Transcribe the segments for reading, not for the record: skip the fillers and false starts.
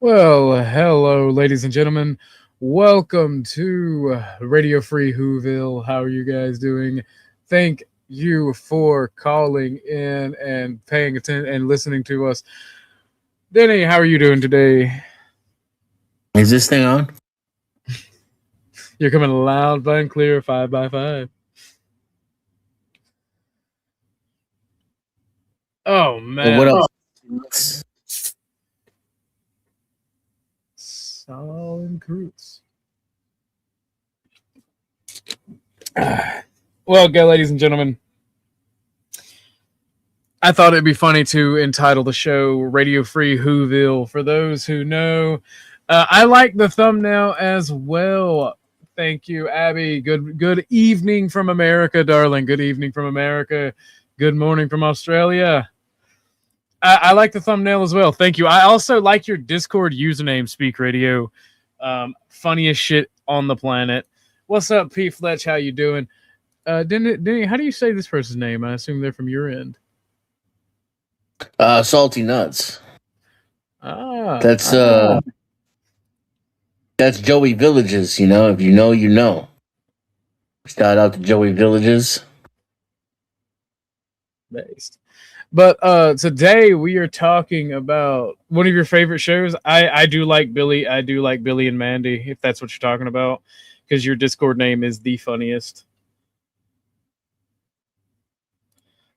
Well, hello, ladies and gentlemen. Welcome to Radio Free Whoville. How are you guys doing? Thank you for calling in and paying attention and listening to us. Denny, how are you doing today? Is this thing on? You're coming loud and clear, 5x5. Oh man! What else? Solid Cruz. Well, okay, ladies and gentlemen. I thought it'd be funny to entitle the show Radio Free Whoville. For those who know, I like the thumbnail as well. Thank you, Abby. Good evening from America, darling. Good evening from America. Good morning from Australia. I like the thumbnail as well. Thank you. I also like your Discord username, Speak Radio. Funniest shit on the planet. What's up, P. Fletch? How you doing? Denny, how do you say this person's name? I assume they're from your end. Salty Nuts. That's Joey Villages. You know, if you know, you know. Shout out to Joey Villages. Based. But today we are talking about one of your favorite shows. I do like Billy. I do like Billy and Mandy, if that's what you're talking about, because your Discord name is The Funniest.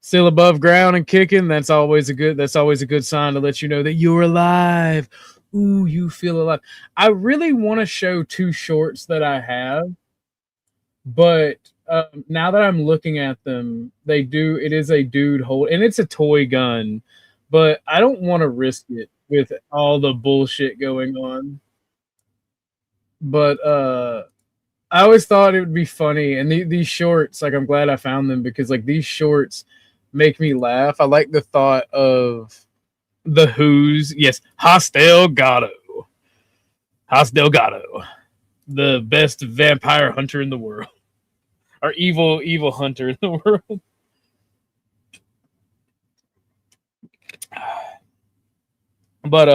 Still above ground and kicking. That's always a good sign to let you know that you're alive. Ooh, you feel alive. I really want to show two shorts that I have, but now that I'm looking at them, it is a dude hold, and it's a toy gun, but I don't want to risk it with all the bullshit going on. But I always thought it would be funny, and these shorts, like, I'm glad I found them, because like these shorts make me laugh. I like the thought of the Who's, yes, Hoss Delgado, the best vampire hunter in the world. Our evil hunter in the world. But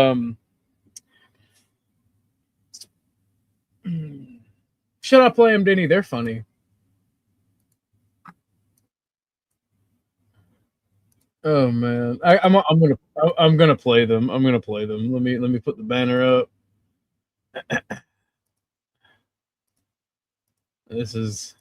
should I play them, Denny? They're funny. Oh man, I'm gonna play them. I'm gonna play them. Let me put the banner up. This is.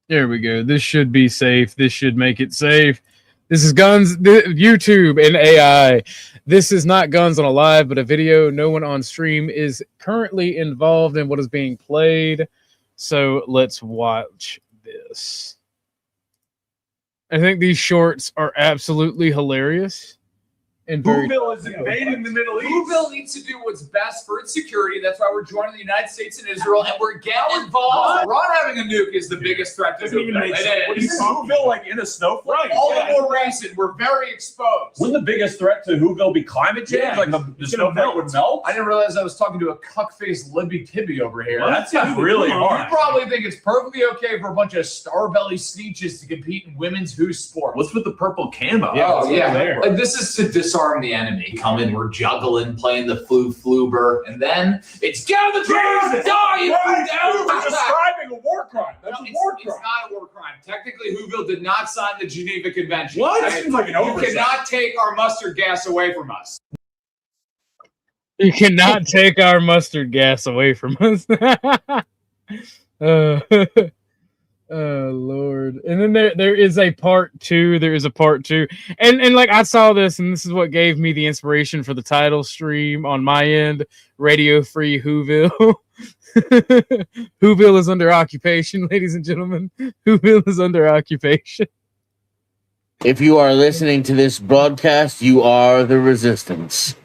There we go. This should be safe. This should make it safe. This is Guns, YouTube, and AI. This is not Guns on a Live, but a video. No one on stream is currently involved in what is being played. So let's watch this. I think these shorts are absolutely hilarious. Whoville is invading the Middle East. Whoville needs to do what's best for its security. That's why we're joining the United States and Israel, and we're getting involved. Iran having a nuke is the biggest threat to Whoville. What is Whoville like in a snowflake? All the more reason. We're very exposed. Wouldn't the biggest threat to Whoville be climate change? Yeah, like the snowflake would melt? I didn't realize I was talking to a cuck-faced Libby Tibby over here. Well, that sounds really hard. You probably think it's perfectly okay for a bunch of starbelly sneeches to compete in women's Who sports. What's with the purple camo? Like, this is to disarm the enemy. Come in, we're juggling, playing the fluber, and then it's down the trees, die! You're describing a war crime. That's a war crime. It's not a war crime. Technically, Whoville did not sign the Geneva Convention. What? That seems like an oversight. You cannot take our mustard gas away from us. You cannot take our mustard gas away from us. Oh Lord. And then there is a part two. There is a part two. And like, I saw this, and this is what gave me the inspiration for the title stream on my end. Radio Free Whoville. Whoville is under occupation, ladies and gentlemen. Whoville is under occupation. If you are listening to this broadcast, you are the resistance.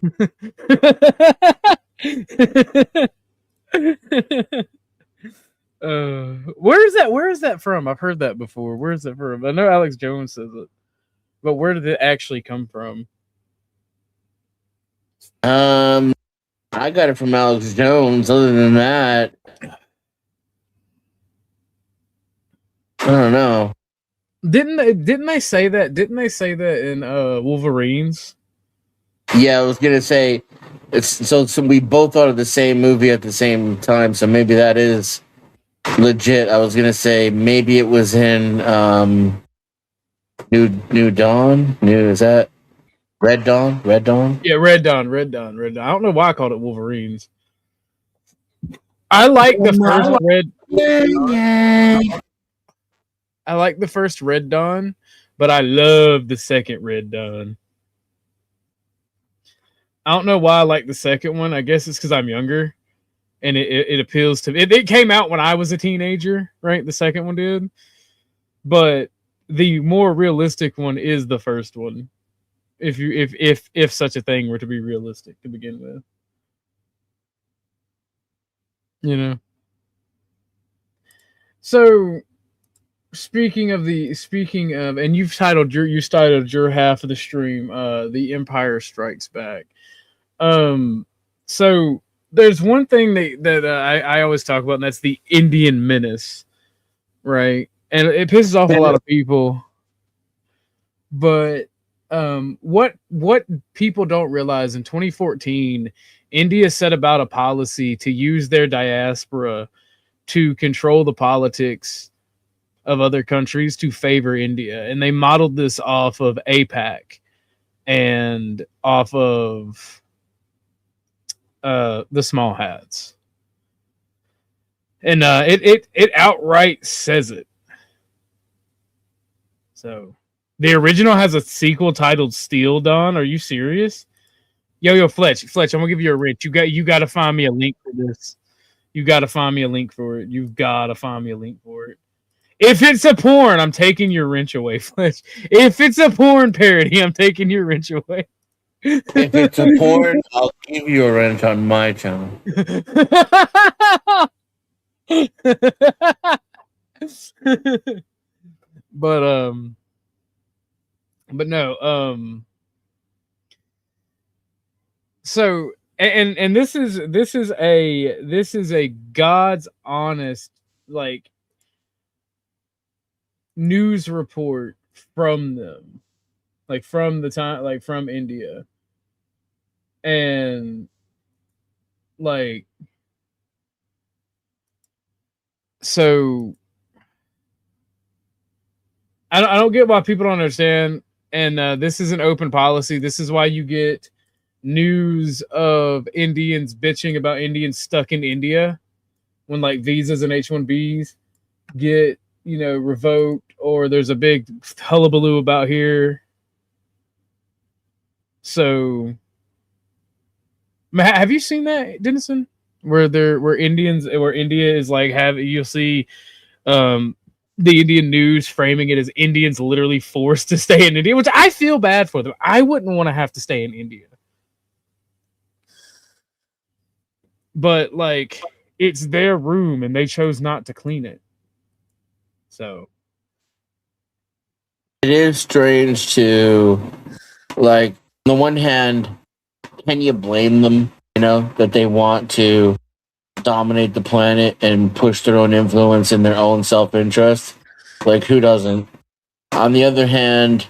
Where is that from? I've heard that before. Where is it from? I know Alex Jones says it, but where did it actually come from? I got it from Alex Jones. Other than that, I don't know. Didn't they say that? Didn't they say that in Wolverines? Yeah, I was gonna say it's so we both thought of the same movie at the same time, so maybe that is legit. I was gonna say maybe it was in New Dawn. Is that Red Dawn? Red Dawn? Yeah, Red Dawn. I don't know why I called it Wolverines. I like the first Red. I like the first Red Dawn, but I love the second Red Dawn. I don't know why I like the second one. I guess it's because I'm younger, and it appeals to me. It came out when I was a teenager, right? The second one did, but the more realistic one is the first one. If such a thing were to be realistic to begin with, you know. So speaking of, and you titled your half of the stream, The Empire Strikes Back. So there's one thing that I always talk about, and that's the Indian menace, right? And it pisses off a lot of people, but what people don't realize, in 2014, India set about a policy to use their diaspora to control the politics of other countries to favor India. And they modeled this off of APAC and off of the Small Hats. And it outright says it. So the original has a sequel titled Steel Dawn. Are you serious? Yo, Fletch, I'm gonna give you a wrench. You got to find me a link for this. You got to find me a link for it. You've got to find me a link for it. If it's a porn, I'm taking your wrench away, Fletch. If it's a porn parody, I'm taking your wrench away. If it's a porn, I'll give you a wrench on my channel. But no, so and this is a God's honest, like, news report from them, like from the time, like from India, and like, so I don't get why people don't understand. And this is an open policy. This is why you get news of Indians bitching about Indians stuck in India when, like, visas and H-1Bs get, revoked, or there's a big hullabaloo about here. So, have you seen that, Dennison? Where India is like, you'll see the Indian news framing it as Indians literally forced to stay in India, which I feel bad for them. I wouldn't want to have to stay in India. But, like, it's their room and they chose not to clean it. So it is strange to, like, on the one hand, can you blame them, that they want to dominate the planet and push their own influence in their own self-interest? Like, who doesn't? On the other hand,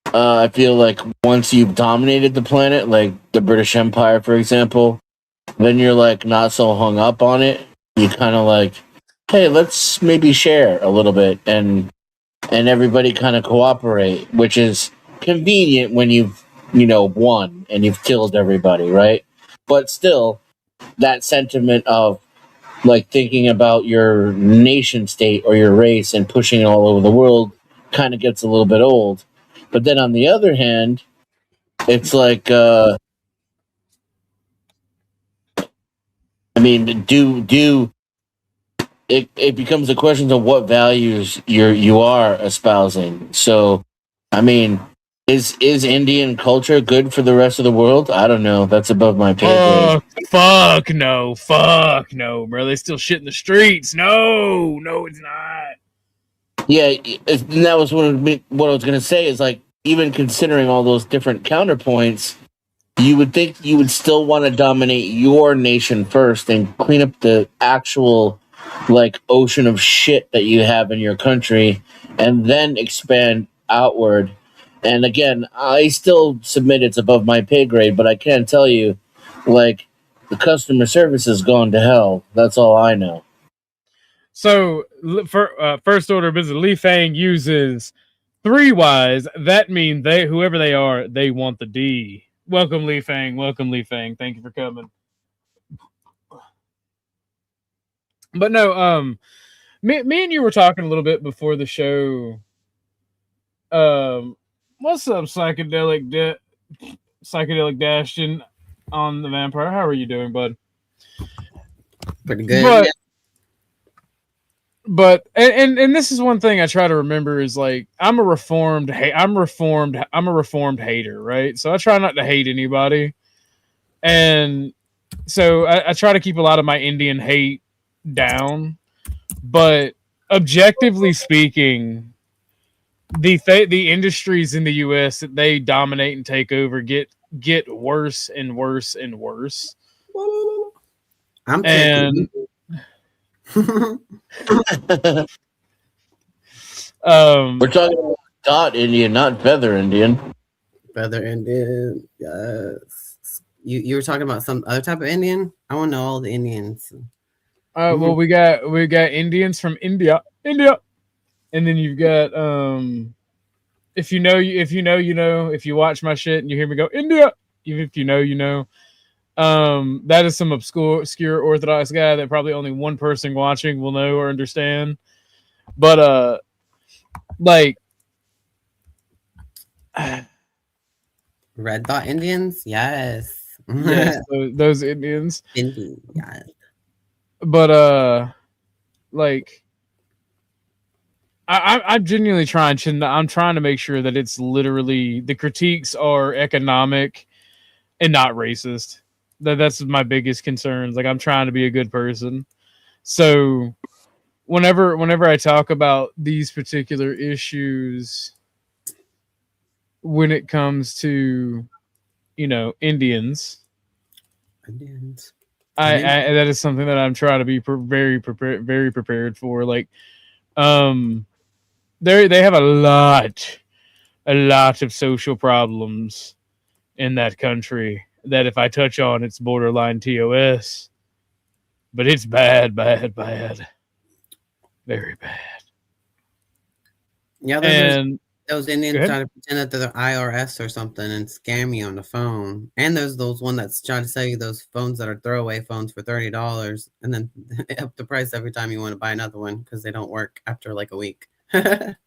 I feel like once you've dominated the planet, like the British Empire, for example, then you're, like, not so hung up on it. You kind of like, hey, let's maybe share a little bit and everybody kind of cooperate, which is convenient when you've, won and you've killed everybody, right? But still, that sentiment of, like, thinking about your nation state or your race and pushing it all over the world kind of gets a little bit old. But then on the other hand, it's like, I mean, it becomes a question of what values you are espousing. So, I mean, is Indian culture good for the rest of the world? I don't know. That's above my pay grade. Fuck no, bro. They still shit in the streets. No, it's not. Yeah, and that was what I was gonna say. Is, like, even considering all those different counterpoints, you would think you would still want to dominate your nation first and clean up the actual like ocean of shit that you have in your country and then expand outward. And again, I still submit it's above my pay grade, but I can't tell you, like, the customer service has gone to hell. That's all I know. So, for first order of business, Li Fang uses 3 Ys. That means whoever they are, they want the D. Welcome, Li Fang. Welcome, Li Fang. Thank you for coming. But no, me and you were talking a little bit before the show. What's up, psychedelic Dashton on the Vampire? How are you doing, bud? Pretty good. But and this is one thing I try to remember is like I'm a reformed hater, right? So I try not to hate anybody, and so I try to keep a lot of my Indian hate down. But objectively speaking, the industries in the U.S. that they dominate and take over get worse and worse and worse. I'm and We're talking about dot Indian, not feather Indian. Feather Indian. Yes. You were talking about some other type of Indian? I want to know all the Indians. Well, we got Indians from India, and then you've got if you know, you know. If you watch my shit and you hear me go India, even if you know, you know. That is some obscure Orthodox guy that probably only one person watching will know or understand. But like Red Dot Indians, yes. yes, those Indians. Indian, yes. But like I'm genuinely trying to make sure that it's literally the critiques are economic and not racist. That's my biggest concerns. Like I'm trying to be a good person. So whenever I talk about these particular issues when it comes to, you know, Indians, I that is something that I'm trying to be very prepared for. Like, they have a lot of social problems in that country that if I touch on, it's borderline TOS, but it's bad, very bad. Yeah, those Indians try to pretend that they're the IRS or something and scam you on the phone. And there's those one that's trying to sell you those phones that are throwaway phones for $30, and then up the price every time you want to buy another one because they don't work after like a week.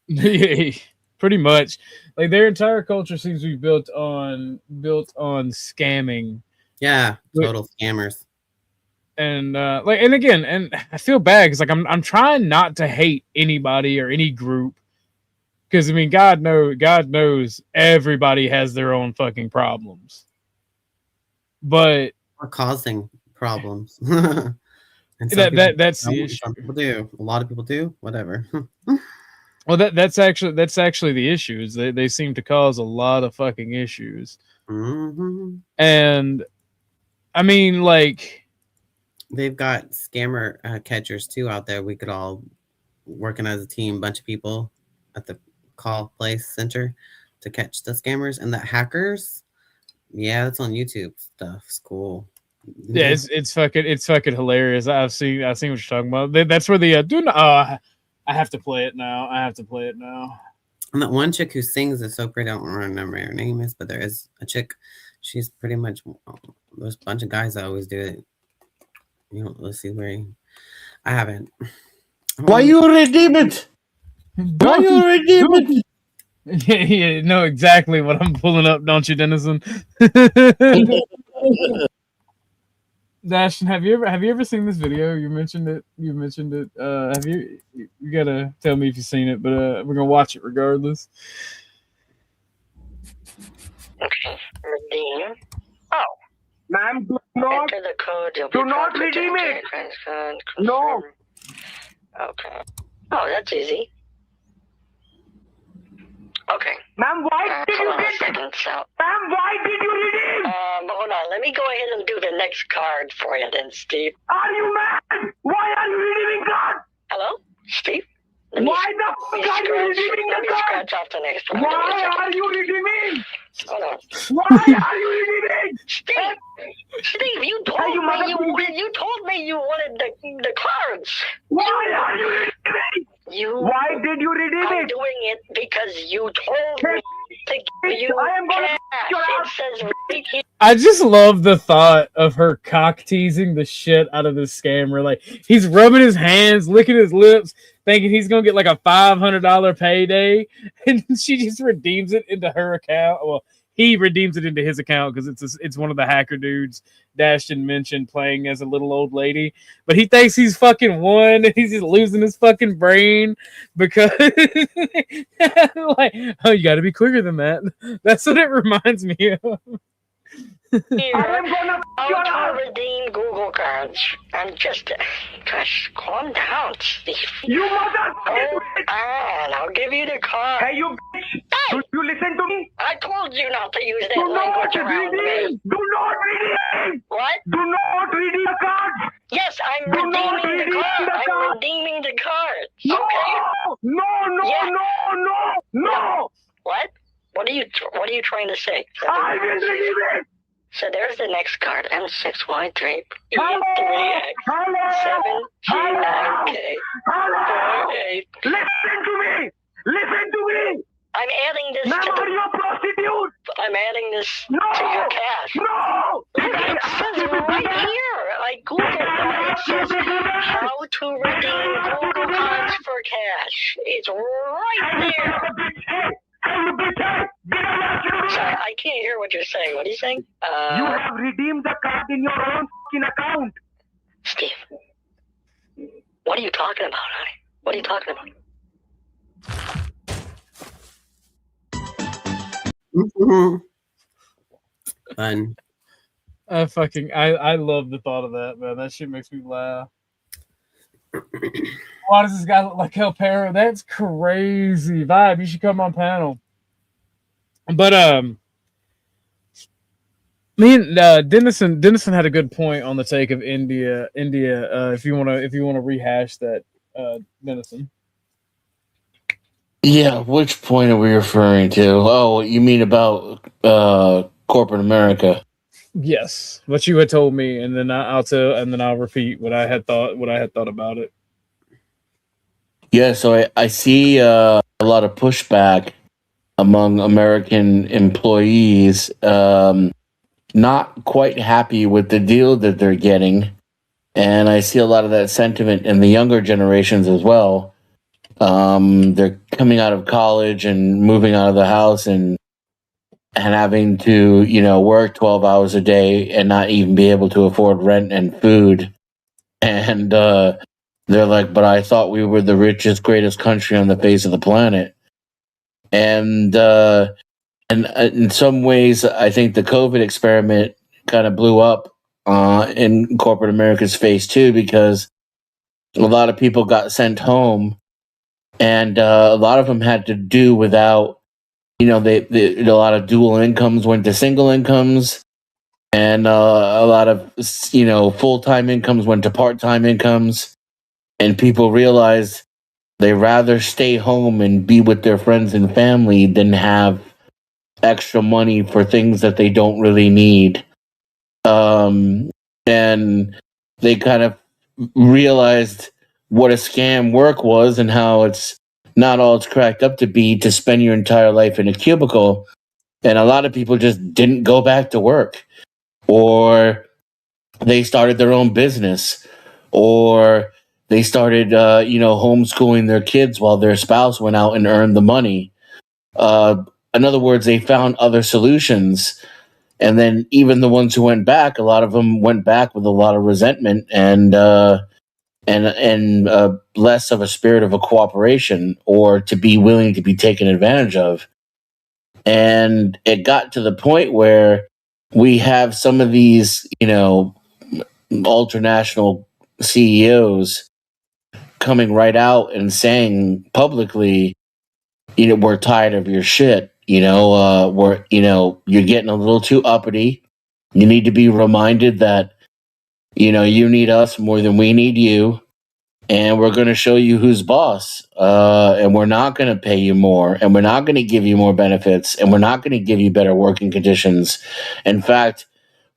Yeah, pretty much. Like their entire culture seems to be built on scamming. Yeah, total scammers. And and again, and I feel bad because like I'm trying not to hate anybody or any group. Because I mean, God knows everybody has their own fucking problems, but or causing problems. And that's the issue. Some people do. A lot of people do. Whatever. Well, that's actually the issue. Is they seem to cause a lot of fucking issues. Mm-hmm. And I mean, like they've got scammer catchers too out there. We could all working as a team, bunch of people at the call place center to catch the scammers and the hackers. Yeah, that's on YouTube stuff. It's cool. Yeah, it's fucking hilarious. I've seen what you're talking about. That's where the I have to play it now. And that one chick who sings is so pretty. I don't remember her name is, but there is a chick. She's pretty much there's a bunch of guys that always do it. You know, let's see where I haven't. Why you redeem it? Why you redeem it? Yeah, know exactly what I'm pulling up, don't you, Dennison? Dashton, have you ever seen this video? You mentioned it. Have you gotta tell me if you've seen it, but we're gonna watch it regardless. Okay. Redeem. Oh. Ma'am, do not. Enter the code. Do not redeem it. No. Okay. Oh, that's easy. Okay. Ma'am, why did you hold on a get it? second. So, Ma'am, why did you redeem? Hold on. Let me go ahead and do the next card for you then, Steve. Are you mad? Why are you redeeming cards? Hello? Steve? Why the fuck are you redeeming Let the me cards? scratch off the next one. Why are you redeeming? Hold on. Why are you redeeming? Steve, you told Hey, you you told me you wanted the cards. Why are you redeeming? Why did you redeem I'm it? doing it because you told me to give you I am gonna cash. your It ass. says right here. I just love the thought of her cock teasing the shit out of this scammer. Like he's rubbing his hands, licking his lips, thinking he's gonna get like a $500 payday, and she just redeems it into her account. Well, he redeems it into his account because it's one of the hacker dudes Dashton mentioned playing as a little old lady. But he thinks he's fucking won, and he's just losing his fucking brain because like, oh, you got to be quicker than that. That's what it reminds me of. Here, I am gonna your how ass. to redeem Google cards. I'm just, gosh, calm down, Steve. You mother. Hold on, I'll give you the card. Hey, you bitch. Hey, Do you listen to me? I told you not to use that Do not language around redeem. me. Do not redeem. What? Do not redeem the cards. Yes, I'm Do not redeeming the redeem card. the I'm card. redeeming the card. No. Okay. No. Yeah. No. What? What are you trying to say? I will redeem it. So there's the next card. M6Y3 Hello. E3X 7G9K Hello. 48. Listen to me. Listen to me. I'm adding this Ma'am, to are you a prostitute? I'm adding this No. to your cash. No. It says right here. I googled that. It says how to redeem Google cards for cash. It's right there. Sorry, I can't hear what you're saying. What are you saying? You have redeemed the card in your own fucking account. Steve, what are you talking about, honey? What are you talking about? Fun. I love the thought of that, man. That shit makes me laugh. Why does this guy look like El Perro? That's crazy. Vibe, you should come on panel. But me and Dennison had a good point on the take of India. If you wanna rehash that, Dennison. Yeah, which point are we referring to? Oh, you mean about corporate America? Yes, what you had told me, and then I'll repeat what I had thought about it. Yeah, so I see a lot of pushback among American employees, not quite happy with the deal that they're getting, and I see a lot of that sentiment in the younger generations as well. They're coming out of college and moving out of the house and having to, work 12 hours a day and not even be able to afford rent and food. And they're like, but I thought we were the richest, greatest country on the face of the planet. And in some ways, I think the COVID experiment kind of blew up in corporate America's face too, because a lot of people got sent home. And a lot of them had to do without, a lot of dual incomes went to single incomes, and a lot of, full-time incomes went to part-time incomes, and people realized they rather stay home and be with their friends and family than have extra money for things that they don't really need. And they kind of realized what a scam work was and how it's not all it's cracked up to be to spend your entire life in a cubicle. And a lot of people just didn't go back to work, or they started their own business, or they started, homeschooling their kids while their spouse went out and earned the money. In other words, they found other solutions. And then even the ones who went back, a lot of them went back with a lot of resentment and less of a spirit of a cooperation, or to be willing to be taken advantage of. And it got to the point where we have some of these, ultranational CEOs coming right out and saying publicly, we're tired of your shit. You're getting a little too uppity. You need to be reminded that, you need us more than we need you. And we're going to show you who's boss. And we're not going to pay you more. And we're not going to give you more benefits. And we're not going to give you better working conditions. In fact,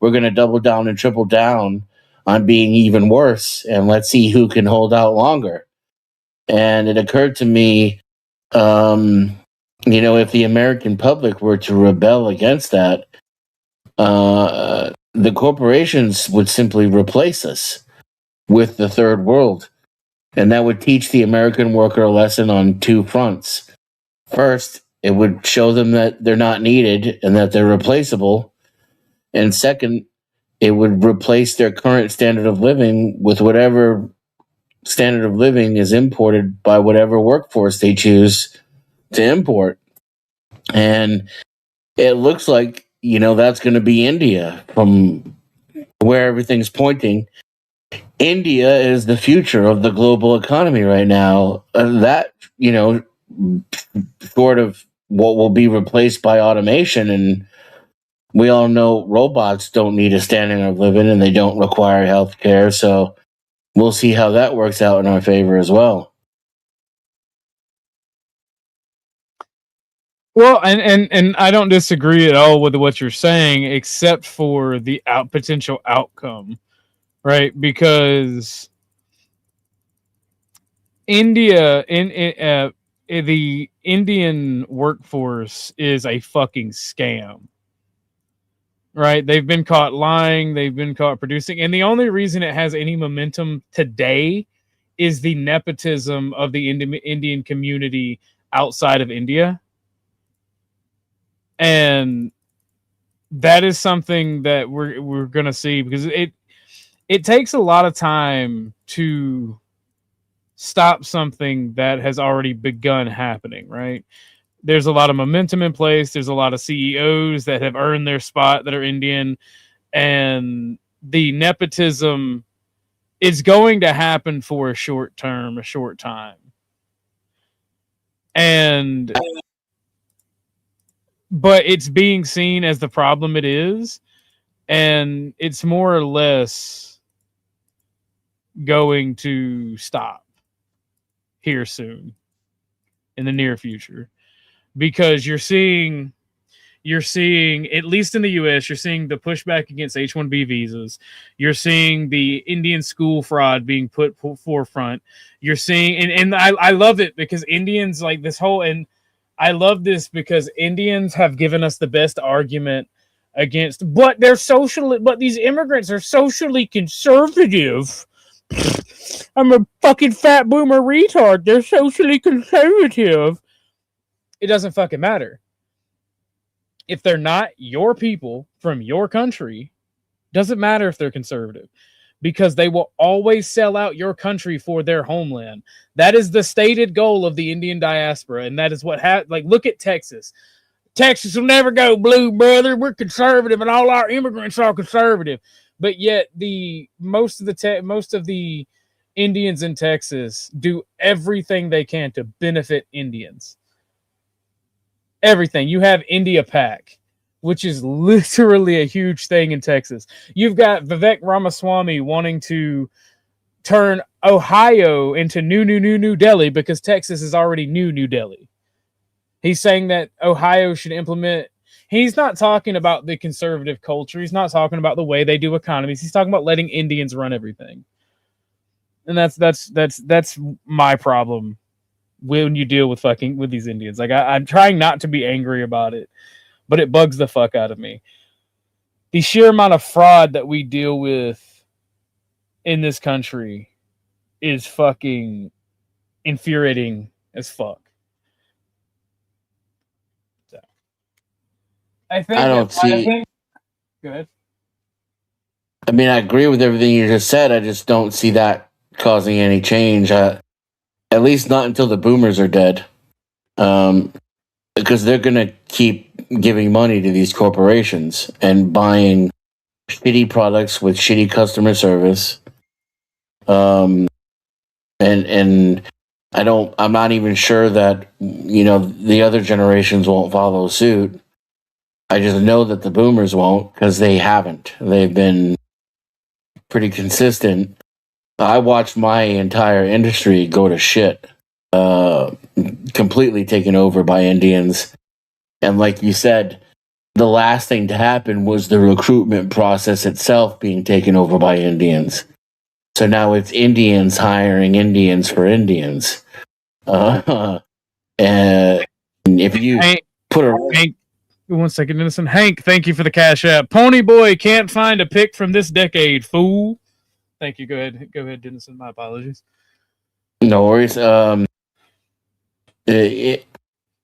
we're going to double down and triple down on being even worse. And let's see who can hold out longer. And it occurred to me, if the American public were to rebel against that, the corporations would simply replace us with the third world. And that would teach the American worker a lesson on two fronts. First, it would show them that they're not needed and that they're replaceable. And second, it would replace their current standard of living with whatever standard of living is imported by whatever workforce they choose to import. And it looks like, that's going to be India from where everything's pointing. India is the future of the global economy right now. That, sort of what will be replaced by automation. And we all know robots don't need a standard of living and they don't require health care. So we'll see how that works out in our favor as well. Well, and I don't disagree at all with what you're saying, except for the potential outcome, right? Because India, the Indian workforce is a fucking scam, right? They've been caught lying, they've been caught producing, and the only reason it has any momentum today is the nepotism of the Indian community outside of India. And that is something that we're gonna see, because it takes a lot of time to stop something that has already begun happening, right? There's a lot of momentum in place. There's a lot of CEOs that have earned their spot that are Indian, and the nepotism is going to happen for a short time. But it's being seen as the problem it is, and it's more or less going to stop here soon in the near future, because you're seeing, at least in the US, you're seeing the pushback against H-1B visas. You're seeing the Indian school fraud being put forefront. You're seeing, and I love it because Indians like this whole, and I love this because Indians have given us the best argument against, but these immigrants are socially conservative. I'm a fucking fat boomer retard. They're socially conservative. It doesn't fucking matter. If they're not your people from your country, doesn't matter if they're conservative, because they will always sell out your country for their homeland. That is the stated goal of the Indian diaspora, and that is what look at Texas. Texas will never go blue, brother. We're conservative, and all our immigrants are conservative. But yet, most of the Indians in Texas do everything they can to benefit Indians. Everything. You have India Pac, which is literally a huge thing in Texas. You've got Vivek Ramaswamy wanting to turn Ohio into New Delhi because Texas is already New Delhi. He's saying that Ohio should implement. He's not talking about the conservative culture. He's not talking about the way they do economies. He's talking about letting Indians run everything. And that's my problem when you deal with these Indians. Like I'm trying not to be angry about it, but it bugs the fuck out of me. The sheer amount of fraud that we deal with in this country is fucking infuriating as fuck. So, I think. Good. I mean, I agree with everything you just said. I just don't see that causing any change. At least not until the boomers are dead. Because they're going to keep giving money to these corporations and buying shitty products with shitty customer service. And I'm not even sure that, the other generations won't follow suit. I just know that the boomers won't because they haven't. They've been pretty consistent. I watched my entire industry go to shit, completely taken over by Indians. And like you said, the last thing to happen was the recruitment process itself being taken over by Indians. So now it's Indians hiring Indians for Indians. And if you put a... Hank, 1 second, Innocent. Hank, thank you for the cash app. Pony Boy can't find a pick from this decade, fool. Thank you. Go ahead, Dennison. My apologies. No worries. If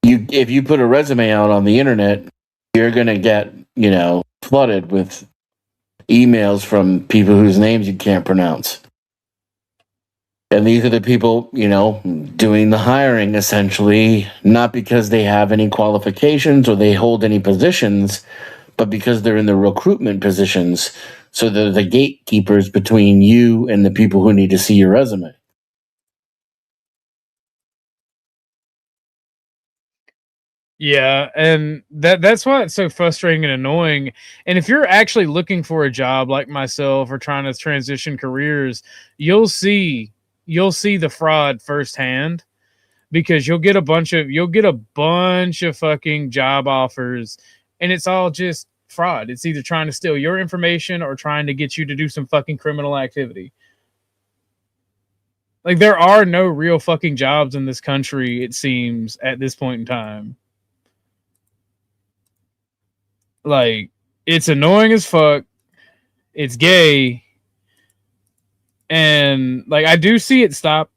you put a resume out on the internet, you're gonna get, flooded with emails from people whose names you can't pronounce. And these are the people, doing the hiring, essentially, not because they have any qualifications or they hold any positions, but because they're in the recruitment positions. So they're the gatekeepers between you and the people who need to see your resume. Yeah, and that's why it's so frustrating and annoying. And if you're actually looking for a job like myself or trying to transition careers, you'll see the fraud firsthand, because you'll get a bunch of fucking job offers and it's all just fraud. It's either trying to steal your information or trying to get you to do some fucking criminal activity. Like, there are no real fucking jobs in this country, it seems, at this point in time. Like, it's annoying as fuck. It's gay. And, like, I do see it stop.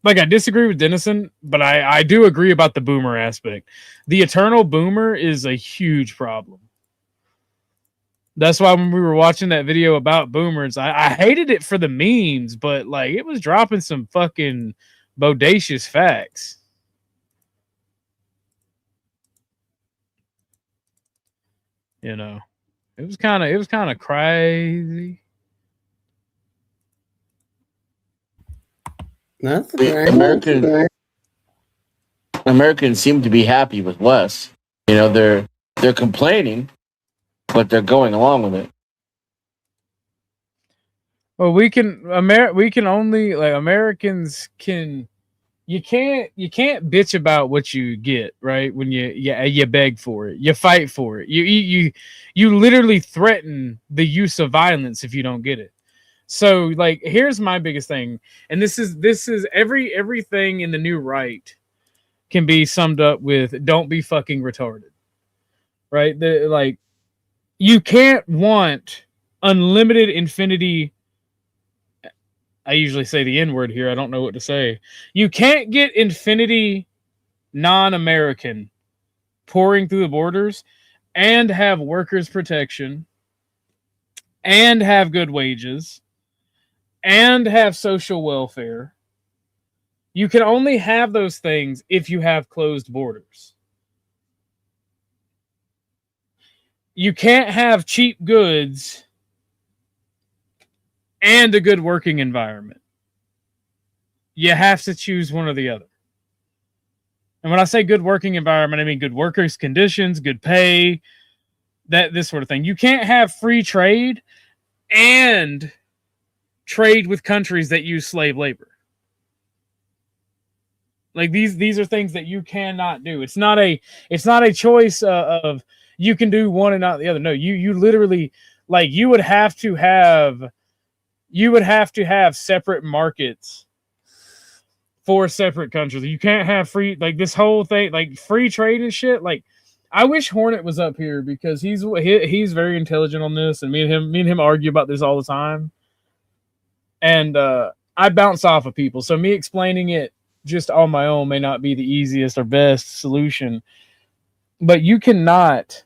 Like, I disagree with Dennison, but I do agree about the boomer aspect. The eternal boomer is a huge problem. That's why when we were watching that video about boomers, I hated it for the memes, but, like, it was dropping some fucking bodacious facts. It was kind of crazy. That's right. Americans seem to be happy with less. They're complaining, but they're going along with it. Well, Americans can. You can't bitch about what you get, right? When you beg for it, you fight for it, you literally threaten the use of violence if you don't get it. So, like, here's my biggest thing, and this is everything in the new right can be summed up with don't be fucking retarded, right? You can't want unlimited infinity. I usually say the N-word here. I don't know what to say. You can't get infinity non-American pouring through the borders and have workers' protection and have good wages and have social welfare. You can only have those things if you have closed borders. You can't have cheap goods and a good working environment. You have to choose one or the other. And when I say good working environment, I mean good workers' conditions, good pay, this sort of thing. You can't have free trade and trade with countries that use slave labor. Like, these are things that you cannot do. It's not a choice of you can do one and not the other. No, you literally, like, you would have to have separate markets for separate countries. You can't have free, like, this whole thing, like, free trade and shit. Like, I wish Hornet was up here because he's very intelligent on this, and me and him argue about this all the time. And I bounce off of people, so me explaining it just on my own may not be the easiest or best solution. But you cannot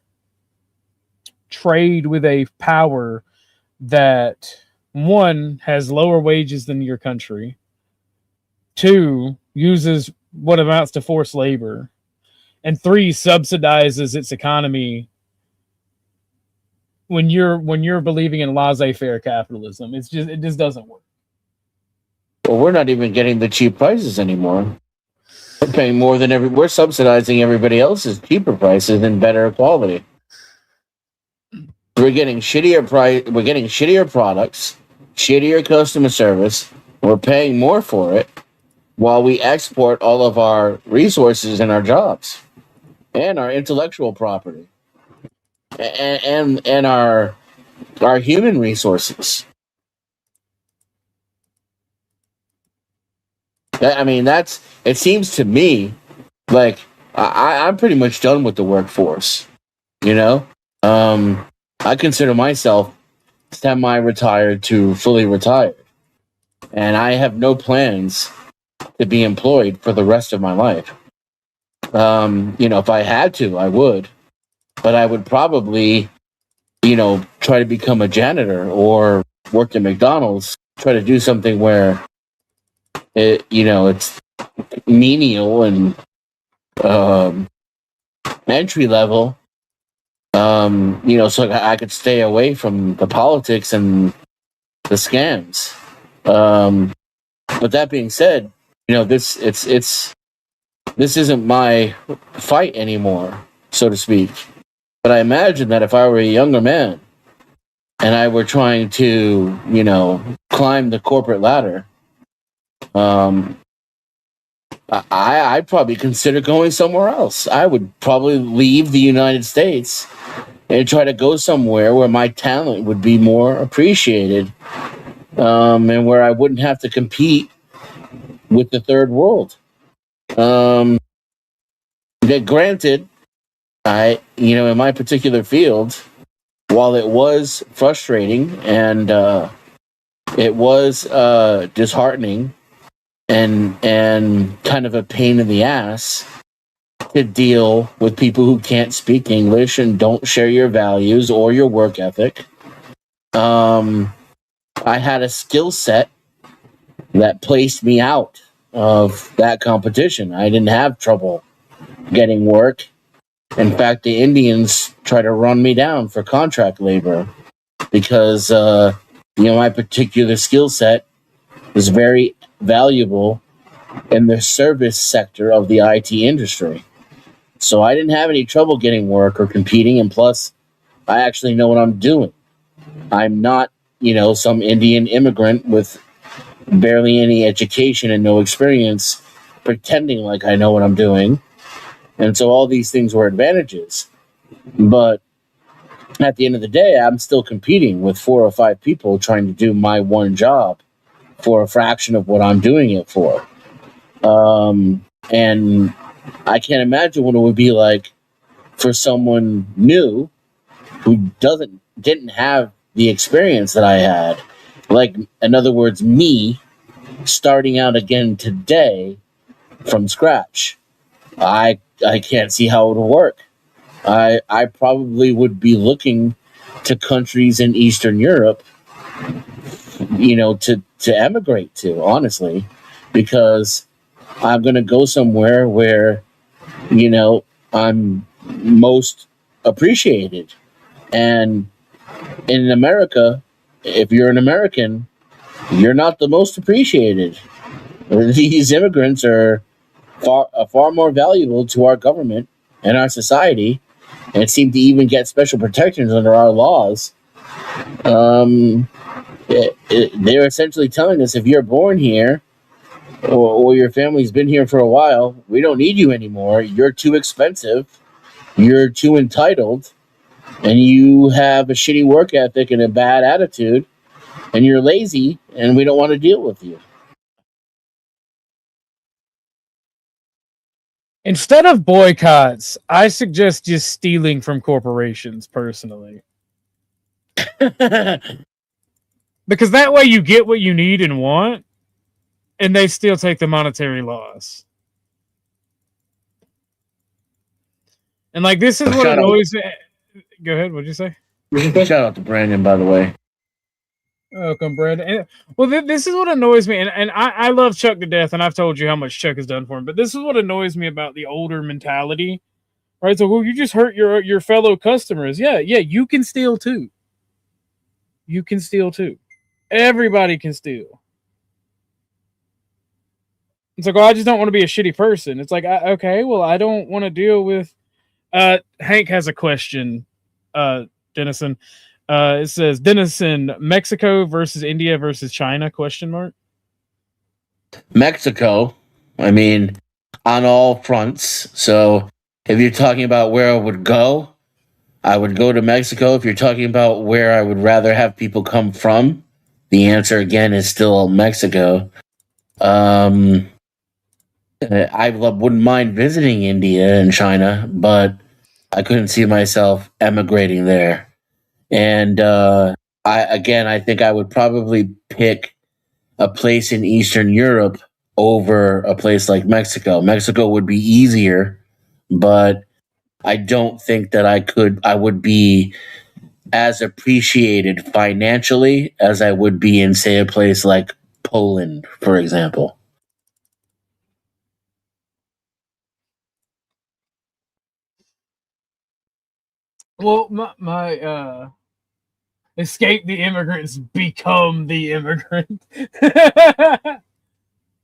trade with a power that, one, has lower wages than your country, two, uses what amounts to forced labor, and three, subsidizes its economy when you're believing in laissez-faire capitalism. It just doesn't work. Well, we're not even getting the cheap prices anymore. We're paying more than we're subsidizing everybody else's cheaper prices and better quality. we're getting shittier price. We're getting shittier products, shittier customer service. We're paying more for it, while we export all of our resources and our jobs, and our intellectual property, and our human resources. I mean, that's. It seems to me like I'm pretty much done with the workforce. You know, I consider myself semi-retired to fully retired, and I have no plans to be employed for the rest of my life. If I had to, I would, but I would probably, try to become a janitor or work at McDonald's. Try to do something where it's menial and entry level. So I could stay away from the politics and the scams. But that being said, this isn't my fight anymore, so to speak. But I imagine that if I were a younger man and I were trying to, climb the corporate ladder, I'd probably consider going somewhere else. I would probably leave the United States and try to go somewhere where my talent would be more appreciated, and where I wouldn't have to compete with the third world. Granted, in my particular field, while it was frustrating and it was disheartening and kind of a pain in the ass to deal with people who can't speak English and don't share your values or your work ethic, I had a skill set that placed me out of that competition. I didn't have trouble getting work. In fact, the Indians try to run me down for contract labor because, my particular skill set was very valuable in the service sector of the IT industry. So I didn't have any trouble getting work or competing, and plus, I actually know what I'm doing. I'm not, some Indian immigrant with barely any education and no experience pretending like I know what I'm doing. And so all these things were advantages. But at the end of the day, I'm still competing with 4 or 5 people trying to do my one job for a fraction of what I'm doing it for. And I can't imagine what it would be like for someone new who didn't have the experience that I had. Like, in other words, me starting out again today from scratch. I can't see how it would work. I probably would be looking to countries in Eastern Europe, to emigrate to, honestly, because I'm going to go somewhere where, I'm most appreciated. And in America, if you're an American, you're not the most appreciated. These immigrants are far more valuable to our government and our society, and seem to even get special protections under our laws. They're essentially telling us, if you're born here or your family's been here for a while, we don't need you anymore. You're too expensive. You're too entitled. And you have a shitty work ethic and a bad attitude. And you're lazy, and we don't want to deal with you. Instead of boycotts, I suggest just stealing from corporations, personally. Because that way you get what you need and want, and they still take the monetary loss. And like, this is what annoys me. Go ahead, what'd you say? Shout out to Brandon, by the way. Welcome, Brandon. Well, this is what annoys me, and I love Chuck to death, and I've told you how much Chuck has done for him, but this is what annoys me about the older mentality, right? So, well, you just hurt your fellow customers. Yeah, you can steal too. You can steal too. Everybody can steal. It's like, well, I just don't want to be a shitty person. It's like, okay, well, I don't want to deal with... Hank has a question, Dennison. It says Denison, Mexico versus India versus China? ? Mexico, I mean, on all fronts. So if you're talking about where I would go to Mexico. If you're talking about where I would rather have people come from, the answer again is still Mexico. I wouldn't mind visiting India and China, but I couldn't see myself emigrating there. And I think I would probably pick a place in Eastern Europe over a place like Mexico. Mexico would be easier, but I don't think that I would be as appreciated financially as I would be in, say, a place like Poland, for example. Well, my escape the immigrants, become the immigrant.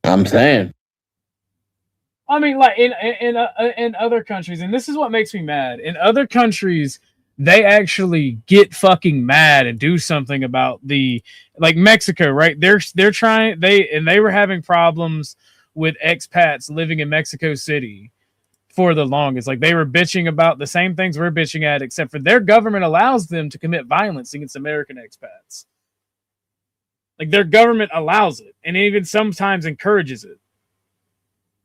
I'm saying. I mean, like in other countries, and this is what makes me mad. In other countries, they actually get fucking mad and do something about like Mexico, right? They're trying they were having problems with expats living in Mexico City for the longest. Like they were bitching about the same things we're bitching at, except for their government allows them to commit violence against American expats. Like their government allows it, and even sometimes encourages it.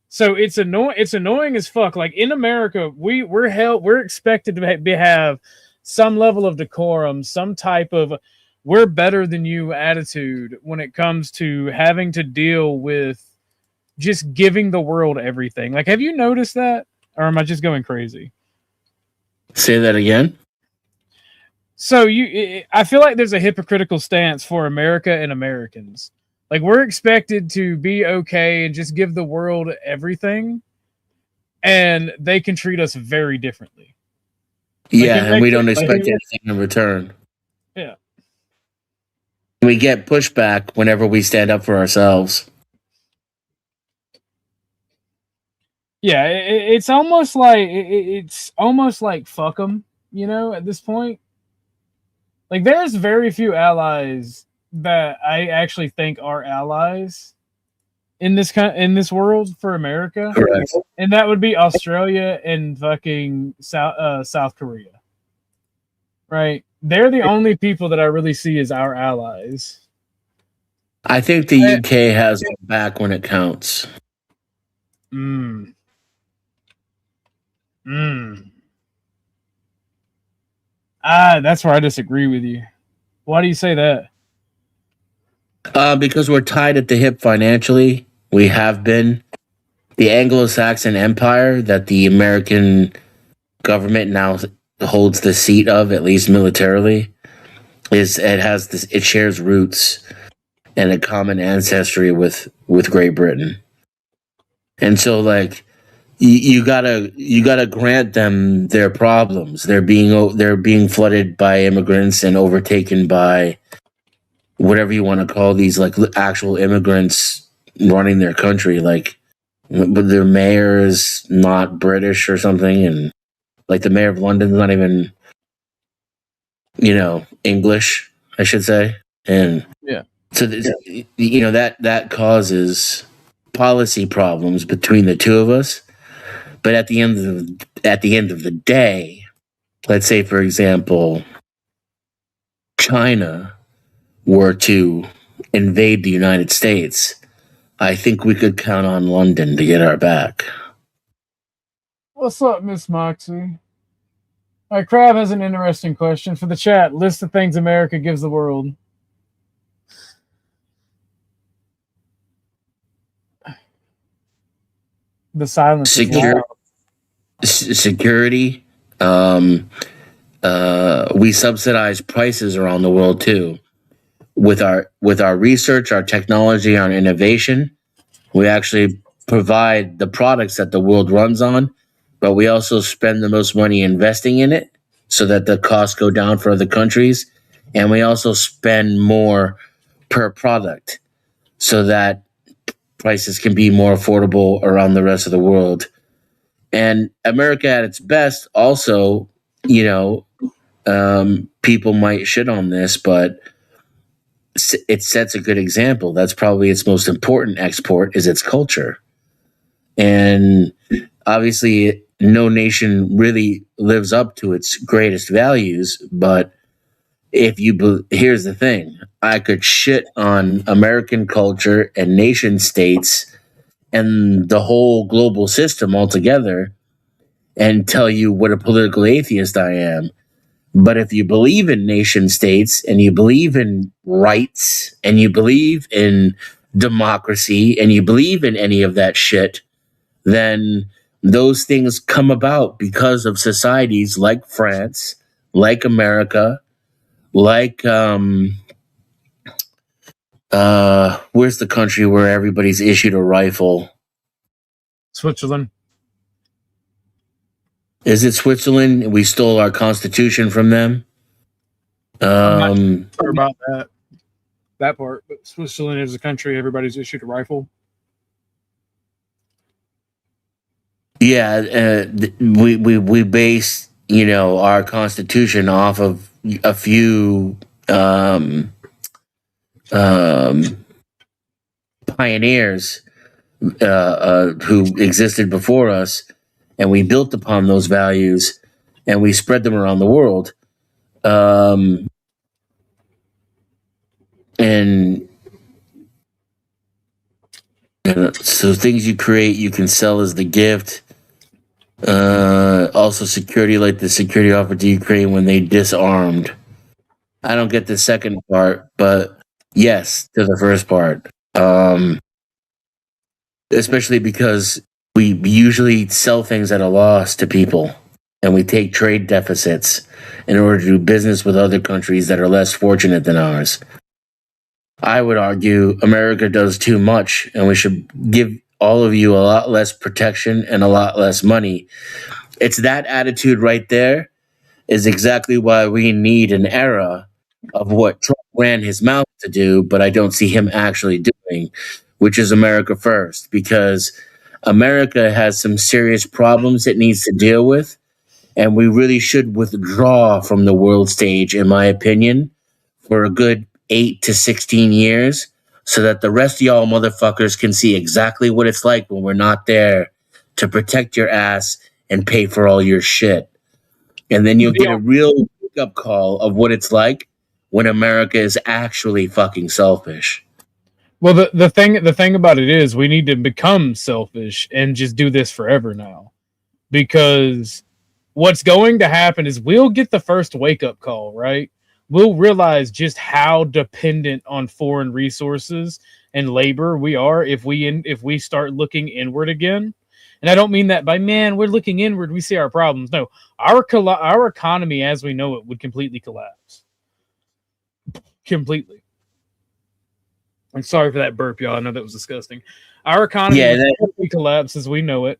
So it's annoying as fuck. Like in America, we're expected to have some level of decorum, some type of we're better than you attitude when it comes to having to deal with just giving the world everything. Like, have you noticed that? Or am I just going crazy? Say that again. So I feel like there's a hypocritical stance for America and Americans. Like we're expected to be okay and just give the world everything, and they can treat us very differently. Yeah, and we don't expect anything in return. Yeah. We get pushback whenever we stand up for ourselves. Yeah, it's almost like fuck them, at this point. Like there's very few allies that I actually think are allies in this world for America. Correct. And that would be Australia and fucking South Korea. Right? They're the only people that I really see as our allies. I think the UK has it back when it counts. That's where I disagree with you. Why do you say that? Because we're tied at the hip financially. We have been. The Anglo-Saxon Empire that the American government now holds the seat of, at least militarily, it shares roots and a common ancestry with Great Britain. And so, like, you gotta grant them their problems. They're being flooded by immigrants and overtaken by whatever you want to call these, like, actual immigrants running their country. Like, but their mayor is not British or something, and like the mayor of London's not even, English, I should say. And yeah, so that causes policy problems between the two of us. But at the end of the day, let's say, for example, China were to invade the United States, I think we could count on London to get our back. What's up, Miss Moxie? All right, Crab has an interesting question for the chat. List of things America gives the world. The silence. Security. We subsidize prices around the world too. With our research, our technology, our innovation, we actually provide the products that the world runs on, but we also spend the most money investing in it so that the costs go down for other countries, and we also spend more per product so that prices can be more affordable around the rest of the world. And America at its best also, people might shit on this, but it sets a good example. That's probably its most important export is its culture. And obviously no nation really lives up to its greatest values, but here's the thing, I could shit on American culture and nation states and the whole global system altogether and tell you what a political atheist I am. But if you believe in nation states and you believe in rights and you believe in democracy and you believe in any of that shit, then those things come about because of societies like France, like America, like where's the country where everybody's issued a rifle? Switzerland. Is it Switzerland? We stole our constitution from them. I'm not sure about that part, but Switzerland is a country everybody's issued a rifle. Yeah, we base our constitution off of a few pioneers who existed before us, and we built upon those values and we spread them around the world. And so things you create, you can sell as the gift. Also security, like the security offered to Ukraine when they disarmed. I don't get the second part, but yes to the first part. Especially because we usually sell things at a loss to people, and we take trade deficits in order to do business with other countries that are less fortunate than ours. I would argue America does too much, and we should give all of you a lot less protection and a lot less money. It's that attitude right there is exactly why we need an era of what Trump ran his mouth to do, but I don't see him actually doing, which is America first, because America has some serious problems it needs to deal with, and we really should withdraw from the world stage, in my opinion, for a good 8 to 16 years, so that the rest of y'all motherfuckers can see exactly what it's like when we're not there to protect your ass and pay for all your shit. And then you'll get a real wake-up call of what it's like when America is actually fucking selfish. Well, the thing about it is we need to become selfish and just do this forever now. Because what's going to happen is we'll get the first wake-up call, right? We'll realize just how dependent on foreign resources and labor we are if we start looking inward again. And I don't mean that by, man, we're looking inward, we see our problems. No, our economy as we know it would completely collapse. Completely. I'm sorry for that burp, y'all. I know that was disgusting. Our economy would completely collapse as we know it.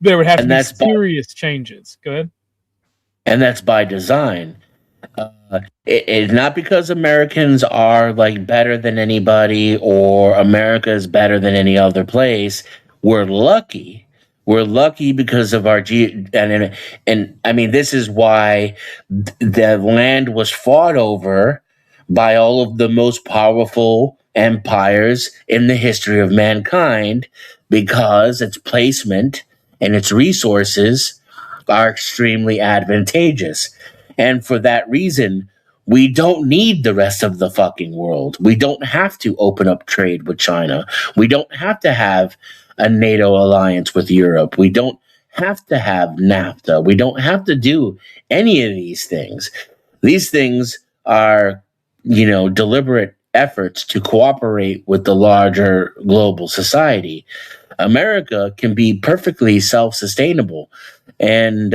There would have to be serious changes. Go ahead. And that's by design. It's not because Americans are like better than anybody or America is better than any other place. We're lucky. We're lucky because of our and I mean, this is why the land was fought over by all of the most powerful empires in the history of mankind, because its placement and its resources are extremely advantageous. And for that reason, we don't need the rest of the fucking world. We don't have to open up trade with China. We don't have to have a NATO alliance with Europe. We don't have to have NAFTA. We don't have to do any of these things. These things are, deliberate efforts to cooperate with the larger global society. America can be perfectly self-sustainable. And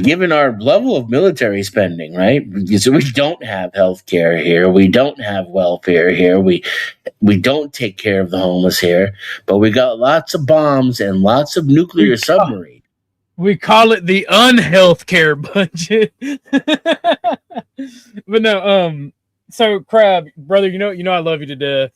given our level of military spending, right? So we don't have healthcare here. We don't have welfare here. We don't take care of the homeless here. But we got lots of bombs and lots of nuclear submarines. We call it the unhealthcare budget. But no, so Crab, brother, you know I love you to death.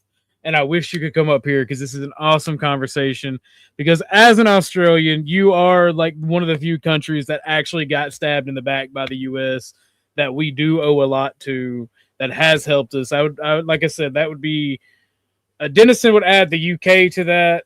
and I wish you could come up here because this is an awesome conversation. Because as an Australian, you are like one of the few countries that actually got stabbed in the back by the U.S. that we do owe a lot to, that has helped us. I would like I said, that would be Dennison would add the UK to that,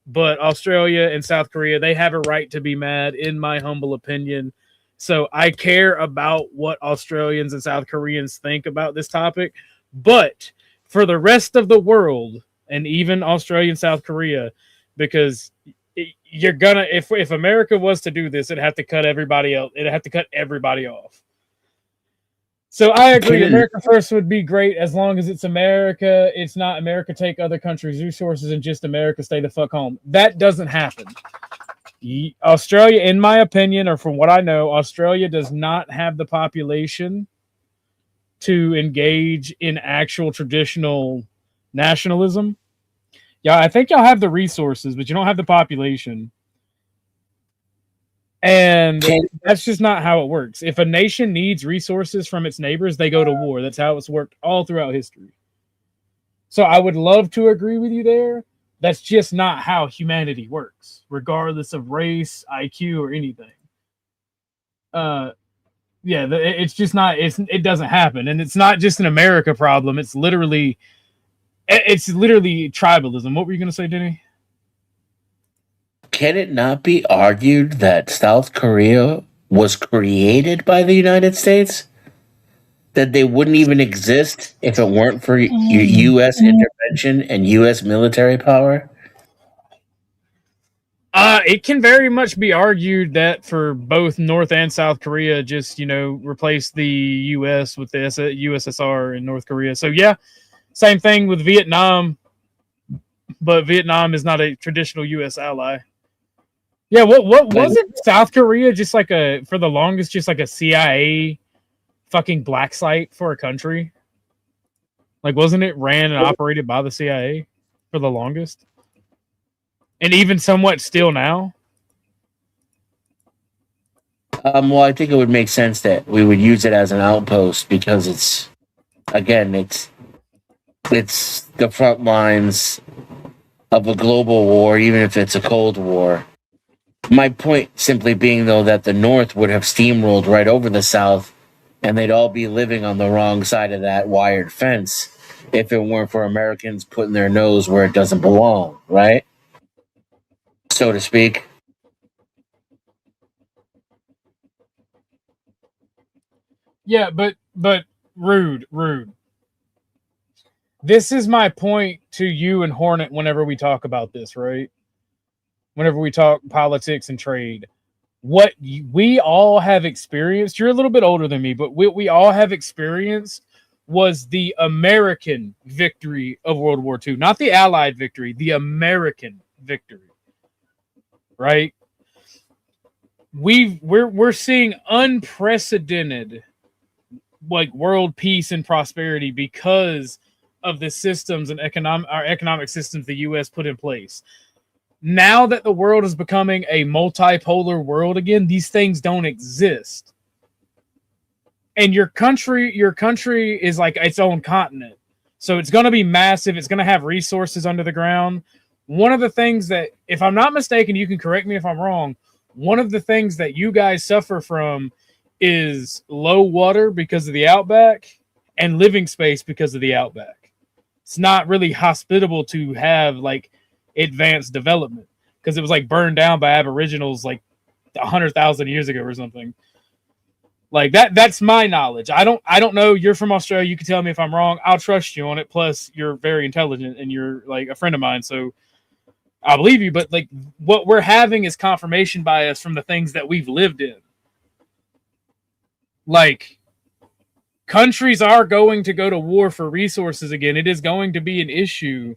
but Australia and South Korea, they have a right to be mad, in my humble opinion. So I care about what Australians and South Koreans think about this topic, but for the rest of the world, and even Australia and South Korea, because you're gonna, if America was to do this, it'd have to cut everybody else. It'd have to cut everybody off. So I agree. America first would be great as long as it's America. It's not America take other countries' resources and just America stay the fuck home. That doesn't happen. Australia, in my opinion, or from what I know, Australia does not have the population to engage in actual traditional nationalism. Yeah, I think y'all have the resources, but you don't have the population. And that's just not how it works. If a nation needs resources from its neighbors, they go to war. That's how it's worked all throughout history. So I would love to agree with you there. That's just not how humanity works, regardless of race, IQ, or anything. It's just not. It doesn't happen, and it's not just an America problem. It's literally tribalism. What were you going to say, Denny? Can it not be argued that South Korea was created by the United States? That they wouldn't even exist if it weren't for U.S. intervention and U.S. military power? It can very much be argued that for both North and South Korea, just, replace the U.S. with the USSR in North Korea. So, yeah, same thing with Vietnam, but Vietnam is not a traditional U.S. ally. Yeah, what wasn't South Korea just like for the longest, just like a CIA fucking black site for a country? Like, wasn't it ran and operated by the CIA for the longest? And even somewhat still now? Well, I think it would make sense that we would use it as an outpost because it's the front lines of a global war, even if it's a Cold War. My point simply being, though, that the North would have steamrolled right over the South, and they'd all be living on the wrong side of that wired fence if it weren't for Americans putting their nose where it doesn't belong, right? So to speak. Yeah, but rude. This is my point to you and Hornet whenever we talk about this, right? Whenever we talk politics and trade. What we all have experienced, you're a little bit older than me, but what we all have experienced was the American victory of World War II. Not the Allied victory, the American victory. Right? We're seeing unprecedented like world peace and prosperity because of the systems and our economic systems the US put in place. Now that the world is becoming a multipolar world again, these things don't exist. And your country is like its own continent. So it's going to be massive. It's going to have resources under the ground. One of the things that, if I'm not mistaken, you can correct me if I'm wrong, one of the things that you guys suffer from is low water because of the outback and living space because of the outback. It's not really hospitable to have like advanced development because it was like burned down by aboriginals like 100,000 years ago or something like that. That's my knowledge. I don't know. You're from Australia. You can tell me if I'm wrong. I'll trust you on it. Plus you're very intelligent and you're like a friend of mine. So I believe you, but like what we're having is confirmation bias from the things that we've lived in. Like countries are going to go to war for resources again. It is going to be an issue.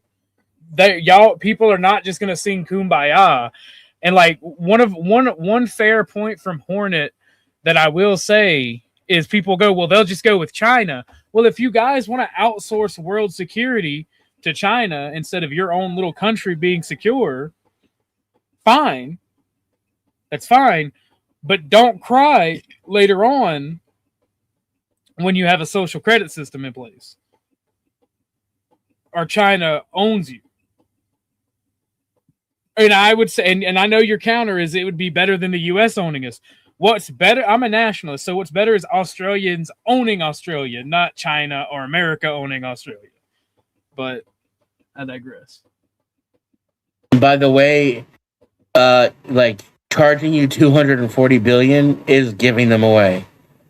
That people are not just going to sing Kumbaya. And like one fair point from Hornet that I will say is people go, well, they'll just go with China. Well, if you guys want to outsource world security to China instead of your own little country being secure, fine. That's fine. But don't cry later on when you have a social credit system in place. or China owns you. And I would say, and I know your counter is it would be better than the U.S. owning us. What's better? I'm a nationalist, so what's better is Australians owning Australia, not China or America owning Australia. But I digress. By the way, like charging you $240 billion is giving them away.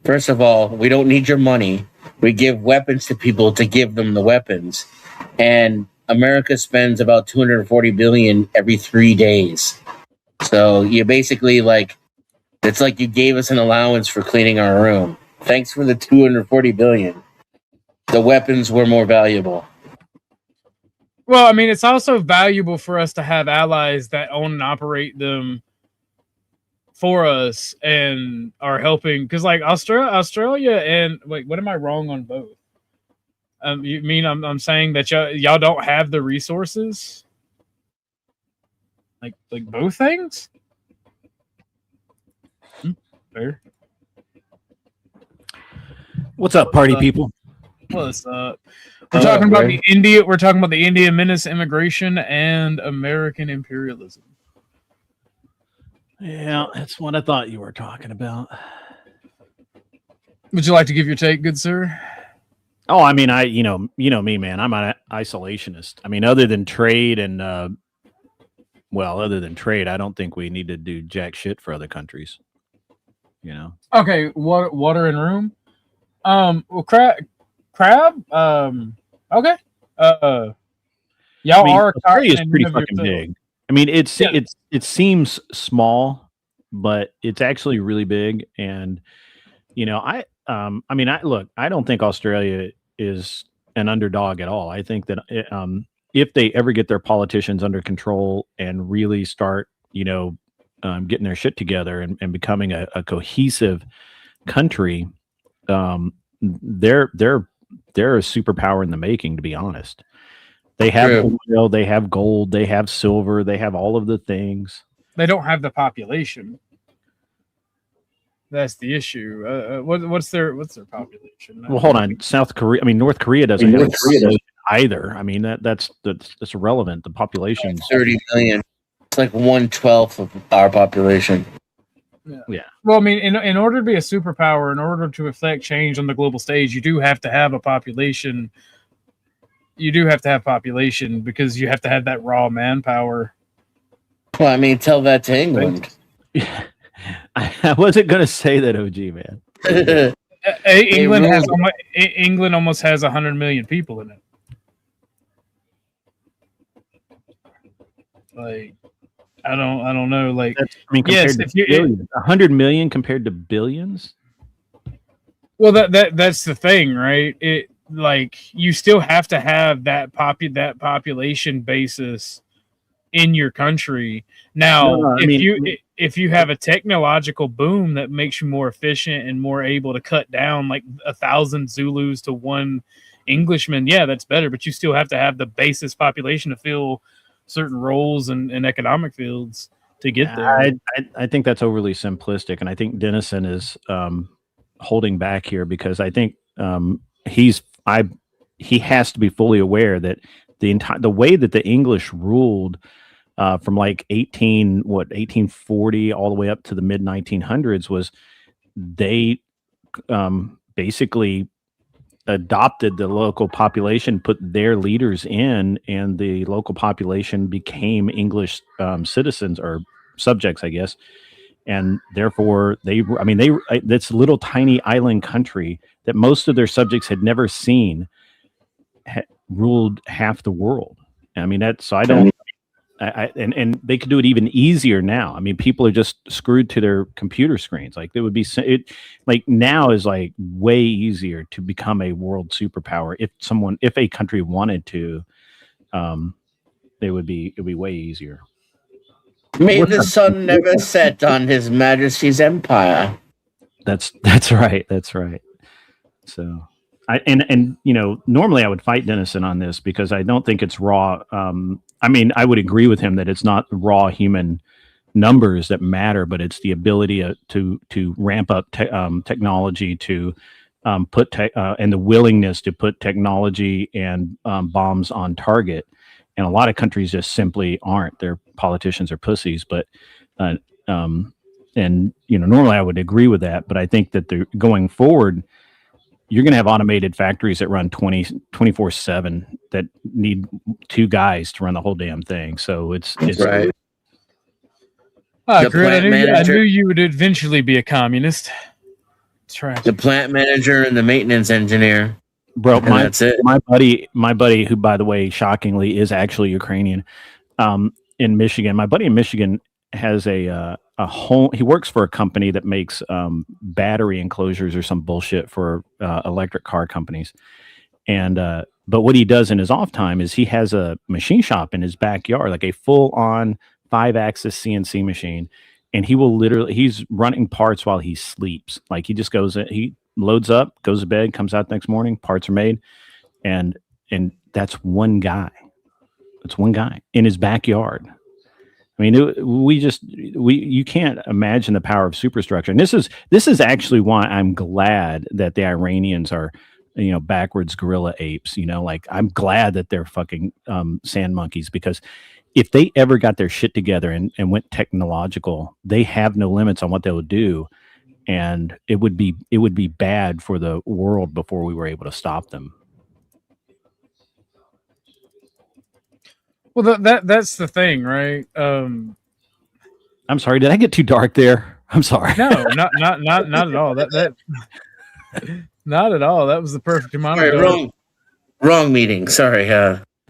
First of all, we don't need your money. We give weapons to people to give them the weapons, and America spends about $240 billion every 3 days. So you basically like, it's like you gave us an allowance for cleaning our room. Thanks for the $240 billion. The weapons were more valuable. Well, I mean, it's also valuable for us to have allies that own and operate them for us and are helping. Because like Australia and wait, what am I wrong on both? You mean I'm saying that y'all don't have the resources, like both things? Fair. What's up, party people? What's up? We're talking about the India. We're talking about the Indian menace, immigration, and American imperialism. Yeah, that's what I thought you were talking about. Would you like to give your take, good sir? Oh, I mean, you know me, man. I'm an isolationist. I mean, other than trade and, other than trade, I don't think we need to do jack shit for other countries. You know. Okay, water and room. Well, crab. Okay. Y'all are. Australia is pretty fucking big. I mean, it seems small, but it's actually really big. And you know, I don't think Australia is an underdog at all. I think that if they ever get their politicians under control and really start, getting their shit together and becoming a cohesive country, they're a superpower in the making, to be honest. They have oil, they have gold, they have silver, they have all of the things. They don't have the population. That's the issue. What's their population? Well, hold on. North Korea doesn't have either. I mean, that's irrelevant. The population 30 million. It's like 1/12 of our population. Yeah. Well, I mean, in order to be a superpower, in order to affect change on the global stage, you do have to have a population. You do have to have population because you have to have that raw manpower. Well, I mean, tell that to England. I wasn't going to say that, OG, man. England almost has 100 million people in it. Like, I don't know. Like, yes, if you 100 million compared to billions. Well, that's the thing, right? It like you still have to have that population basis in your country. Now, if you have a technological boom that makes you more efficient and more able to cut down like 1,000 Zulus to one Englishman, yeah, that's better. But you still have to have the basis population to fill certain roles in economic fields to get there. I think that's overly simplistic, and I think Dennison is holding back here because I think he has to be fully aware that the way that the English ruled from like 1840 all the way up to the mid 1900s was they basically adopted the local population, put their leaders in, and the local population became English citizens or subjects, I guess. And therefore that's a little tiny island country that most of their subjects had never seen ruled half the world. I mean, and they could do it even easier now. I mean, people are just screwed to their computer screens. Like now is like way easier to become a world superpower. If a country wanted to, it'd be way easier. May the sun never set on His Majesty's empire. That's right. That's right. So normally I would fight Dennison on this because I don't think it's raw. I would agree with him that it's not raw human numbers that matter, but it's the ability to ramp up technology to and the willingness to put technology and bombs on target. And a lot of countries just simply aren't. Their politicians are pussies. But and normally I would agree with that. But I think that going forward, you're going to have automated factories that run 24/7 that need 2 guys to run the whole damn thing. So it's Right. Grit, I knew you would eventually be a communist. Trash. The plant manager and the maintenance engineer. Bro, that's it. My buddy, who by the way, shockingly, is actually Ukrainian, in Michigan. My buddy in Michigan has a home. He works for a company that makes battery enclosures or some bullshit for electric car companies. And but what he does in his off time is he has a machine shop in his backyard, like a full-on 5-axis CNC machine. And he's running parts while he sleeps. Like he just goes, he loads up, goes to bed, comes out the next morning, parts are made. And that's one guy. It's one guy in his backyard. I mean, you can't imagine the power of superstructure. And this is actually why I'm glad that the Iranians are, backwards gorilla apes, like I'm glad that they're fucking sand monkeys, because if they ever got their shit together and went technological, they have no limits on what they would do. And it would be bad for the world before we were able to stop them. Well, that's the thing, right? I'm sorry, did I get too dark there? I'm sorry. No, not at all. That not at all. That was the perfect amount of dark. Wrong meeting. Sorry.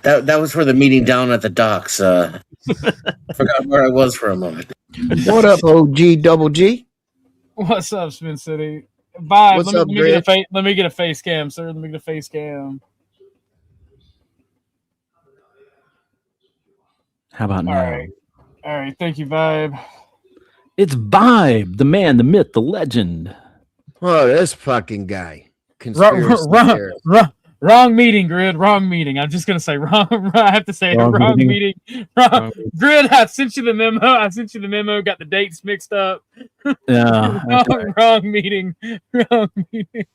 That was for the meeting down at the docks. Forgot where I was for a moment. What up, OG Double G? What's up, Spin City? Bye. What's let up, me get a face cam, sir. Let me get a face cam. How about now? All right. Thank you, Vibe. It's Vibe, the man, the myth, the legend. Oh, this fucking guy. Wrong meeting, Grid. Wrong meeting. I'm just gonna say wrong. I have to say wrong meeting. Wrong. Grid. I sent you the memo. Got the dates mixed up. Yeah. Wrong meeting. Wrong meeting.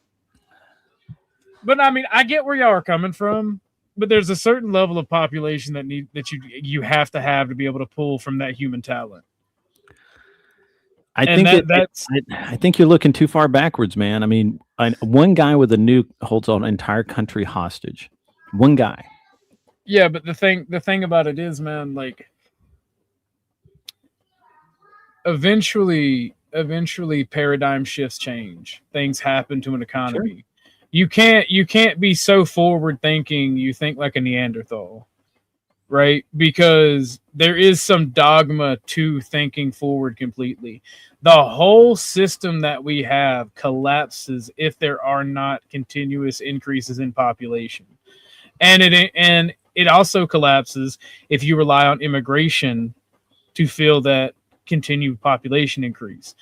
But I mean, I get where y'all are coming from. But there's a certain level of population that you have to be able to pull from that human talent. I think you're looking too far backwards, man. I mean, one guy with a nuke holds an entire country hostage. One guy. Yeah, but the thing about it is, man, like eventually paradigm shifts change. Things happen to an economy. Sure. You can't be so forward thinking you think like a Neanderthal, right? Because there is some dogma to thinking forward completely. The whole system that we have collapses if there are not continuous increases in population. And it also collapses if you rely on immigration to fill that continued population increase.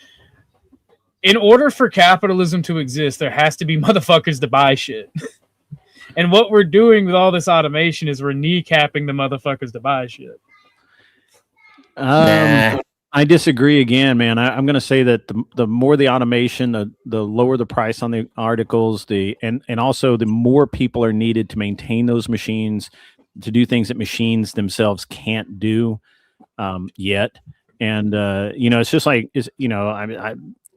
In order for capitalism to exist, there has to be motherfuckers to buy shit. And what we're doing with all this automation is we're kneecapping the motherfuckers to buy shit. I disagree again, man. I'm going to say that the more the automation, the lower the price on the articles, and also the more people are needed to maintain those machines, to do things that machines themselves can't do yet. And it's just like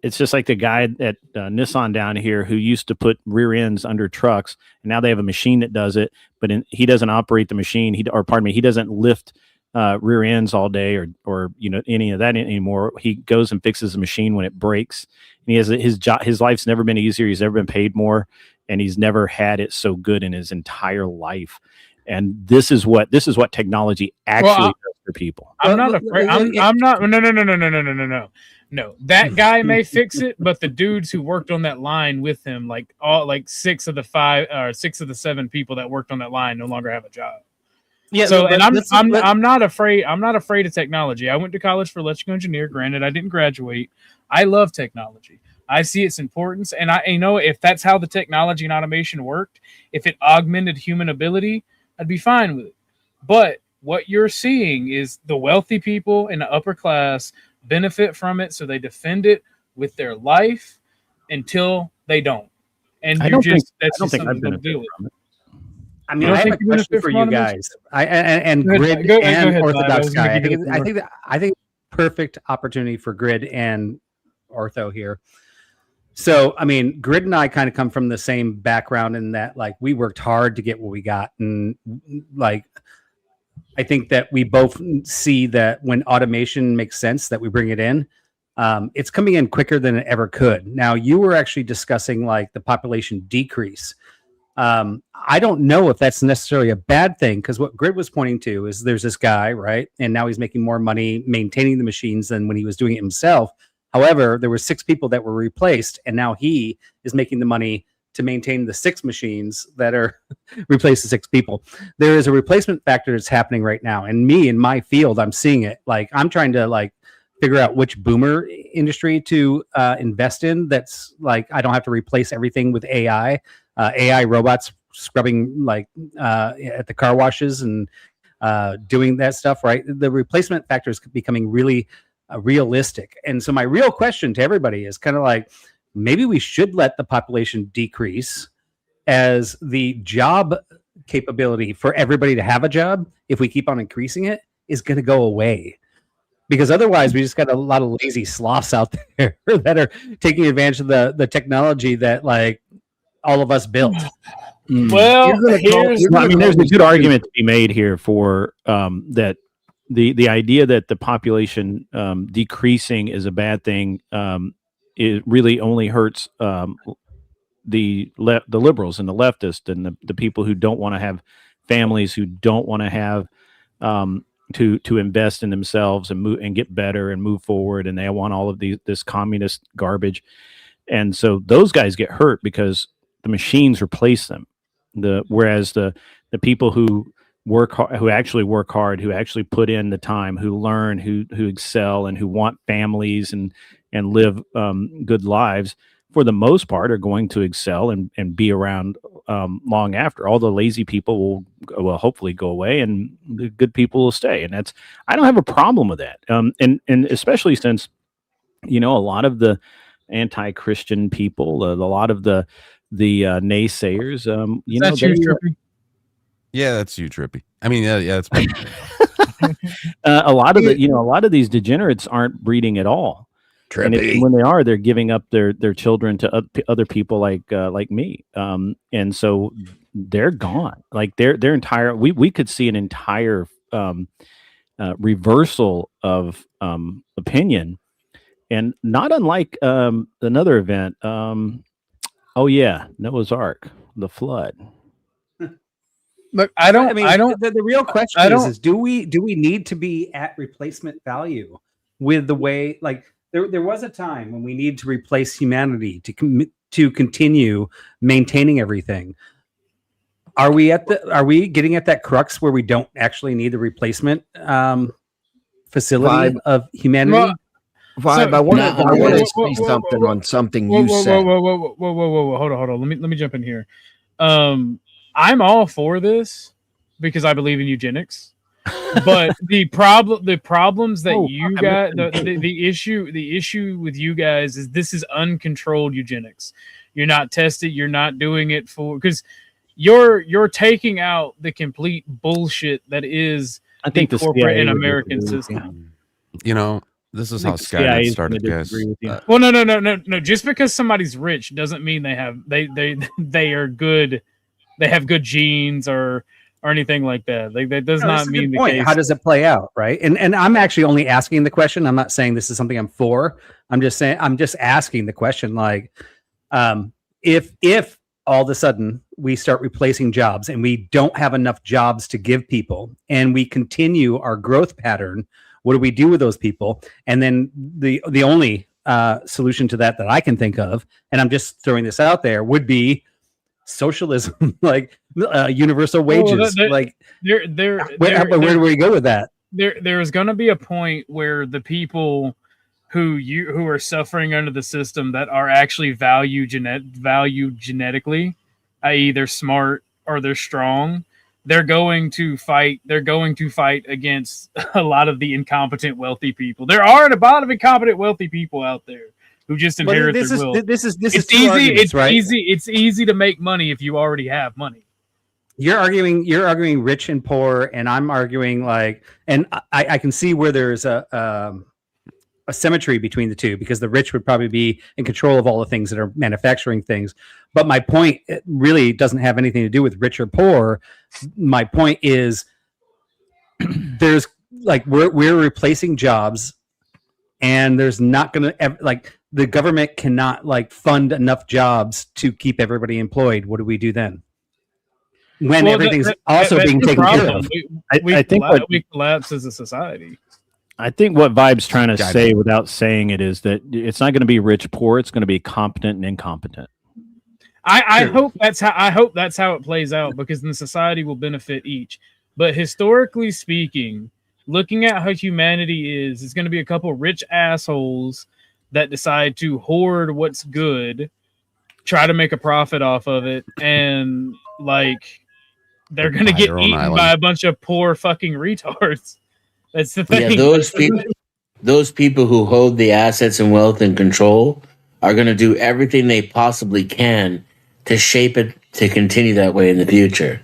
it's just like the guy at Nissan down here who used to put rear ends under trucks, and now they have a machine that does it, but he doesn't operate the machine. He doesn't lift rear ends all day or any of that anymore. He goes and fixes the machine when it breaks. And he has his life's never been easier. He's never been paid more, and he's never had it so good in his entire life. And this is what technology actually does for people. I'm not afraid. I'm not. No. That guy may fix it, but the dudes who worked on that line with him, like 6 of the 7 people that worked on that line, no longer have a job. Yeah. So, and I'm not afraid. I'm not afraid of technology. I went to college for electrical engineer. Granted, I didn't graduate. I love technology. I see its importance, and if that's how the technology and automation worked, if it augmented human ability, I'd be fine with it. But what you're seeing is the wealthy people in the upper class benefit from it, so they defend it with their life until they don't. and I you don't just think that's just I've something to benefited deal with. from it. I mean, You I don't have a think you question benefit for from you automation? guys. And Go ahead, Grid go and ahead, Bob. I Orthodox was gonna guy. give you the floor. I think perfect opportunity for Grid and Ortho here. So, I mean, Grid and I kind of come from the same background in that, like, we worked hard to get what we got, and like, I think that we both see that when automation makes sense, that we bring it in. It's coming in quicker than it ever could. Now, you were actually discussing like the population decrease. I don't know if that's necessarily a bad thing, because what Grid was pointing to is there's this guy, right? And now he's making more money maintaining the machines than when he was doing it himself. However, there were 6 people that were replaced, and now he is making the money to maintain the 6 machines that are replace the 6 people. There is a replacement factor that's happening right now. And me in my field, I'm seeing it. Like, I'm trying to like figure out which boomer industry to invest in. That's like, I don't have to replace everything with AI. AI robots scrubbing like at the car washes and doing that stuff, right? The replacement factor is becoming really realistic. And so my real question to everybody is kind of like, maybe we should let the population decrease as the job capability for everybody to have a job, if we keep on increasing it, is going to go away. Because otherwise, we just got a lot of lazy sloths out there that are taking advantage of the technology that like all of us built. Well, I mean, there's a good argument to be made here for that the idea that the population decreasing is a bad thing. It really only hurts the liberals and the leftists and the people who don't want to have families, who don't want to have to invest in themselves and move and get better and move forward, and they want all of this communist garbage. And so those guys get hurt because the machines replace them. Whereas the people who work hard, who actually work hard, who actually put in the time, who learn, who excel, and who want families and live good lives, for the most part, are going to excel and be around long after. All the lazy people will hopefully go away, and the good people will stay. And I don't have a problem with that. And especially since, a lot of the anti-Christian people, a lot of the naysayers, that's you, Trippy. Yeah, that's you, Trippy. I mean, yeah, that's a lot of these degenerates aren't breeding at all. And when they are, they're giving up their children to other people like me. And so they're gone. Like their entire, we could see an entire reversal of opinion, and not unlike another event. Noah's Ark, the flood. Look, The real question is do we need to be at replacement value with the way, like, there was a time when we needed to replace humanity to continue maintaining everything. Are we getting at that crux where we don't actually need the replacement facility of humanity? Vibe, I want to say something on something you said. Whoa, hold on. Let me jump in here. I'm all for this because I believe in eugenics. But the problems that you got, the issue with you guys is this is uncontrolled eugenics. You're not tested. You're not doing it because you're taking out the complete bullshit that is the corporate and American system. This is how Skynet started, guys. Well, no. Just because somebody's rich doesn't mean they are good. They have good genes or anything like that. Like, that does not mean the case. How does it play out, right? And I'm actually only asking the question. I'm not saying this is something I'm for. I'm just asking the question. Like, if all of a sudden we start replacing jobs and we don't have enough jobs to give people, and we continue our growth pattern, what do we do with those people? And then the only solution to that I can think of, and I'm just throwing this out there, would be socialism, like universal wages. Where do we go with that? There's going to be a point where the people who are suffering under the system that are actually valued genetically, i.e., they're smart or they're strong, they're going to fight against a lot of the incompetent wealthy people. There are a lot of incompetent wealthy people out there. who just Well, inherit this their is will. this is It's two easy. arguments, It's right? easy. It's easy to make money if you already have money. You're arguing rich and poor, and I'm arguing like, and I can see where there's a symmetry between the two, because the rich would probably be in control of all the things that are manufacturing things. But my point really doesn't have anything to do with rich or poor. My point is there's like we're replacing jobs, and there's not going to like the government cannot like fund enough jobs to keep everybody employed. What do we do then? When everything's also being taken care of. I think we collapse as a society. I think what Vibe's trying to say without saying it is that it's not going to be rich poor. It's going to be competent and incompetent. I hope that's how it plays out, because then society will benefit each. But historically speaking, looking at how humanity is, it's going to be a couple rich assholes that decide to hoard what's good, try to make a profit off of it, and like they're going to get eaten by a bunch of poor fucking retards. That's the thing. Yeah, those people who hold the assets and wealth in control are going to do everything they possibly can to shape it to continue that way in the future.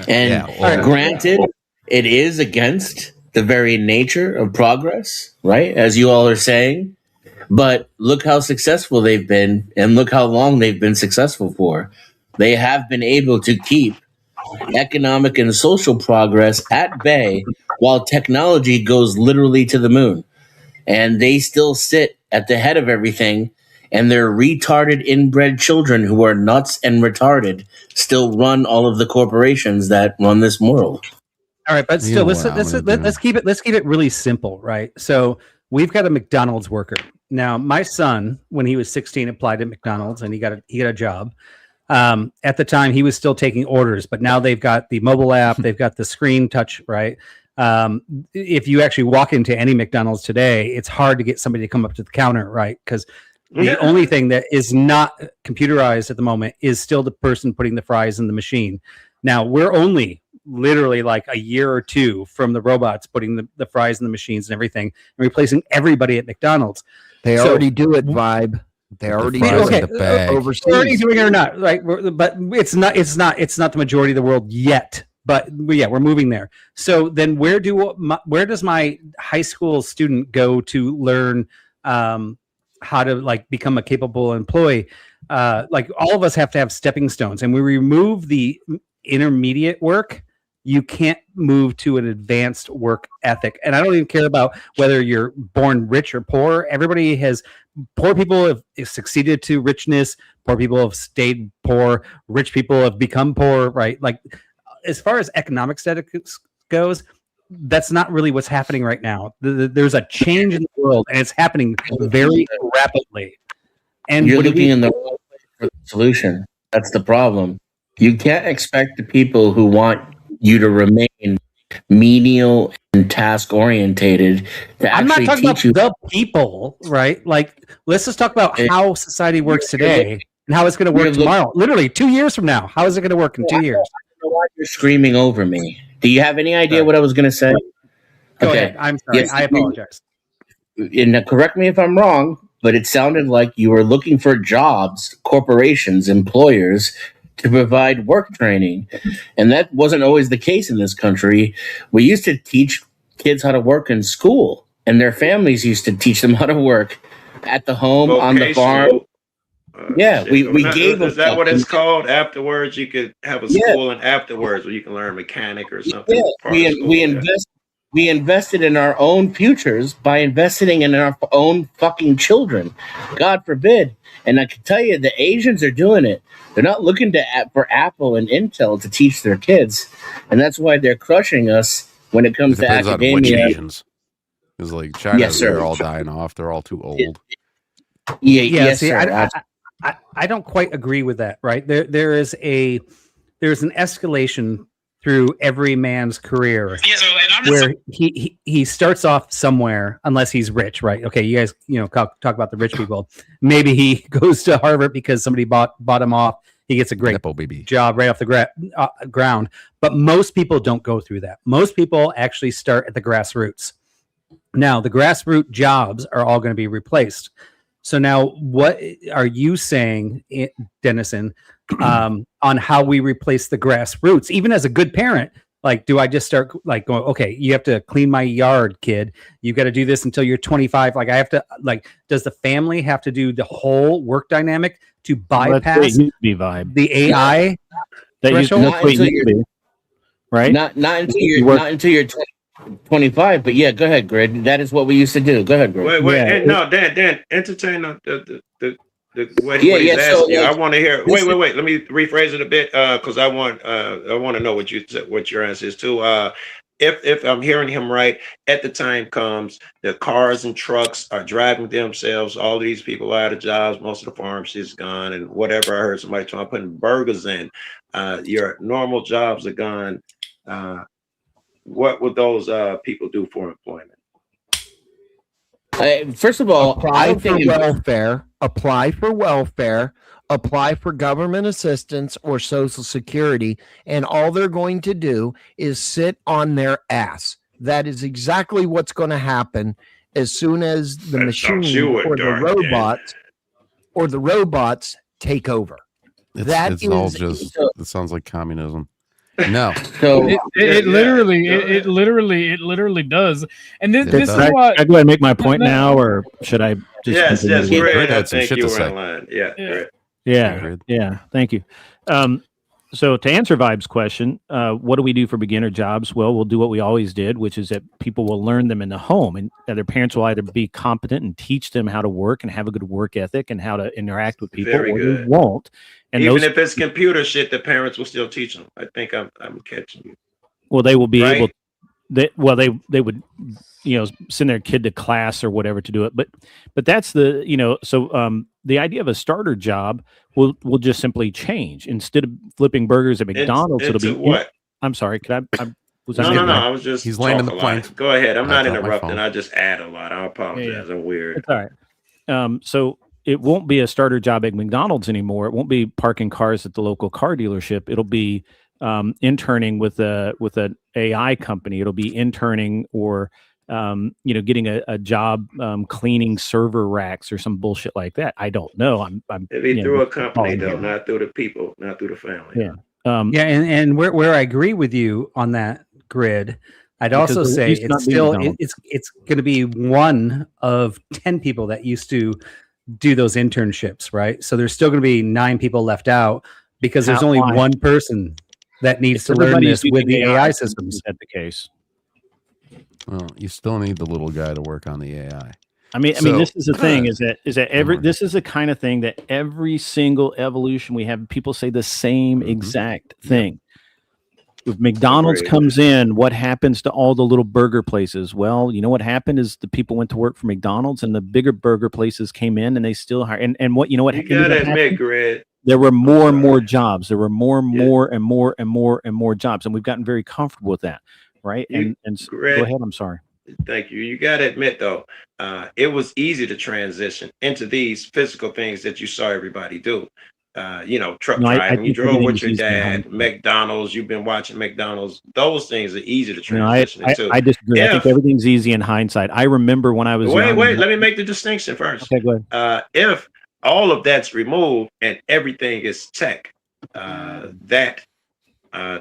And granted, it is against the very nature of progress, right? As you all are saying. But look how successful they've been, and look how long they've been successful for. They have been able to keep economic and social progress at bay while technology goes literally to the moon. And they still sit at the head of everything, and their retarded inbred children who are nuts and retarded still run all of the corporations that run this world. All right, but still, let's keep it really simple, right? So we've got a McDonald's worker. Now, my son, when he was 16, applied at McDonald's, and he got a job. At the time, he was still taking orders, but now they've got the mobile app, they've got the screen touch, right? If you actually walk into any McDonald's today, it's hard to get somebody to come up to the counter, right? Because the only thing that is not computerized at the moment is still the person putting the fries in the machine. Now, we're only literally like a year or two from the robots putting the fries in the machines and everything, and replacing everybody at McDonald's. They already do it, Vibe. They already do it overseas. We're already doing it or not, right? But it's not the majority of the world yet. But yeah, we're moving there. So then, where does my high school student go to learn how to like become a capable employee? Like all of us have to have stepping stones, and we remove the intermediate work. You can't move to an advanced work ethic. And I don't even care about whether you're born rich or poor. Poor people have succeeded to richness. Poor people have stayed poor. Rich people have become poor, right? Like, as far as economic status goes, that's not really what's happening right now. There's a change in the world, and it's happening very rapidly. And you're looking in the wrong place for the solution. That's the problem. You can't expect the people who want you to remain menial and task orientated to I'm not actually talking teach you about the people, right? Like, let's just talk about how society works today and how it's going to work tomorrow. Literally 2 years from now, how is it going to work in 2 years? I don't know why you're screaming over me. Do you have any idea what I was going to say? Go ahead. I'm sorry. Yes, I apologize. And correct me if I'm wrong, but it sounded like you were looking for jobs, corporations, employers to provide work training. And that wasn't always the case in this country. We used to teach kids how to work in school, and their families used to teach them how to work at the home, on the farm. We gave them. Is that what it's called? Afterwards, you could have a school, and afterwards, where you can learn mechanic or something. Yeah, we invested in our own futures by investing in our own fucking children. God forbid. And I can tell you, the Asians are doing it. They're not looking for Apple and Intel to teach their kids, and that's why they're crushing us when it comes to academia. Asians. Because like China, they're all dying off. They're all too old. Yes, see, sir. I don't quite agree with that. Right there's an escalation through every man's career where he starts off somewhere, unless he's rich, right? Okay, you guys, talk about the rich people. Maybe he goes to Harvard because somebody bought him off. He gets a great job right off the ground. But most people don't go through that. Most people actually start at the grassroots. Now, the grassroots jobs are all going to be replaced. So now, what are you saying, Dennison, on how we replace the grassroots? Even as a good parent, like, do I just start like going, okay, you have to clean my yard, kid. You got to do this until you're 25. Like, I have to, like, does the family have to do the whole work dynamic to bypass the AI threshold? Not until you're, right? Not until you're 25. But yeah, go ahead, Grid. That is what we used to do. Go ahead, Grid. Wait, Yeah. and no, Dan, entertain the what Yeah, he's yeah, so, asking you. I like, want to hear. this Wait. Let me rephrase it a bit, because I want to know what your answer is too. If I'm hearing him right, at the time comes, the cars and trucks are driving themselves. All these people are out of jobs. Most of the farms is gone, and whatever. I heard somebody trying to put burgers in. Your normal jobs are gone. What would those people do for employment? First of all, apply for welfare, apply for government assistance or Social Security, and all they're going to do is sit on their ass. That is exactly what's going to happen as soon as the machine or the robots take over. It sounds like communism. No. So it literally does. And this is Should why. I go ahead and make my point now, or should I just? Yes, continue? Greg, I think you were in line. Yeah. Thank you. So to answer Vibe's question, what do we do for beginner jobs? Well, we'll do what we always did, which is that people will learn them in the home, and their parents will either be competent and teach them how to work and have a good work ethic and how to interact with people, Very or good. they won't. And Even those, if it's computer shit, the parents will still teach them. I think I'm catching you. well, they will be Right? able. They would, send their kid to class or whatever to do it. But that's the the idea of a starter job will just simply change. Instead of flipping burgers at McDonald's, it'll be what? I'm sorry. Could I? No. I was just He's landing talking the a lot. plane. Go ahead. I'm not I dropped my interrupting. phone. I just add a lot. I apologize. I'm weird. It's all right. So it won't be a starter job at McDonald's anymore. It won't be parking cars at the local car dealership. It'll be interning with an AI company. It'll be interning or getting a job cleaning server racks or some bullshit like that. I don't know. I'm It'd be through a company though, calling not through the people, not through the family. Yeah. And where I agree with you on that, Grid, I'd Because also it say used to not it's be still McDonald's. it's going to be one of 10 people that used to do those internships, right? So there's still going to be 9 people left out because there's only Why? one person that needs to learn Everybody's this with the using AI AI systems. Is that the case? Well, you still need the little guy to work on the AI. I mean, So- this is the thing: is that this is the kind of thing that every single evolution we have, people say the same exact thing. If McDonald's Agreed. comes in, what happens to all the little burger places? Well, you know what happened is the people went to work for McDonald's, and the bigger burger places came in, and they still hire. And what You ended gotta up admit, happening? Grid. There were more and more jobs. There were more and more jobs, and we've gotten very comfortable with that, right? You- And Greg, go ahead. I'm sorry. Thank you. You got to admit, though, it was easy to transition into these physical things that you saw everybody do. Truck No, I driving. You think drove everything with is your easy to dad. handle. McDonald's. You've been watching McDonald's. Those things are easy to No, I transition into. disagree. I If- think everything's easy in hindsight. I remember when I was young. Wait. Let me make the distinction first. Okay, go ahead. If all of that's removed and everything is tech, that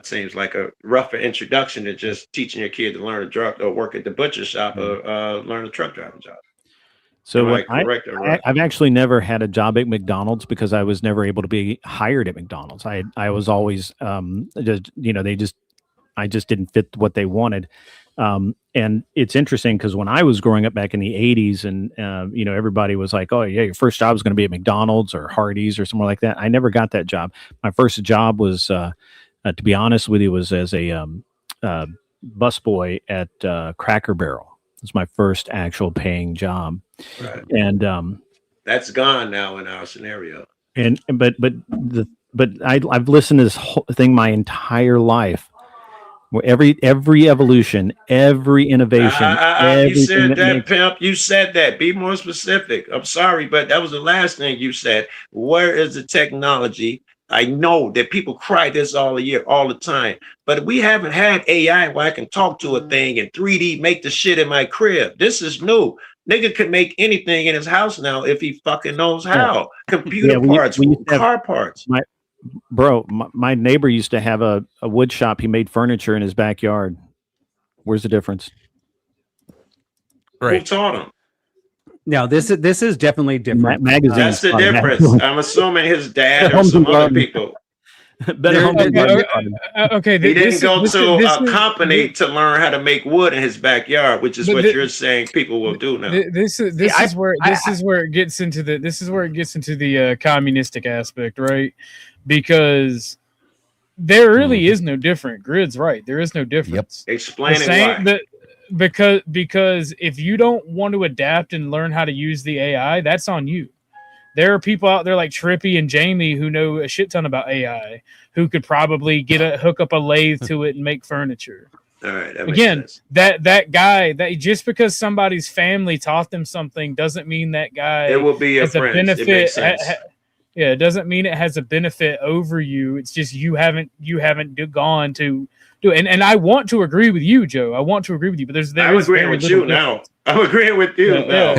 seems like a rougher introduction to just teaching your kid to learn to drive or work at the butcher shop or learn a truck driving job. So Am I what correct or wrong? I've actually never had a job at McDonald's because I was never able to be hired at McDonald's. I was always I just didn't fit what they wanted. And it's interesting because when I was growing up back in the 80s and everybody was like, oh yeah, your first job is going to be at McDonald's or Hardee's or somewhere like that. I never got that job. My first job was to be honest with you, was as a busboy at Cracker Barrel. It was my first actual paying job. Right. And That's gone now in our scenario. but I've listened to this whole thing my entire life. Where every evolution, every innovation, You everything said that, makes- pimp. You said that. Be more specific. I'm sorry, but that was the last thing you said. Where is the technology? I know that people cry this all year, all the time, but we haven't had AI where I can talk to a thing and 3D make the shit in my crib. This is new. Nigga can make anything in his house now if he fucking knows how. Computer we parts, used to have- car parts. My neighbor used to have a wood shop. He made furniture in his backyard. Where's the difference? Who taught him? No, this is definitely different. Magazines. That's the difference. I'm assuming his dad or some other people. Okay, He didn't go to a company to learn how to make wood in his backyard, which is what you're saying people will do now. This is where it gets into the communistic aspect, right? Because there really is no different. Grid's right. There is no difference. Explain it why. Because if you don't want to adapt and learn how to use the AI, that's on you. There are people out there like Trippy and Jamie who know a shit ton about AI, who could probably hook up a lathe to it and make furniture. All right. Again, that guy, that just because somebody's family taught them something doesn't mean that guy It will be your has a friends. benefit. It makes sense. It doesn't mean it has a benefit over you. It's just you haven't gone to do it. And I want to agree with you, Joe. I want to agree with you, but I'm agreeing with you now. I'm agreeing with you now.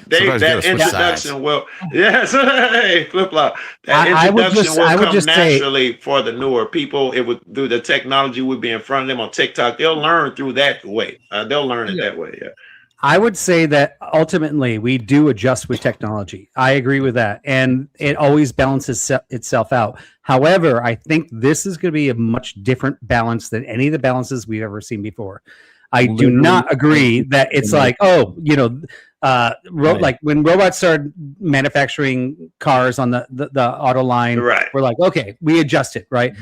That introduction will, yes, hey, flip flop. That introduction will come naturally for the newer people. It would do the technology would be in front of them on TikTok. They'll learn through that way. They'll learn it that way. Yeah. I would say that ultimately we do adjust with technology. I agree with that. And it always balances itself out. However, I think this is going to be a much different balance than any of the balances we've ever seen before. I do not agree that it's like, like when robots started manufacturing cars on the auto line, we're like, okay, we adjust it, right?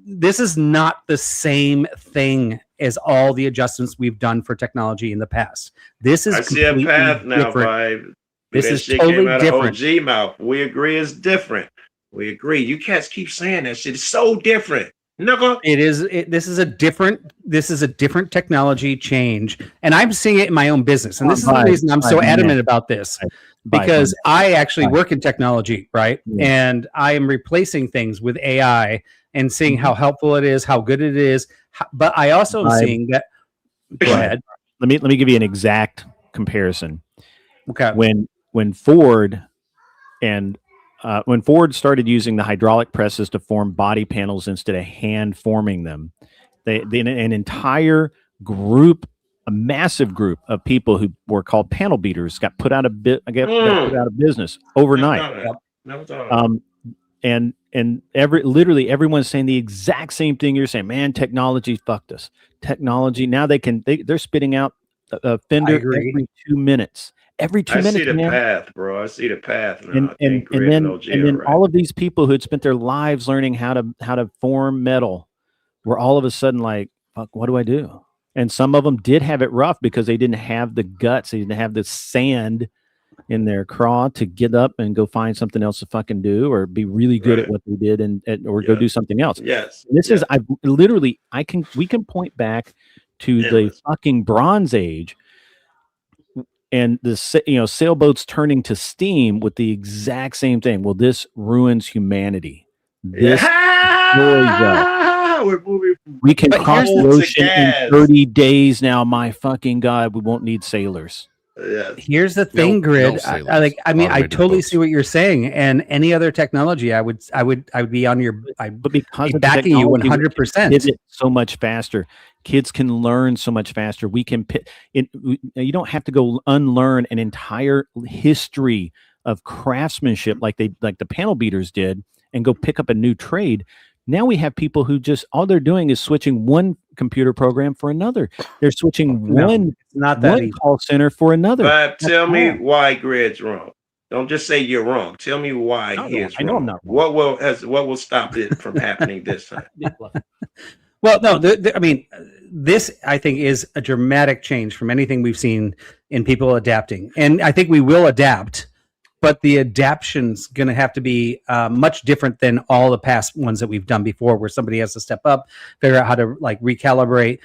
This is not the same thing as all the adjustments we've done for technology in the past. This is I see a path now, different. This is shit totally came out different. of OG mouth. We agree it's different. We agree. You cats keep saying that shit. It's so different. This is a different technology change, and I'm seeing it in my own business. And this is the reason I'm so adamant about this, because I actually work in technology, right? And I am replacing things with AI and seeing how helpful it is, how good it is. But I also am seeing that. Go ahead. Let me give you an exact comparison. Okay. When Ford started using the hydraulic presses to form body panels instead of hand forming them, an entire group, a massive group of people who were called panel beaters got put out of business overnight. And literally everyone's saying the exact same thing you're saying. Man, technology fucked us. Technology now they're spitting out a fender every 2 minutes. Every 2 minutes, I see the man. path, bro. I see the path. And then all of these people who had spent their lives learning how to form metal were all of a sudden like, fuck, what do I do? And some of them did have it rough because they didn't have the guts. They didn't have the sand in their craw to get up and go find something else to fucking do or be really good at what they did or go do something else. Yes. Is we can point back to the fucking Bronze Age and the sailboats turning to steam with the exact same thing. Well, this ruins humanity. This destroys us. We can cross the ocean in 30 days now. My fucking God, we won't need sailors. Here's the thing, Grid. I totally see what you're saying. And any other technology, I would be on your. But because I'd be backing you 100%. So much faster. Kids can learn so much faster. We can you don't have to go unlearn an entire history of craftsmanship like the panel beaters did and go pick up a new trade. Now we have people who just all they're doing is switching one computer program for another. They're switching one call center for another. But tell me why Grid's wrong. Don't just say you're wrong. Tell me why he is wrong. I know I'm not wrong. What will stop it from happening this time? Well, no, I mean, this I think is a dramatic change from anything we've seen in people adapting, and I think we will adapt. But the adaption's going to have to be much different than all the past ones that we've done before, where somebody has to step up, figure out how to recalibrate.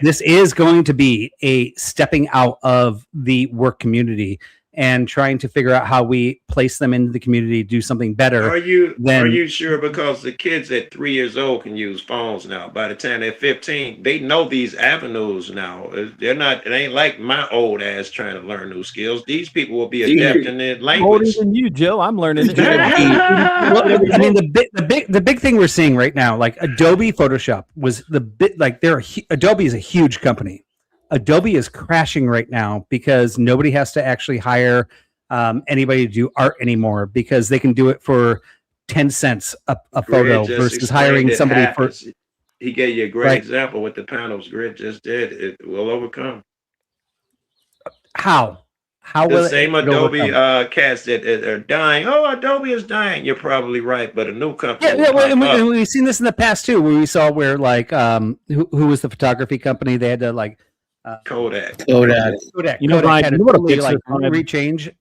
This is going to be a stepping out of the work community, and trying to figure out how we place them into the community, do something better. Are you sure? Because the kids at 3 years old can use phones now. By the time they're 15, they know these avenues now. They're not. It ain't like my old ass trying to learn new skills. These people will be adept in their Older language. than you, Joe. I'm learning it. Well, I mean, the big thing we're seeing right now, like Adobe Photoshop was Adobe is a huge company. Adobe is crashing right now because nobody has to actually hire anybody to do art anymore because they can do it for 10 cents a photo Grid just versus explained hiring it somebody for. happens. He gave you a great Right. example with the panels. Grid just did. It will overcome. How will The it same overcome? Adobe cats that are dying. Oh, Adobe is dying. You're probably right, but a new company. Yeah, will yeah, well, pop up. and we've seen this in the past too, where we saw where like who was the photography company? They had to like Kodak. Kodak. You know, Kodak Brian, had you to know what totally, fix like this, Brian? rechange,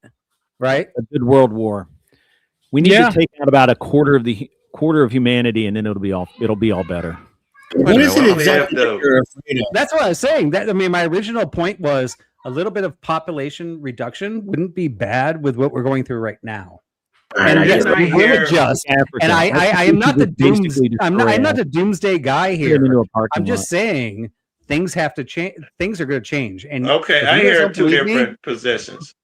right? A good world war. We need Yeah. to take out about a quarter of humanity, and then it'll be all better. What is it Well, exactly yeah, that you're afraid of? That's what I was saying. That I mean, my original point was a little bit of population reduction wouldn't be bad with what we're going through right now. And I yes, did not we will hear- adjust. Africa. And I am not the I'm not the doomsday guy here. Into a parking I'm just lot. saying things have to change. Things are going to change. And Okay, if I you guys hear don't two believe me, different positions.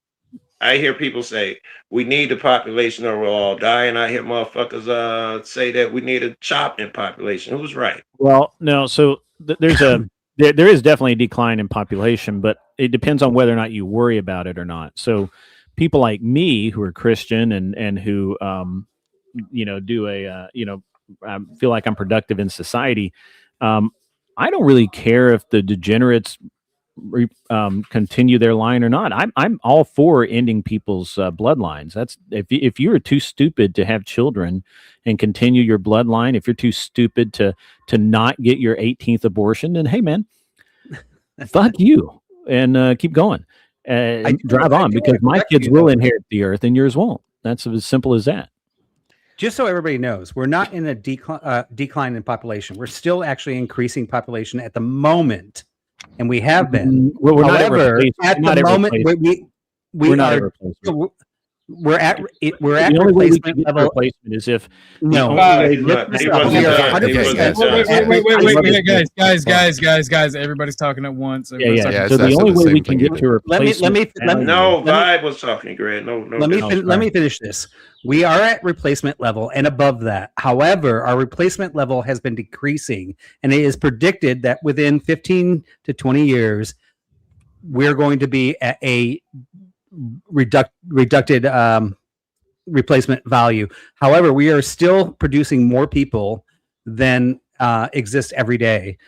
I hear people say we need the population or we'll all die, and I hear motherfuckers say that we need a chop in population. Who's right? Well, no. So there's there is definitely a decline in population, but it depends on whether or not you worry about it or not. So people like me who are Christian and who do a feel like I'm productive in society. I don't really care if the degenerates continue their line or not. I'm all for ending people's bloodlines. That's if you are too stupid to have children and continue your bloodline, if you're too stupid to not get your 18th abortion, then hey man, fuck you and keep going and drive on because my kids will inherit the earth and yours won't. That's as simple as that. just so everybody knows, we're not in a decline in population. We're still actually increasing population at the moment, and we have been. Well, we're not at However, replacement. at Not the at moment, replacement. we We're not at are. replacement. We're at The only way we can get to replacement is if No. Guys, everybody's talking at once. Yeah. So the only way we can get to replacement. Let me No, Vibe was talking, Greg. No. Let me finish this. We are at replacement level and above that. However, our replacement level has been decreasing, and it is predicted that within 15 to 20 years, we're going to be at a reducted replacement value. However, we are still producing more people than exist every day.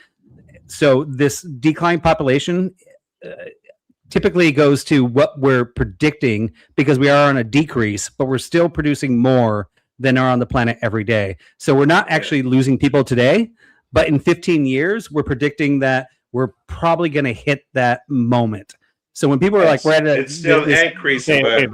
So this decline population typically goes to what we're predicting because we are on a decrease, but we're still producing more than are on the planet every day. So we're not actually losing people today, but in 15 years, we're predicting that we're probably going to hit that moment. So when people are like, we're at a, it's still increasing, but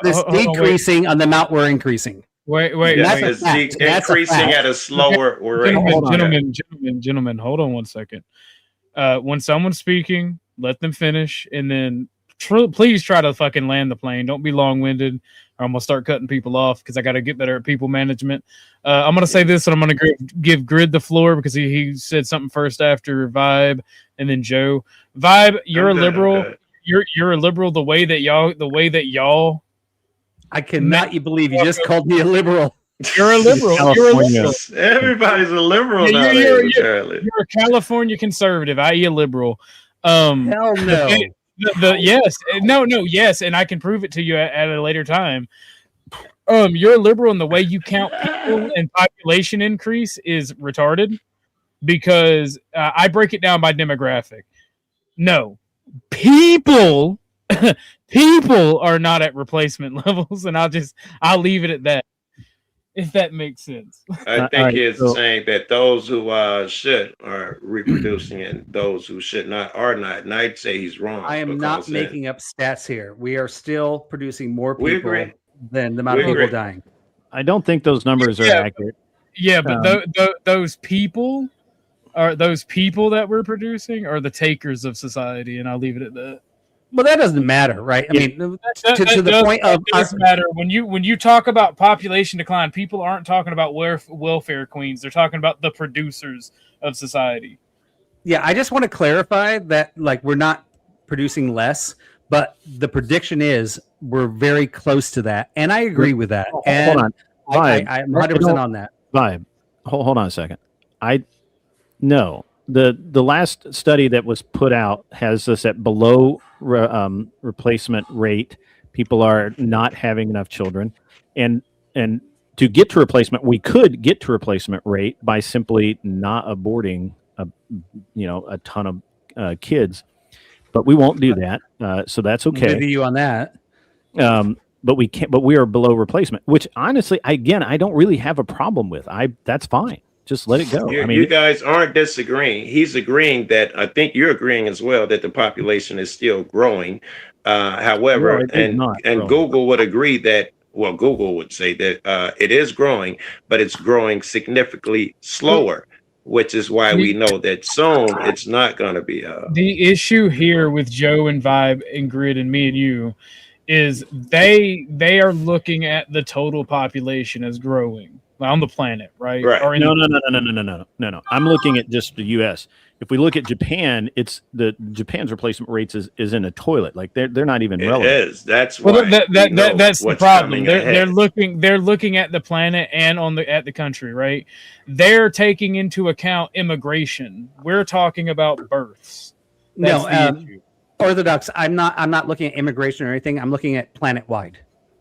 this decreasing on the amount we're increasing. Wait. It's increasing at a slower rate. Gentlemen, hold on one second. When someone's speaking, let them finish, and then please try to fucking land the plane. Don't be long-winded, or I'm gonna start cutting people off because I got to get better at people management. I'm gonna say this, and I'm gonna give Grid the floor because he said something first after Vibe, and then Joe. Vibe, you're a liberal. You're a liberal. The way that y'all. I cannot believe you just called me a liberal. You're a liberal. You're a liberal. Everybody's a liberal Yeah, nowadays. you're a California conservative, i.e. a liberal. Hell no. Yes, and I can prove it to you at a later time. You're a liberal, and the way you count people and population increase is retarded because I break it down by demographic. No, people are not at replacement levels, and I'll leave it at that. If that makes sense. I think it's saying that those who should are reproducing and those who should not are not. And I'd say he's wrong. I am not making up stats here. We are still producing more We people agree. than the amount of people dying. I don't think those numbers are accurate. Yeah, but those people that we're producing are the takers of society, and I'll leave it at that. Well, that doesn't matter, right? I mean, to the point of it doesn't matter when you talk about population decline. People aren't talking about welfare queens. They're talking about the producers of society. Yeah, I just want to clarify that, like, we're not producing less, but the prediction is we're very close to that, and I agree with that. And Hold on, I'm 100% on that. Vibe. Hold on a second. No. The last study that was put out has us at below replacement rate. People are not having enough children, and to get to replacement, we could get to replacement rate by simply not aborting a ton of kids, but we won't do that. So that's okay. With you on that. But we can't. But we are below replacement, which honestly, I don't really have a problem with. That's fine. Just let it go. You guys aren't disagreeing. He's agreeing that I think you're agreeing as well that the population is still growing. However, and Google would agree that. Well, Google would say that it is growing, but it's growing significantly slower, which is why we know that soon it's not going to be. The issue here with Joe and Vibe and Grid and me and you is they are looking at the total population as growing on the planet, right? Right. No. I'm looking at just the U.S. If we look at Japan, Japan's replacement rates is in a toilet. Like they're not even relevant. It is. That's why. That's the problem. They're looking at the planet and at the country, right? They're taking into account immigration. We're talking about births. That's the issue. Orthodox. I'm not looking at immigration or anything. I'm looking at planet-wide.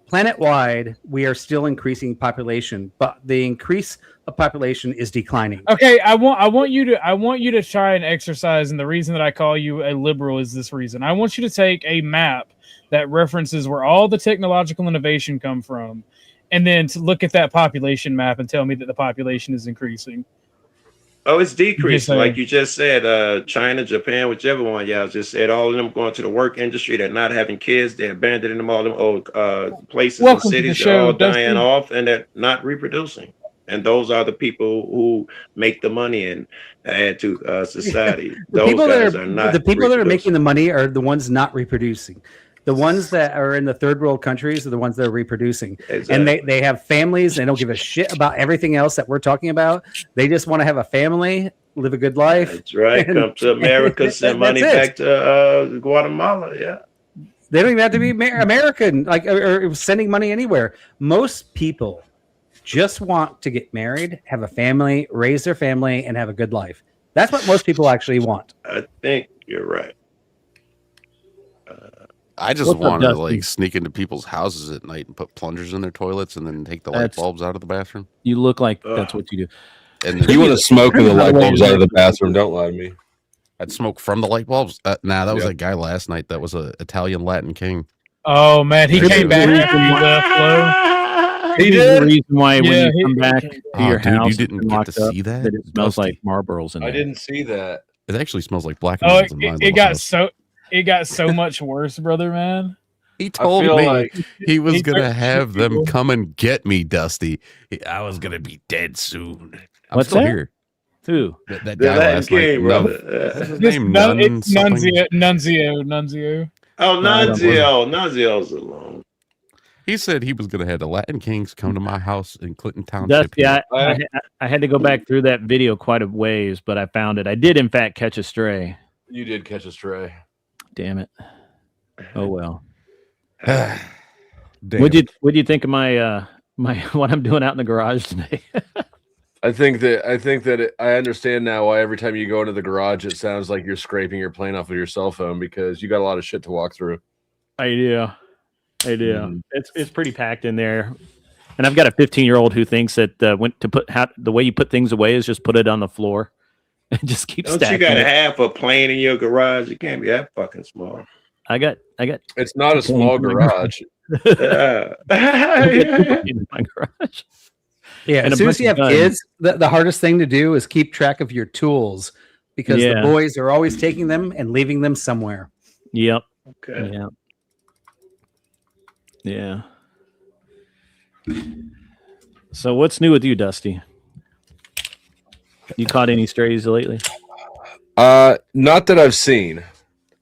Planet-wide, we are still increasing population, but the increase of population is declining. Okay, I want you to try and exercise, and the reason that I call you a liberal is this reason. I want you to take a map that references where all the technological innovation come from, and then to look at that population map and tell me that the population is increasing. Oh, it's decreasing, like you just said. China, Japan, whichever one y'all just said, all of them going to the work industry. They're not having kids. They're abandoning them, all them old places and cities. They're all dying off, and they're not reproducing. And those are the people who make the money and add to society. Those guys are not. The people that are making the money are the ones not reproducing. The ones that are in the third world countries are the ones that are reproducing. Exactly. And they have families. They don't give a shit about everything else that we're talking about. They just want to have a family, live a good life. That's right. Come to America, send money back to Guatemala. Yeah. They don't even have to be American, or sending money anywhere. Most people just want to get married, have a family, raise their family, and have a good life. That's what most people actually want. I think you're right. I just want to sneak into people's houses at night and put plungers in their toilets and then take the light bulbs out of the bathroom. You look like that's what you do. And you want to smoke in the light bulbs out of the bathroom? Don't lie to me. I'd smoke from the light bulbs. That was a guy last night. That was an Italian Latin king. Oh man, he came back after he did. The reason why when you come back to your house, you didn't get to see that. It smells like Marlboros in there. I didn't see that. It actually smells like black. It got so much worse, brother, man. He told me he was going to have them come and get me, Dusty. I was going to be dead soon. What's still that? Here. Who? That guy last night. What's his name? Nunzio. Oh, Nunzio's alone. He said he was going to have the Latin Kings come to my house in Clinton Township. Dusty, I had to go back through that video quite a ways, but I found it. I did, in fact, catch a stray. You did catch a stray. Damn it. Oh well. What'd you think of my what I'm doing out in the garage today? I think that I understand now why every time you go into the garage it sounds like you're scraping your plane off of your cell phone, because you got a lot of shit to walk through. I do. It's pretty packed in there. And I've got a 15-year-old who thinks that the way you put things away is just put it on the floor. Just keep stacking. You got to have a plane in your garage. It can't be that fucking small. I got. It's not a small garage. Yeah, as soon as you have kids, the hardest thing to do is keep track of your tools, because the boys are always taking them and leaving them somewhere. Yep. Okay. Yeah. So what's new with you, Dusty? You caught any strays lately? Not that I've seen.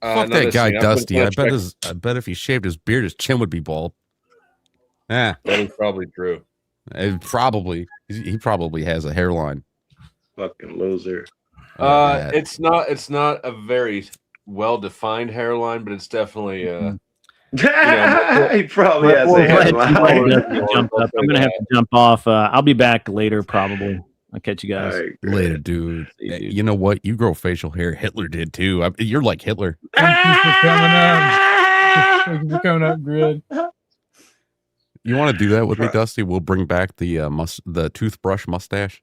Fuck no, that guy, listen, I'm Dusty. gonna I bet if he shaved his beard, his chin would be bald. Yeah, that is probably true. Probably. He probably has a hairline. Fucking loser. It's not a very well defined hairline, but it's definitely He probably has a Brett headline. jumped up. I'm gonna have to jump off. I'll be back later, probably. I'll catch you guys later, dude. You know what? You grow facial hair. Hitler did too. You're like Hitler. Thank you for coming up. Thank you for coming up, Grid. You want to do that with me, Dusty? We'll bring back the toothbrush mustache.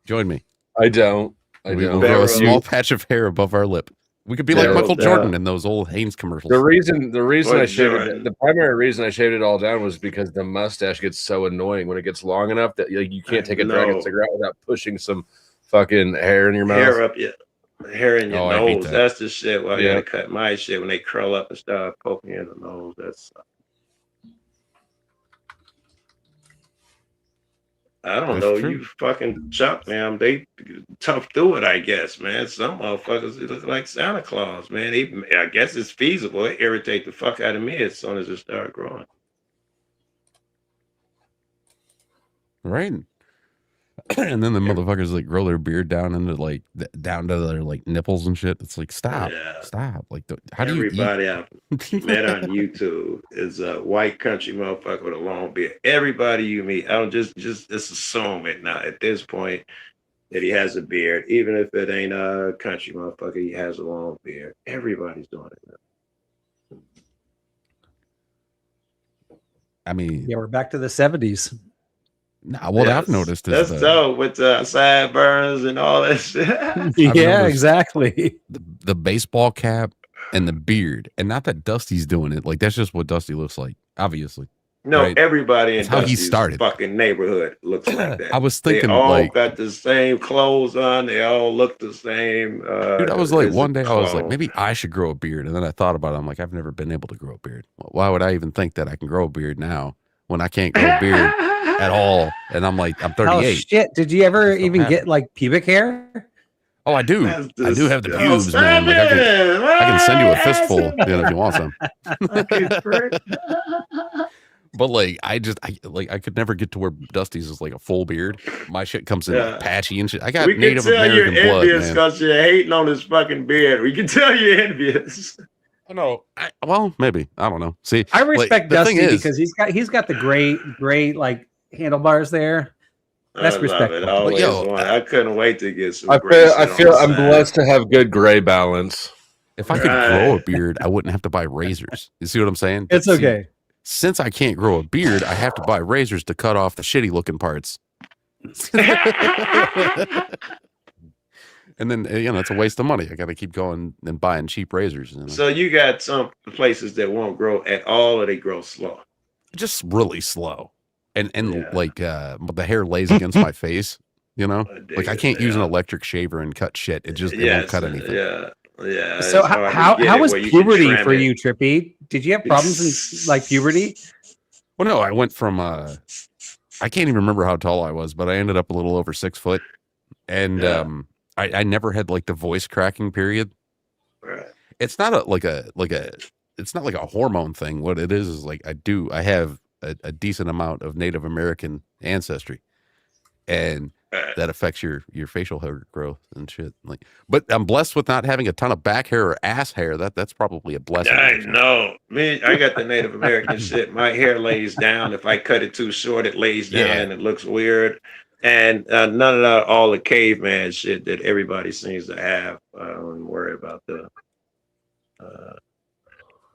Join me. I don't. We'll grow a small patch of hair above our lip. We could be like Michael Jordan in those old Hanes commercials. The reason I shaved it, the primary reason I shaved it all down was because the mustache gets so annoying when it gets long enough that you can't take a drag of cigarette without pushing some fucking hair in your mouth. Hair up your hair in your I hate nose. that. That's the shit. Why I gotta cut my shit when they curl up and start poking you in the nose. That's I don't know. You fucking Chuck, man. They tough through it, I guess, man. Some motherfuckers they look like Santa Claus, man. I guess it's feasible. It irritate the fuck out of me as soon as it start growing. Right. And then the motherfuckers like grow their beard down into like down to their like nipples and shit. It's like stop. Like how do you Everybody I've met on YouTube is a white country motherfucker with a long beard. Everybody you meet, I don't just assume it now at this point that he has a beard, even if it ain't a country motherfucker, he has a long beard. Everybody's doing it now. I mean, yeah, we're back to the 70s. Nah, what I've noticed is that's dope with sideburns and all that shit. Yeah, exactly. The baseball cap and the beard, and not that Dusty's doing it. Like that's just what Dusty looks like. Obviously, No, right? everybody in That's how he Dusty's started. fucking neighborhood looks like that. I was thinking, they all like- got the same clothes on. They all look the same. Dude, I was like, it's a one day I was like, clone. maybe I should grow a beard, and then I thought about it. I'm like, I've never been able to grow a beard. Why would I even think that I can grow a beard now when I can't grow a beard at all? And I'm like, I'm 38. Oh shit! Did you ever even happen. get like pubic hair? Oh, I do. I do have the pubes, man. Like, I can send you a fistful if you want some. But like, I could never get to where Dusty's is like a full beard. My shit comes in like patchy and shit. I got We can Native tell American you're blood, envious man. because you're hating on his fucking beard. We can tell you're envious. Oh, no. Well, maybe. I don't know. See, I like, respect the thing Dusty is- because he's got the gray like handlebars there. That's I love it. respectful. Always Yo, wanted- I couldn't wait to get some. I gray shit on feel the I'm side. blessed to have good gray balance. If I could grow a beard, I wouldn't have to buy razors. You see what I'm saying? It's See, okay. Since I can't grow a beard, I have to buy razors to cut off the shitty looking parts. And then it's a waste of money. I got to keep going and buying cheap razors. You know? So you got some places that won't grow at all, or they grow slow. Just really slow, and like the hair lays against my face. You know, like I can't use an electric shaver and cut shit. It just it won't cut anything. Yeah. So it's hard to how get it was where you can puberty trim for it. you, Trippy? Did you have problems in like puberty? Well, no, I went from I can't even remember how tall I was, but I ended up a little over 6 foot, and I never had like the voice cracking period. Right. It's not it's not like a hormone thing. What it is like I have a decent amount of Native American ancestry, and that affects your facial hair growth and shit. Like, but I'm blessed with not having a ton of back hair or ass hair. That's probably a blessing. I know. I got the Native American shit. My hair lays down. If I cut it too short, it lays down Yeah. and it looks weird. And none of that, all the caveman shit that everybody seems to have. I don't worry about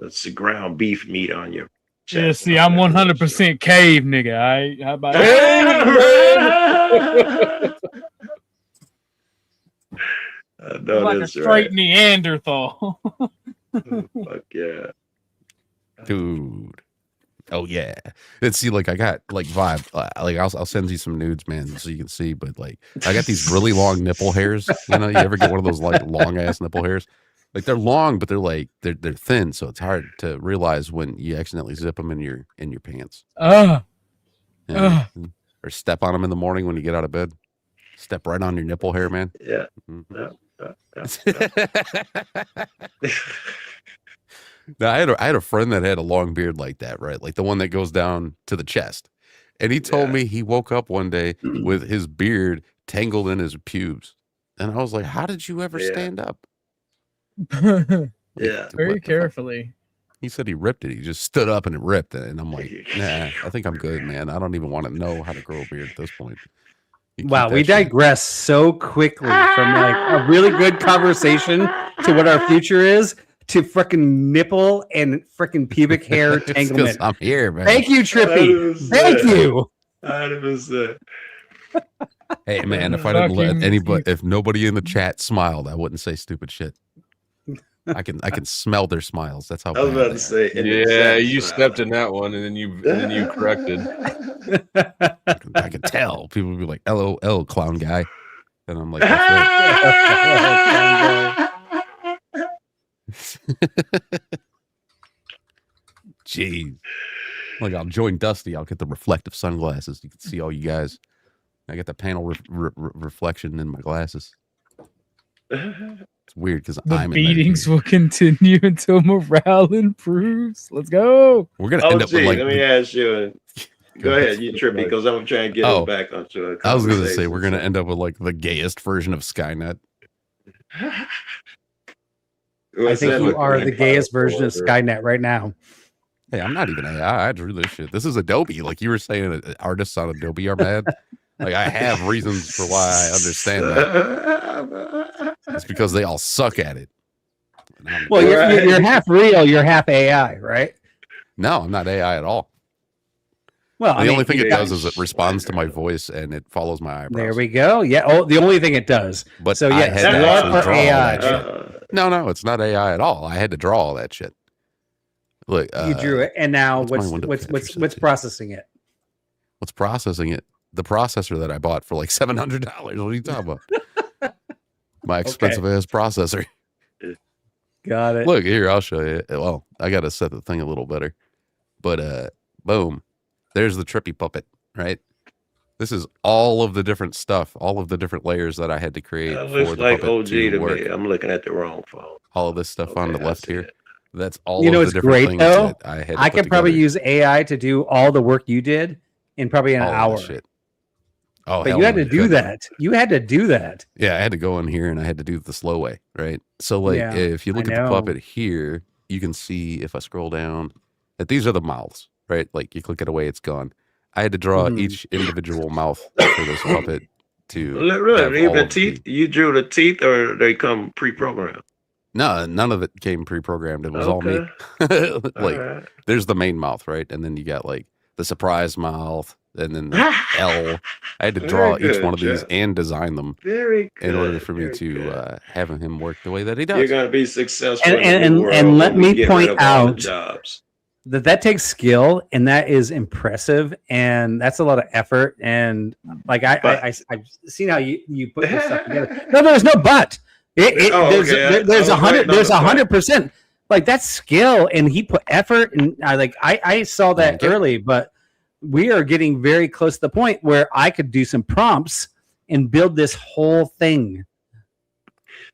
it's the ground beef meat on your chest. Yeah, see, I'm 100% cave nigga. All right, how about I I'm know like a that's straight right. Neanderthal. Fuck yeah. Dude. Oh yeah. And see, like I got like vibe. Like I'll send you some nudes, man, so you can see. But like I got these really long nipple hairs. You know, you ever get one of those like long ass nipple hairs? Like they're long, but they're like they're thin, so it's hard to realize when you accidentally zip them in your pants. Yeah. Or step on them in the morning when you get out of bed. Step right on your nipple hair, man. Yeah. Mhm. Yeah. Now, I had a friend that had a long beard like that, right? Like the one that goes down to the chest. And he told me he woke up one day with his beard tangled in his pubes. And I was like, how did you ever stand up? Yeah. Very carefully. He said he ripped it. He just stood up and it ripped it. And I'm like, nah, I think I'm good, man. I don't even want to know how to grow a beard at this point. Wow, we digress so quickly from like a really good conversation to what our future is to freaking nipple and freaking pubic hair entanglement. I'm here, man. Thank you, Trippy. Thank you. 100%. Hey, man, if I didn't let anybody, if nobody in the chat smiled, I wouldn't say stupid shit. I can smell their smiles. That's how. I was about to say. Yeah, you stepped in that one, and then you corrected. I can tell. People would be like, "LOL, clown guy," and I'm like, "Jeez." Like, I'll join Dusty. I'll get the reflective sunglasses. You can see all you guys. I get the panel reflection in my glasses. It's weird because the beatings will continue until morale improves. Let's go. We're gonna end up with like. Let me ask you. Go ahead, you Trippy, because I'm trying to get us back onto a I was gonna say we're gonna end up with like the gayest version of Skynet. I think you are the gayest version of Skynet right now. Hey, I'm not even AI. I drew this shit. This is Adobe. Like you were saying, artists on Adobe are mad. Like I have reasons for why I understand that. It's because they all suck at it. Well, you're half real, you're half AI, right? No, I'm not AI at all. Well, the only thing it does is it responds to my voice and it follows my eyebrows. There we go. Yeah. Oh, the only thing it does. But so I yes, had to you actually are for draw all AI. that shit. No, it's not AI at all. I had to draw all that shit. Look, You drew it, and now what's my window what's processing it? What's processing it? The processor that I bought for like $700. What are you talking about? My expensive ass processor. Got it. Look here, I'll show you. Well, I got to set the thing a little better. But boom, there's the Trippy puppet, right? This is all of the different stuff, all of the different layers that I had to create. That for looks the like puppet OG to work. me. I'm looking at the wrong phone. All of this stuff on the left here. That's all. You know, of it's the different great things though. that I had. To I put could probably together. use AI to do all the work you did in probably an All of hour. that shit. Oh, But hell you had no, to do couldn't. that. You had to do that. Yeah, I had to go in here and I had to do it the slow way, right? So, like, Yeah, if you look I at the know. puppet here, you can see if I scroll down that these are the mouths, right? Like, you click it away, it's gone. I had to draw Mhm. each individual mouth for this puppet to. have Really, all even of teeth. You drew the teeth, or they come pre-programmed? No, none of it came pre-programmed. It was all me. Like, Alright. there's the main mouth, right? And then you got like the surprise mouth, and then the L. I had to draw Very each good, one of these Jeff. and design them Very in order good, for me very to have him work the way that he does. You're gonna be successful. And- in the and- new world and let when we me get point rid of all the out jobs. that takes skill and that is impressive and that's a lot of effort and like I've seen how you put this stuff together. No, there's no but. Oh, There's okay. there's I a was hundred waiting on there's the but. 100%. Like that's skill and he put effort and I saw that early, but we are getting very close to the point where I could do some prompts and build this whole thing.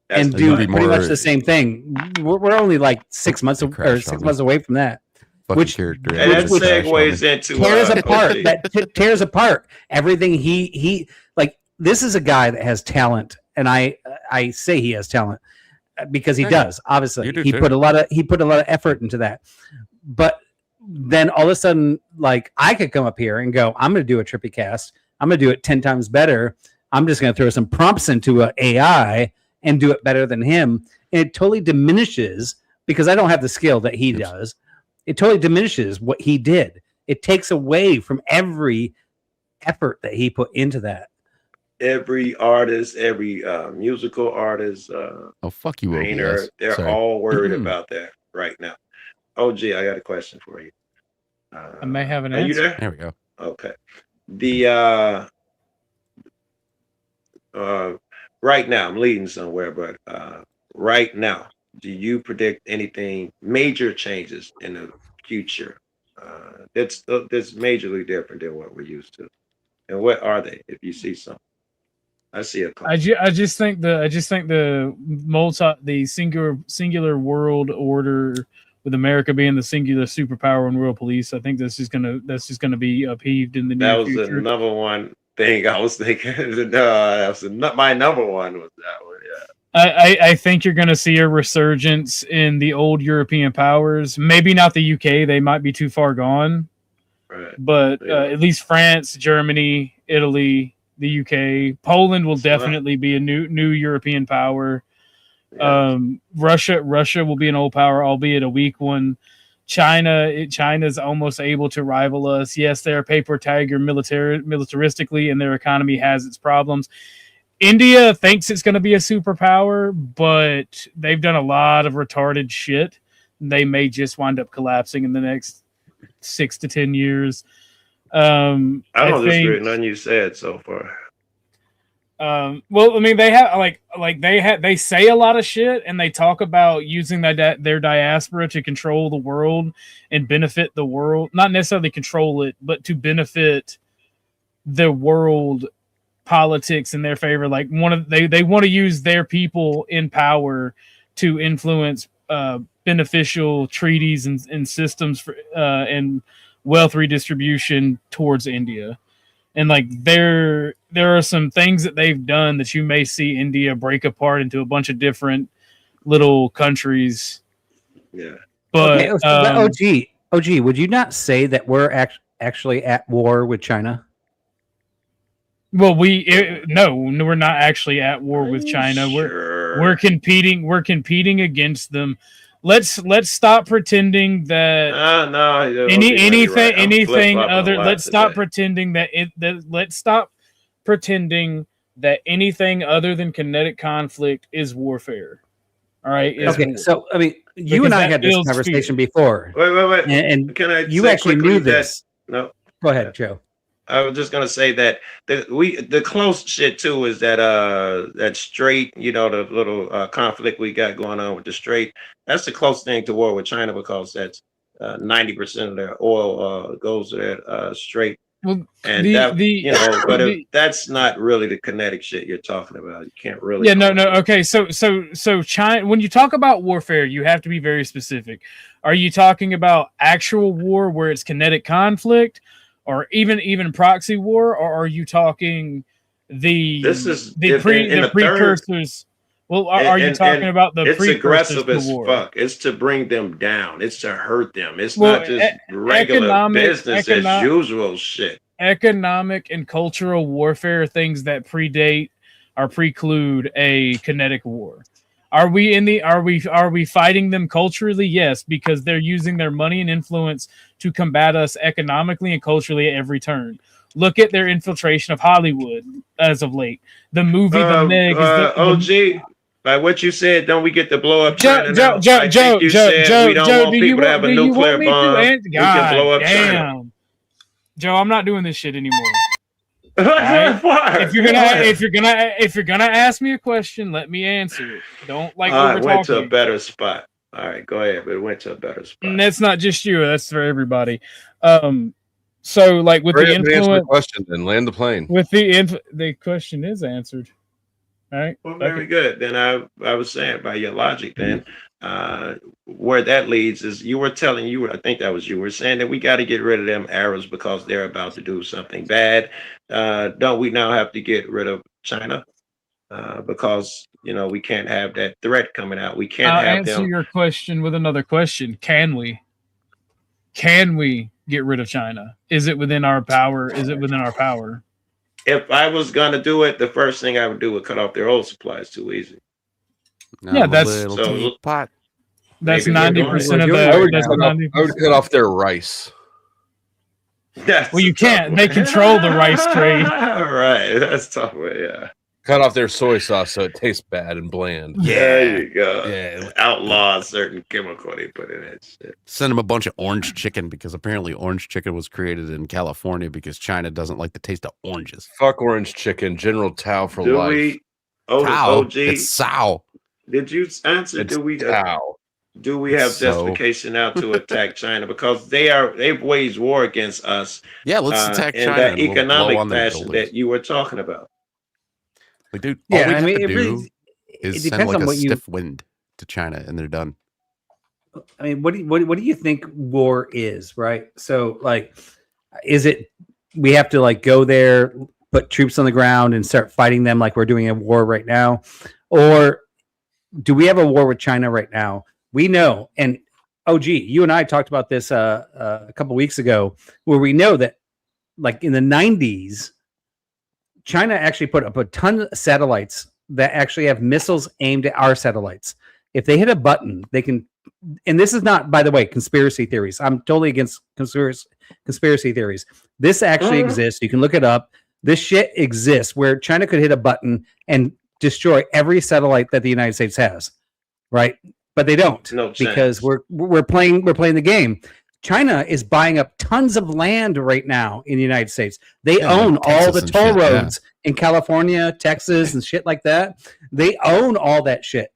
And That's do gonna be pretty much more- the same thing. We're only like 6 months or 6 months away from that. Fucking Which character. And that which segues into tears apart. OG. That tears apart everything. He like this is a guy that has talent, and I say he has talent because he Yeah, does. Obviously, you do he too. put a lot of effort into that. But then all of a sudden, like I could come up here and go, I'm going to do a Trippy cast. I'm going to do it 10 times better. I'm just going to throw some prompts into an AI and do it better than him. And it totally diminishes because I don't have the skill that he does. It totally diminishes what he did. It takes away from every effort that he put into that. Every artist, every musical artist, Oh, fuck you, painter, OBS. they're Sorry. all worried about that right now. OG, I got a question for you. I may have an Are you answer. there? There we go. Okay. The right now, I'm leading somewhere, but right now, do you predict anything major changes in the future? That's majorly different than what we're used to. And what are they, if you see some? I see a cloud. I just think the singular world order with America being the singular superpower and world police. I think that's just gonna be upheaved in the That near was future. the number one thing I was thinking. That was my number one was that one. Yeah. I think you're going to see a resurgence in the old European powers. Maybe not the UK; they might be too far gone. Right. But at least France, Germany, Italy, the UK, Poland will definitely be a new European power. Russia will be an old power, albeit a weak one. China's almost able to rival us. Yes, they're a paper tiger militaristically, and their economy has its problems. India thinks it's going to be a superpower, but they've done a lot of retarded shit. They may just wind up collapsing in the next 6 to 10 years. I don't disagree with nothing you said so far. Well, I mean, they have they say a lot of shit, and they talk about using their diaspora to control the world and benefit the world. Not necessarily control it, but to benefit the world politics in their favor. Like they want to use their people in power to influence beneficial treaties and systems for and wealth redistribution towards India. And like there are some things that they've done that you may see India break apart into a bunch of different little countries. Yeah. But OG, would you not say that we're actually at war with China? Well, no, we're not actually at war with China. We're competing against them. Let's stop pretending that anything other. Let's stop pretending that anything other than kinetic conflict is warfare. All right. Okay. So I mean, you and I had this conversation before. Wait. And can I? You actually knew this. No. Go ahead, Joe. I was just gonna say that the close shit too is that Strait, the little conflict we got going on with the Strait. That's the close thing to war with China because that's 90% of their oil goes to that Strait. Well, and that's not really the kinetic shit you're talking about. You can't really. Yeah, no. Okay, so China. When you talk about warfare, you have to be very specific. Are you talking about actual war where it's kinetic conflict? Or even proxy war, or are you talking the precursors? Well, are you talking about the it's aggressive as war? Fuck. It's to bring them down. It's to hurt them. It's not just regular business as usual shit. Economic and cultural warfare are things that predate or preclude a kinetic war. Are we fighting them culturally? Yes, because they're using their money and influence to combat us economically and culturally at every turn. Look at their infiltration of Hollywood as of late. The movie The Meg is OG. By what you said, don't we get to blow up China? Joe, we don't want people to have a nuclear bomb. We can blow up China. Joe, I'm not doing this shit anymore. Right? If you're gonna ask me a question, let me answer it. Don't it went to a better spot. All right, go ahead. But it went to a better spot. And that's not just you. That's for everybody. So like with the influence, answer the question, then land the plane. With the question is answered. All right. Well, very good. Then I was saying by your logic, then where that leads is I think that was you were saying that we got to get rid of them Arabs because they're about to do something bad. Don't we now have to get rid of China because we can't have that threat coming out? We can't have them. Answer your question with another question. Can we get rid of China? Is it within our power? If I was gonna do it, the first thing I would do would cut off their oil supplies. Too easy. Yeah, that's 90% of the. I would cut off their rice. Well, you can't. They control the rice trade. Right. That's tough. Yeah. Cut off their soy sauce so it tastes bad and bland. Yeah. There you go. Yeah. Outlaw a certain chemical they put in that shit. Send them a bunch of orange chicken because apparently orange chicken was created in California because China doesn't like the taste of oranges. Fuck orange chicken. General Tao for life. OG. It's Sao. Did you answer? It's Tao. Do we have justification now to attack China because they've waged war against us? Yeah, let's attack China in that economic fashion that you were talking about. Like, dude, Yeah, all we I have mean, to it do really- is it send depends like on a what you- stiff wind to China, and they're done. I mean, what do you think war is, right? So, like, is it we have to like go there, put troops on the ground, and start fighting them like we're doing a war right now, or do we have a war with China right now? We know, and OG, you and I talked about this a couple weeks ago, where we know that, like in the 90s, China actually put up a ton of satellites that actually have missiles aimed at our satellites. If they hit a button, they can. And this is not, by the way, conspiracy theories. I'm totally against conspiracy theories. This actually exists. You can look it up. This shit exists where China could hit a button and destroy every satellite that the United States has, right? But they don't, because we're playing the game. China is buying up tons of land right now in the United States. They own all the toll roads in California, Texas, and shit like that. They own all that shit.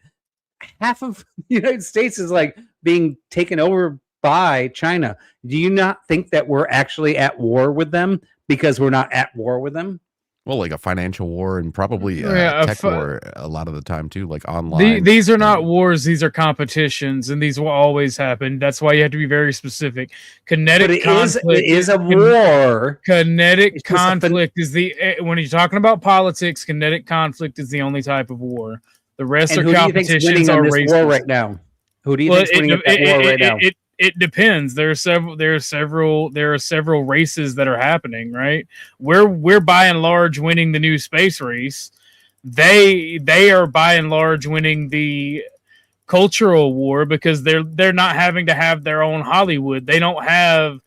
Half of the United States is like being taken over by China. Do you not think that we're actually at war with them because we're not at war with them? Well, like a financial war and probably Yeah, tech war a lot of the time too, like online. These are not wars; these are competitions, and these will always happen. That's why you have to be very specific. Kinetic conflict it is a war. Kinetic conflict is the when you're talking about politics. Kinetic conflict is the only type of war. The rest And are who do you think's competitions. winning Are on this races. war right now? Who do you think's winning at that war right now? It depends. There are several races that are happening, right? We're by and large winning the new space race. They are by and large winning the cultural war because they're not having to have their own Hollywood. They don't have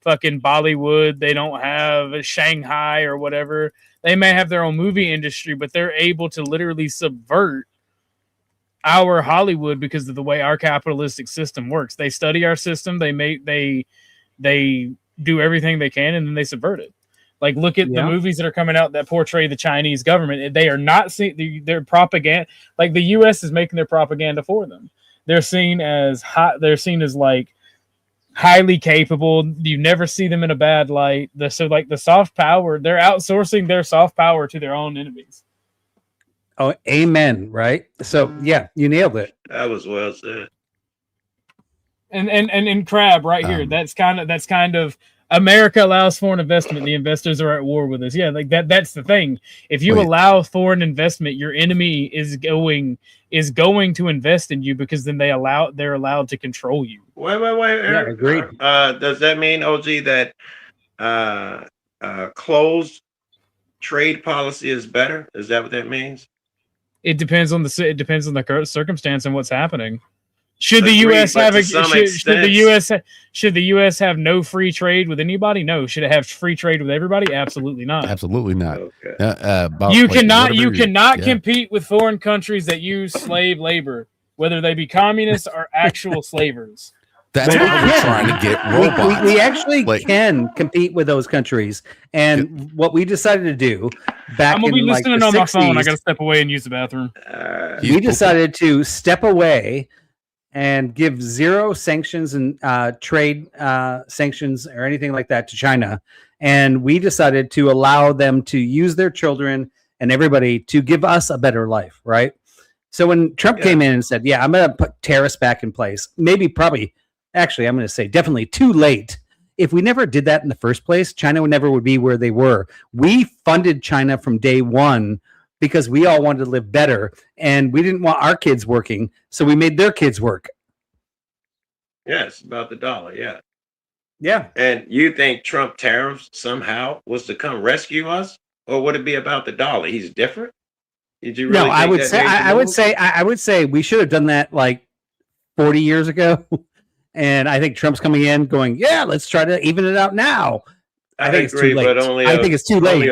fucking Bollywood. They don't have Shanghai or whatever. They may have their own movie industry, but they're able to literally subvert our Hollywood because of the way our capitalistic system works. They study our system, they do everything they can, and then they subvert it. Like, look at the movies that are coming out that portray the Chinese government. They are not seen, their propaganda, like the US is making their propaganda for them. They're seen as like highly capable. You never see them in a bad light. So like the soft power, they're outsourcing their soft power to their own enemies. Oh, amen. Right. So yeah, you nailed it. That was well said. And Crab right here. That's kind of America allows foreign investment. The investors are at war with us. Yeah, like that's the thing. If you allow foreign investment, your enemy is going to invest in you because then they're allowed to control you. Wait. Eric, agreed. Does that mean, OG, that closed trade policy is better? Is that what that means? It depends on the circumstance and what's happening. Should the Agreed, U.S. but have to a some should the U.S. have no free trade with anybody? No. Should it have free trade with everybody? Absolutely not. Absolutely not. Okay. You cannot compete with foreign countries that use slave labor, whether they be communists or actual slavers. That's what we're trying to get robots. We actually can compete with those countries, and what we decided to do back I'm gonna in be like listening the on 60s, my phone. I gotta step away and use the bathroom. we decided to step away and give zero sanctions and trade sanctions or anything like that to China, and we decided to allow them to use their children and everybody to give us a better life, right? So when Trump came in and said, "Yeah, I'm going to put tariffs back in place," Actually, I'm going to say definitely too late. If we never did that in the first place, China would be where they were. We funded China from day one because we all wanted to live better, and we didn't want our kids working, so we made their kids work. Yes, about the dollar. Yeah. Yeah. And you think Trump tariffs somehow was to come rescue us, or would it be about the dollar? He's different. Did you really? No, I would say we should have done that like 40 years ago. And I think Trump's coming in going, yeah, let's try to even it out now. I think agree, it's too late. but I think it's too late.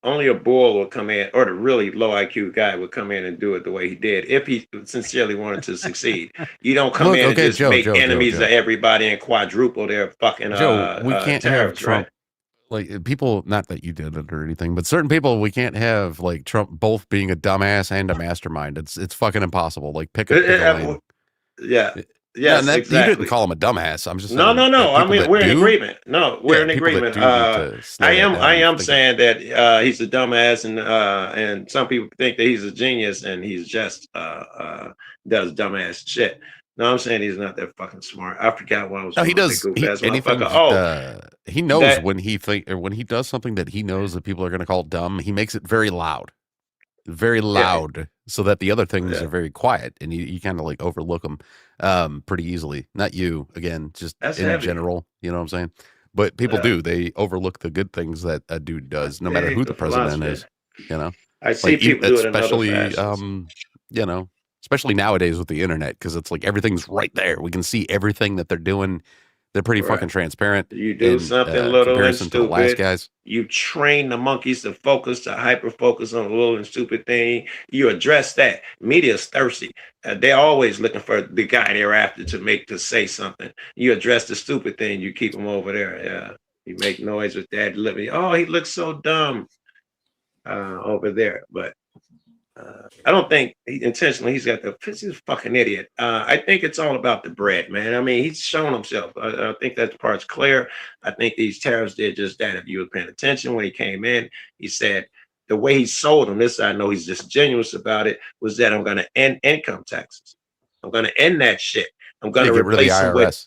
Only a bull will come in, or the really low IQ guy would come in and do it the way he did if he sincerely wanted to succeed. You don't come in and just make enemies of everybody and quadruple their fucking Joe, we can't have tariffs, Trump. Like people, not that you did it or anything, but certain people, we can't have like Trump both being a dumbass and a mastermind. It's fucking impossible. Like pick a lane. Yeah. Yes, You exactly. didn't call him a dumbass. I'm just No. saying that I people mean, that we're in do- agreement. No, we're Yeah, in people that agreement. do need to slow I that am. down I and am think- saying that he's a dumbass, and some people think that he's a genius, and he's just does dumbass shit. No, I'm saying he's not that fucking smart. I forgot what I was. No, he doing, does. big goof-ass Anything. motherfucker. He knows that- when he does something that he knows that people are going to call dumb. He makes it very loud, so that the other things are very quiet, and you kind of like overlook them pretty easily. Not you again, just That's in heavy. general. You know what I'm saying? But people do. They overlook the good things that a dude does, no matter Yeah, who the the president philosophy. is. You know, I see people do it in other especially fashions. you know, especially nowadays with the internet, because it's like everything's right there. We can see everything that they're doing. They're pretty fucking transparent. You do in, something little and comparison to the last stupid. guys. You train the monkeys to focus, to hyper focus on a little and stupid thing. You address that. Media's thirsty. They're always looking for the guy they're after to say something. You address the stupid thing. You keep them over there. Yeah. You make noise with that. Oh, he looks so dumb over there. But I don't think intentionally he's got he's a fucking idiot. I think it's all about the bread, man. I mean, he's shown himself. I think that part's clear. I think these tariffs did just that. If you were paying attention when he came in, he said the way he sold them, this I know he's disingenuous about it, was that I'm going to end income taxes. I'm going to end that shit. I'm going to replace them with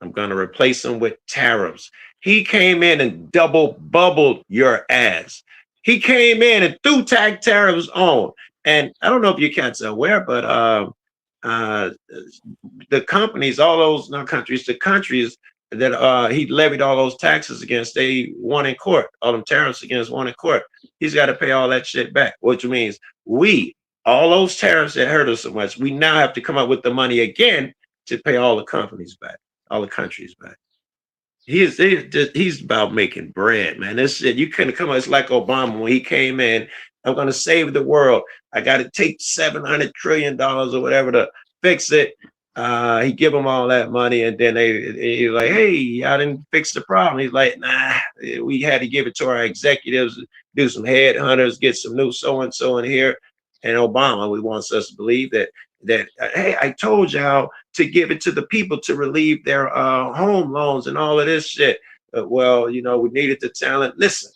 I'm going to replace them with tariffs. He came in and double bubbled your ass. He came in and threw tariffs on. And I don't know if you cats are aware, but the companies, all those the countries that he levied all those taxes against, they won in court. All them tariffs against won in court. He's got to pay all that shit back, which means all those tariffs that hurt us so much, we now have to come up with the money again to pay all the companies back, all the countries back. He's about making bread, man. This shit, you couldn't come. It's like Obama when he came in. I'm going to save the world. I got to take $700 trillion or whatever to fix it. He give them all that money, and then they like, hey, I didn't fix the problem. He's like, nah, we had to give it to our executives, do some headhunters, get some new so and so in here. And Obama, we wants us to believe that hey, I told y'all to give it to the people to relieve their home loans and all of this shit. Well, we needed the talent. Listen,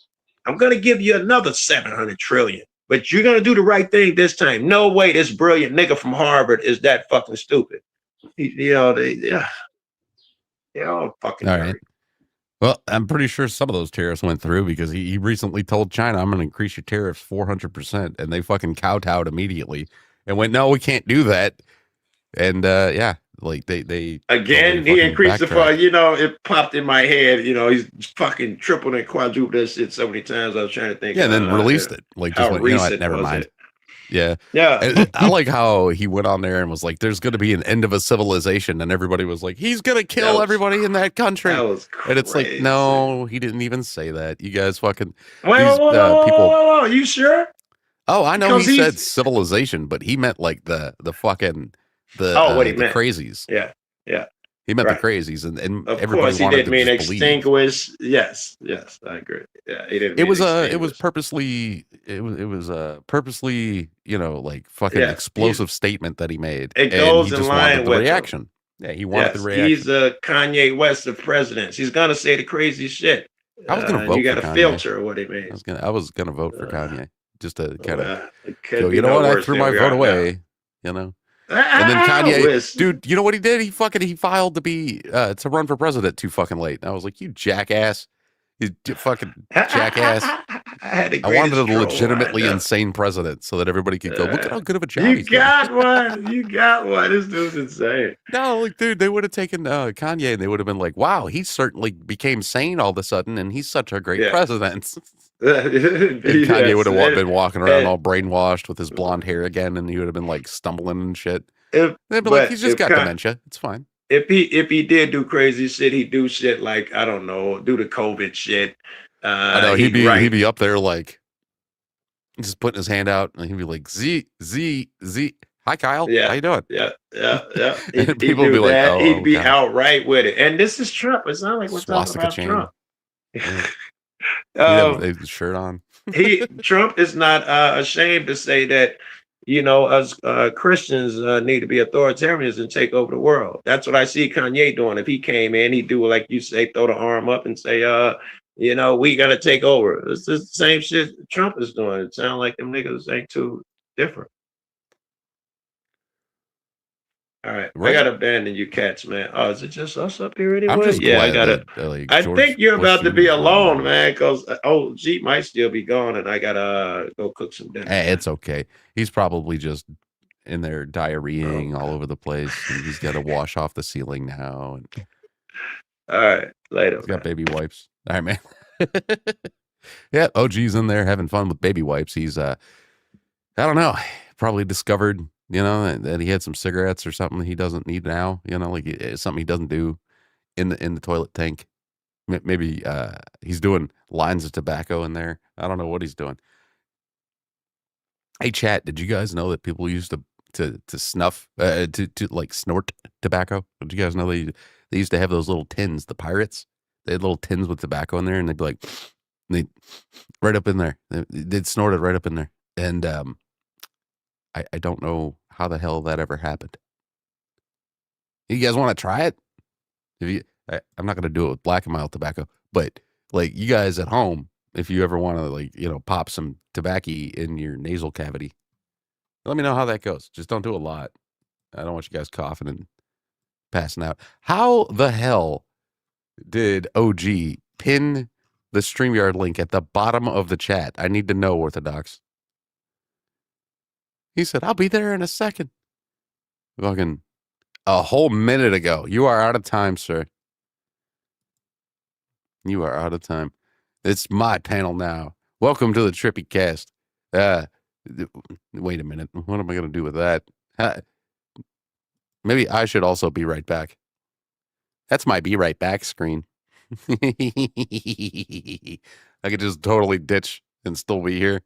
I'm going to give you another $700 trillion, but you're going to do the right thing this time. No way this brilliant nigga from Harvard is that fucking stupid. They're all fucking all right. Well, I'm pretty sure some of those tariffs went through because he recently told China, I'm going to increase your tariffs 400%. And they fucking kowtowed immediately and went, no, we can't do that. And like they again, totally he increased the backtracked. it popped in my head. He's fucking tripled and quadrupled that shit so many times. I was trying to think. Yeah, and then released it. Like, just how went, you know what, recent never was mind. it? Yeah. Yeah. And I like how he went on there and was like, there's going to be an end of a civilization. And everybody was like, he's going to kill everybody in that country. That was and it's like, crazy. no, he didn't even say that. You guys fucking. Whoa, you sure? Oh, I know Because he he's- said civilization, but he meant like the fucking what he the meant. crazies. Yeah. He meant Right. the crazies, and Of everybody course, he wanted didn't to mean just believe. extinguish. Yes, I agree. Yeah, he didn't. It mean was extinguish. purposely purposely like fucking Yeah, explosive statement that he made. It and goes he in just line wanted the with him. reaction. Yeah, he wanted the Yes, reaction. he's a Kanye West of presidents. He's gonna say the crazy shit. I was gonna vote You got for to Kanye. filter what he means. I was gonna vote for Kanye just to kind of it could go. be You know no what? I worse threw than my we vote are away. And then now. Kanye, dude, you know what he did? He filed to be to run for president too fucking late. And I was like, you jackass, you fucking jackass. I wanted a greatest troll legitimately lined up. insane president so that everybody could go, look at how good of a job You he's doing. got one. You got one. This dude's insane. No, like, dude, they would have taken Kanye and they would have been like, wow, he certainly became sane all of a sudden and he's such a great Yeah. president. And Kanye Yes, would have and- been walking around and- all brainwashed with his blonde hair again, and he would have been like stumbling and shit. If- They'd be like, but he's just if got Ka- dementia. It's fine. If he did do crazy shit, he'd do shit like, I don't know, do the COVID shit. I know he'd be up there like just putting his hand out, and he'd be like, Z. Hi, Kyle. Yeah. How you doing? Yeah. And He'd people would do be like, that. oh, he'd be okay. outright with it. And this is Trump. It's not like we're talking Swastika about chain. Trump. He'd have a shirt on. Trump is not ashamed to say that you know, us Christians need to be authoritarians and take over the world. That's what I see Kanye doing. If he came in, he'd do like you say, throw the arm up and say, you know, we got to take over. It's the same shit Trump is doing. It sounds like them niggas ain't too different. All right, I gotta abandon you cats, man. Oh, is it just us up here anyway? I'm just Yeah, I glad gotta. that, I George think you're Bush about to be Jr. alone, man, because G might still be gone, and I gotta go cook some dinner. It's okay. He's probably just in there diarrheaing all over the place, and he's got to wash off the ceiling now. And all right, later. He's got baby wipes. All right, man. Yeah, OG's in there having fun with baby wipes. He's I don't know, probably discovered, you know, that he had some cigarettes or something he doesn't need now. You know, like it's something he doesn't do in the toilet tank. Maybe he's doing lines of tobacco in there. I don't know what he's doing. Hey, chat, did you guys know that people used to snuff to like snort tobacco? Did you guys know they used to have those little tins, the pirates? They had little tins with tobacco in there, and they'd be like, they right up in there. They'd snort it right up in there. And I don't know how the hell that ever happened. You guys want to try it? If you, I'm not going to do it with Black and Mild tobacco, but like you guys at home, if you ever want to, like, you know, pop some tobacco in your nasal cavity, let me know how that goes. Just don't do a lot. I don't want you guys coughing and passing out. How the hell did OG pin the StreamYard link at the bottom of the chat? I need to know, Orthodox. He said, I'll be there in a second. Fucking a whole minute ago. You are out of time, sir. You are out of time. It's my panel now. Welcome to the Trippy Cast. Wait a minute. What am I going to do with that? Maybe I should also be right back. That's my be right back screen. I could just totally ditch and still be here.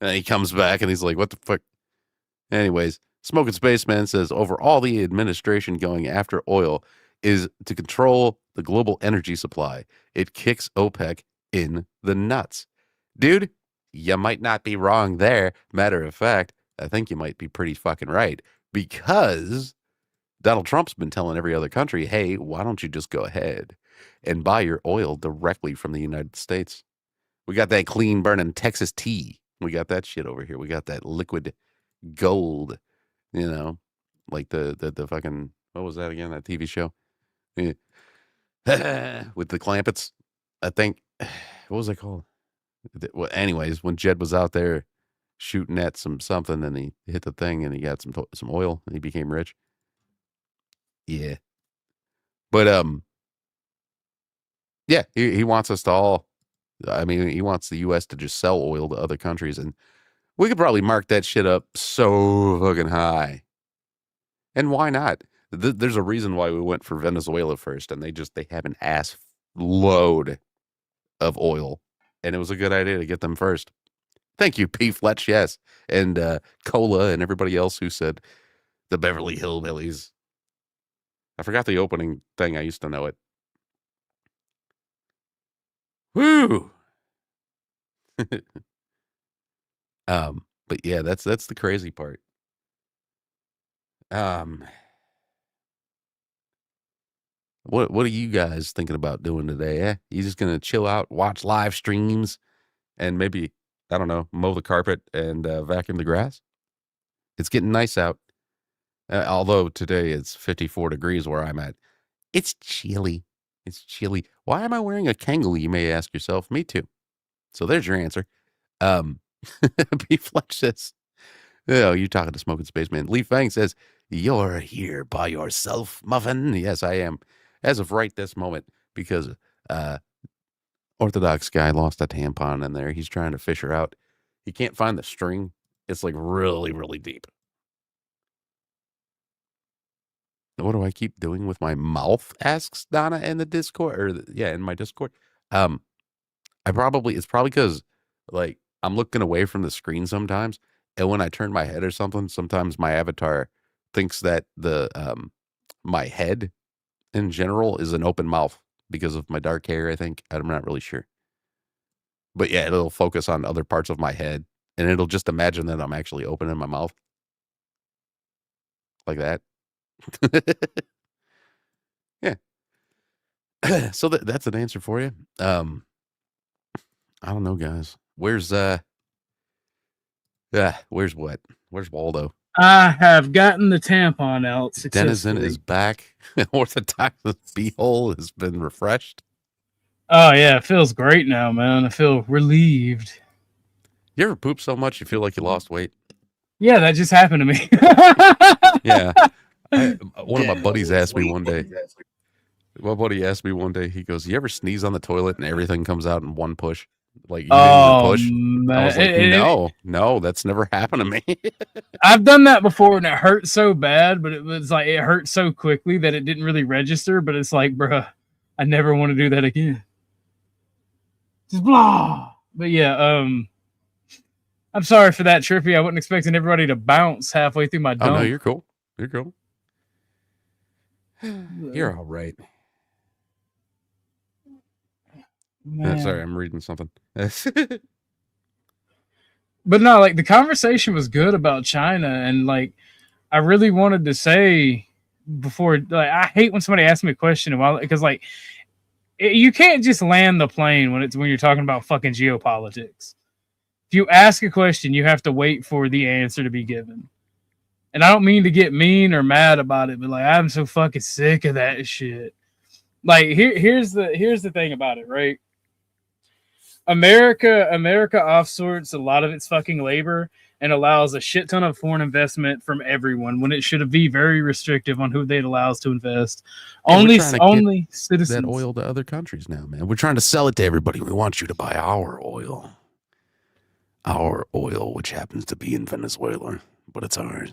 And he comes back and he's like, what the fuck? Anyways, Smoking Spaceman says, overall, the administration going after oil is to control the global energy supply. It kicks OPEC in the nuts. Dude, you might not be wrong there. Matter of fact, I think you might be pretty fucking right, because Donald Trump's been telling every other country, hey, why don't you just go ahead and buy your oil directly from the United States? We got that clean burning Texas tea. We got that shit over here. We got that liquid gold, you know, like the fucking, what was that again? That TV show? Yeah. With the Clampets, I think. What was it called? Well, anyways, when Jed was out there shooting at something and he hit the thing and he got some oil and he became rich. Yeah. But yeah, he wants us to all, I mean, he wants the US to just sell oil to other countries, and we could probably mark that shit up so fucking high. And why not? There's a reason why we went for Venezuela first, and they have an ass load of oil, and it was a good idea to get them first. Thank you, P. Fletch, yes, and Cola and everybody else who said the Beverly Hillbillies. I forgot the opening thing. I used to know it. Woo! But yeah, that's the crazy part. What are you guys thinking about doing today? Eh? You just gonna chill out, watch live streams, and maybe, I don't know, mow the carpet and vacuum the grass? It's getting nice out. Although today it's 54 degrees where I'm at. It's chilly. It's chilly. Why am I wearing a Kangol, you may ask yourself? Me too. So there's your answer. B. Fletch says, oh, you talking to Smoking Spaceman. Lee Fang says, you're here by yourself, Muffin. Yes, I am. As of right this moment, because Orthodox guy lost a tampon in there. He's trying to fish her out. He can't find the string. It's like really, really deep. What do I keep doing with my mouth? Asks Donna in the Discord, or in my Discord. It's probably because like I'm looking away from the screen sometimes, and when I turn my head or something, sometimes my avatar thinks that the my head in general is an open mouth because of my dark hair. I think I'm not really sure, but yeah, it'll focus on other parts of my head, and it'll just imagine that I'm actually opening my mouth like that. Yeah. So that's an answer for you. I don't know, guys. Where's what? Where's Waldo? I have gotten the tampon out Denizen successfully. is back. Orthodox beehole has been refreshed. Oh yeah, it feels great now, man. I feel relieved. You ever poop so much you feel like you lost weight? Yeah, that just happened to me. Yeah. One of my buddies asked me one day. My buddy asked me one day, he goes, "You ever sneeze on the toilet and everything comes out in one push? Like you didn't even push?" I was like, no, that's never happened to me. I've done that before and it hurt so bad, but it was like it hurt so quickly that it didn't really register. But it's like, bruh, I never want to do that again. Just blah. But yeah, I'm sorry for that, Trippy. I wasn't expecting everybody to bounce halfway through my dump. Oh no, you're cool. You're cool. You're all right. Sorry, I'm reading something. But no, like the conversation was good about China, and like I really wanted to say before, like I hate when somebody asks me a question because like you can't just land the plane when you're talking about fucking geopolitics. If you ask a question, you have to wait for the answer to be given. And I don't mean to get mean or mad about it, but like I'm so fucking sick of that shit. Like here's the thing about it, right? America offsources a lot of its fucking labor and allows a shit ton of foreign investment from everyone when it should be very restrictive on who it allows to invest. Only citizens. That oil to other countries now, man. We're trying to sell it to everybody. We want you to buy our oil. Our oil, which happens to be in Venezuela, but it's ours.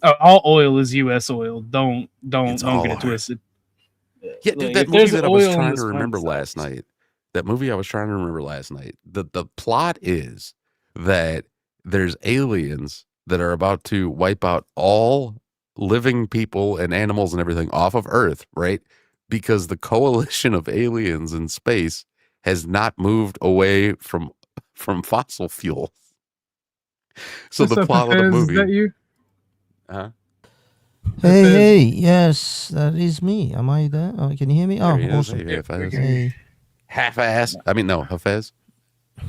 Oh, all oil is U.S. oil. Don't get it twisted. Yeah, dude, that movie that I was trying to remember last night. That movie I was trying to remember last night. The plot is that there's aliens that are about to wipe out all living people and animals and everything off of Earth, right? Because the coalition of aliens in space has not moved away from fossil fuel. So the plot of the movie. Is that you? Uh-huh. Hey, yes, that is me. Am I there? Oh, can you hear me? Oh, awesome. Hey. Half-ass. I mean, no, Hafez.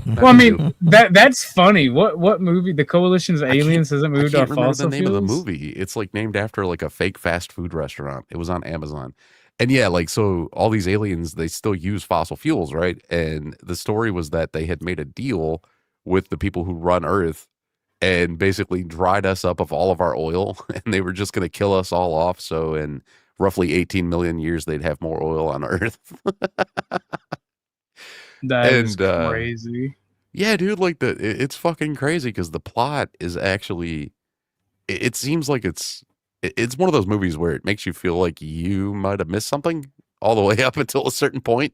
Well, I mean, that's funny. What movie? The Coalition's Aliens hasn't moved off fossil fuels? The name of the movie. It's like named after like a fake fast food restaurant. It was on Amazon. And yeah, like so all these aliens, they still use fossil fuels, right? And the story was that they had made a deal with the people who run Earth and basically dried us up of all of our oil, and they were just going to kill us all off. So in roughly 18 million years, they'd have more oil on Earth. That is crazy. Yeah, dude, like it's fucking crazy because the plot is actually, it seems like it's one of those movies where it makes you feel like you might have missed something all the way up until a certain point.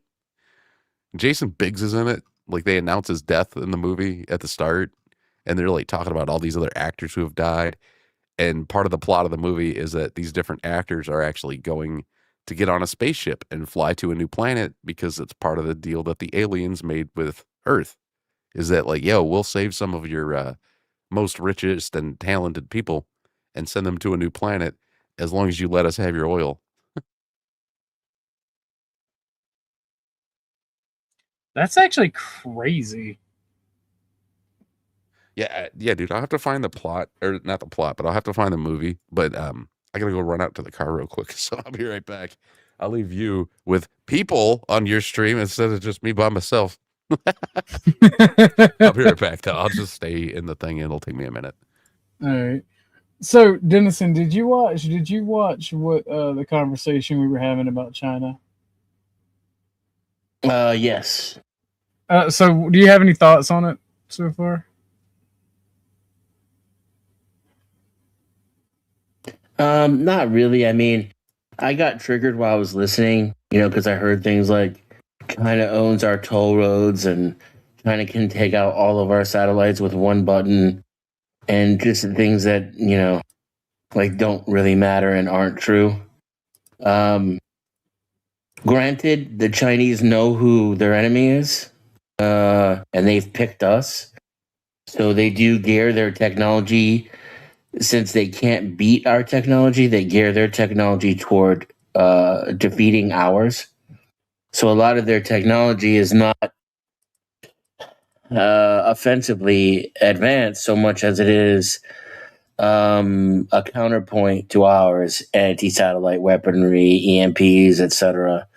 Jason Biggs is in it. Like they announce his death in the movie at the start, and they're like talking about all these other actors who have died. And part of the plot of the movie is that these different actors are actually going to get on a spaceship and fly to a new planet because it's part of the deal that the aliens made with Earth. Is that like, yo, we'll save some of your most richest and talented people and send them to a new planet as long as you let us have your oil. That's actually crazy. Yeah, dude. I'll have to find the plot, or not the plot, but I'll have to find the movie. But I gotta go run out to the car real quick, so I'll be right back. I'll leave you with people on your stream instead of just me by myself. I'll be right back, though. I'll just stay in the thing, and it'll take me a minute. All right. So, Dennison, did you watch what the conversation we were having about China? Yes. So, do you have any thoughts on it so far? Not really. I mean, I got triggered while I was listening, because I heard things like China owns our toll roads and China can take out all of our satellites with one button, and just things that, like don't really matter and aren't true. Granted, the Chinese know who their enemy is, and they've picked us. So they do gear their technology, since they can't beat our technology, they gear their technology toward defeating ours. So a lot of their technology is not offensively advanced so much as it is a counterpoint to ours, anti-satellite weaponry, EMPs, etc.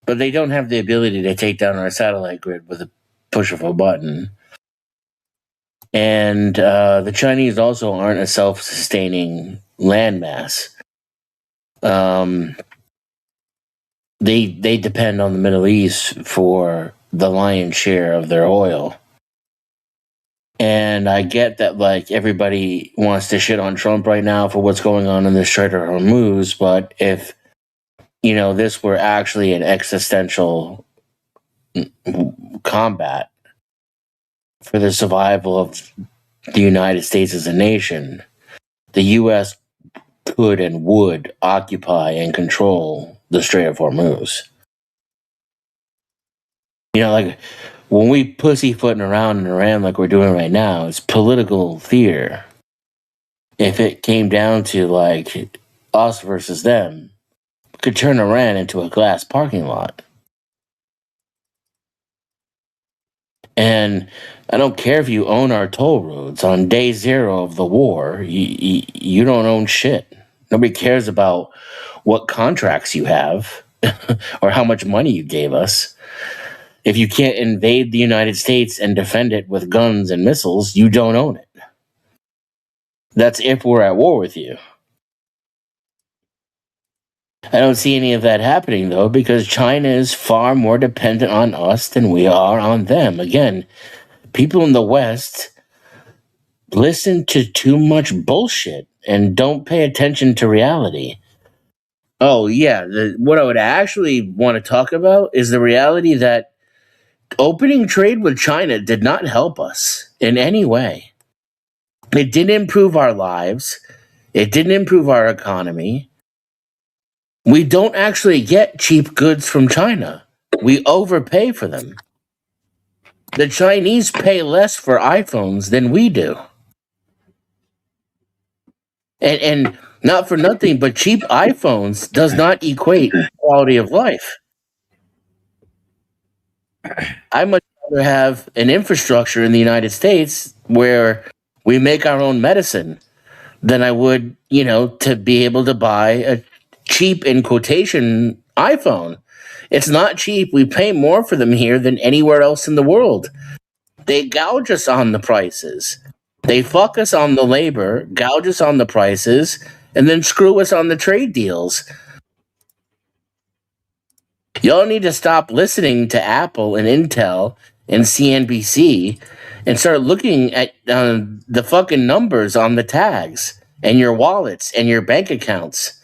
But they don't have the ability to take down our satellite grid with a push of a button. And the Chinese also aren't a self-sustaining landmass. They depend on the Middle East for the lion's share of their oil. And I get that, like, everybody wants to shit on Trump right now for what's going on in the Strait of Hormuz, but if, this were actually an existential combat for the survival of the United States as a nation, the U.S. could and would occupy and control the Strait of Hormuz. Like, when we pussyfooting around in Iran like we're doing right now, it's political theater. If it came down to, like, us versus them, we could turn Iran into a glass parking lot. And I don't care if you own our toll roads. On day zero of the war, you don't own shit. Nobody cares about what contracts you have or how much money you gave us. If you can't invade the United States and defend it with guns and missiles, you don't own it. That's if we're at war with you. I don't see any of that happening, though, because China is far more dependent on us than we are on them. Again, people in the West listen to too much bullshit and don't pay attention to reality. Oh, yeah. What I would actually want to talk about is the reality that opening trade with China did not help us in any way. It didn't improve our lives. It didn't improve our economy. We don't actually get cheap goods from China. We overpay for them. The Chinese pay less for iPhones than we do. And not for nothing, but cheap iPhones does not equate quality of life. I much rather have an infrastructure in the United States where we make our own medicine than I would, to be able to buy a cheap, in quotation, iPhone. It's not cheap. We pay more for them here than anywhere else in the world. They gouge us on the prices. They fuck us on the labor, gouge us on the prices, and then screw us on the trade deals. Y'all need to stop listening to Apple and Intel and CNBC and start looking at the fucking numbers on the tags and your wallets and your bank accounts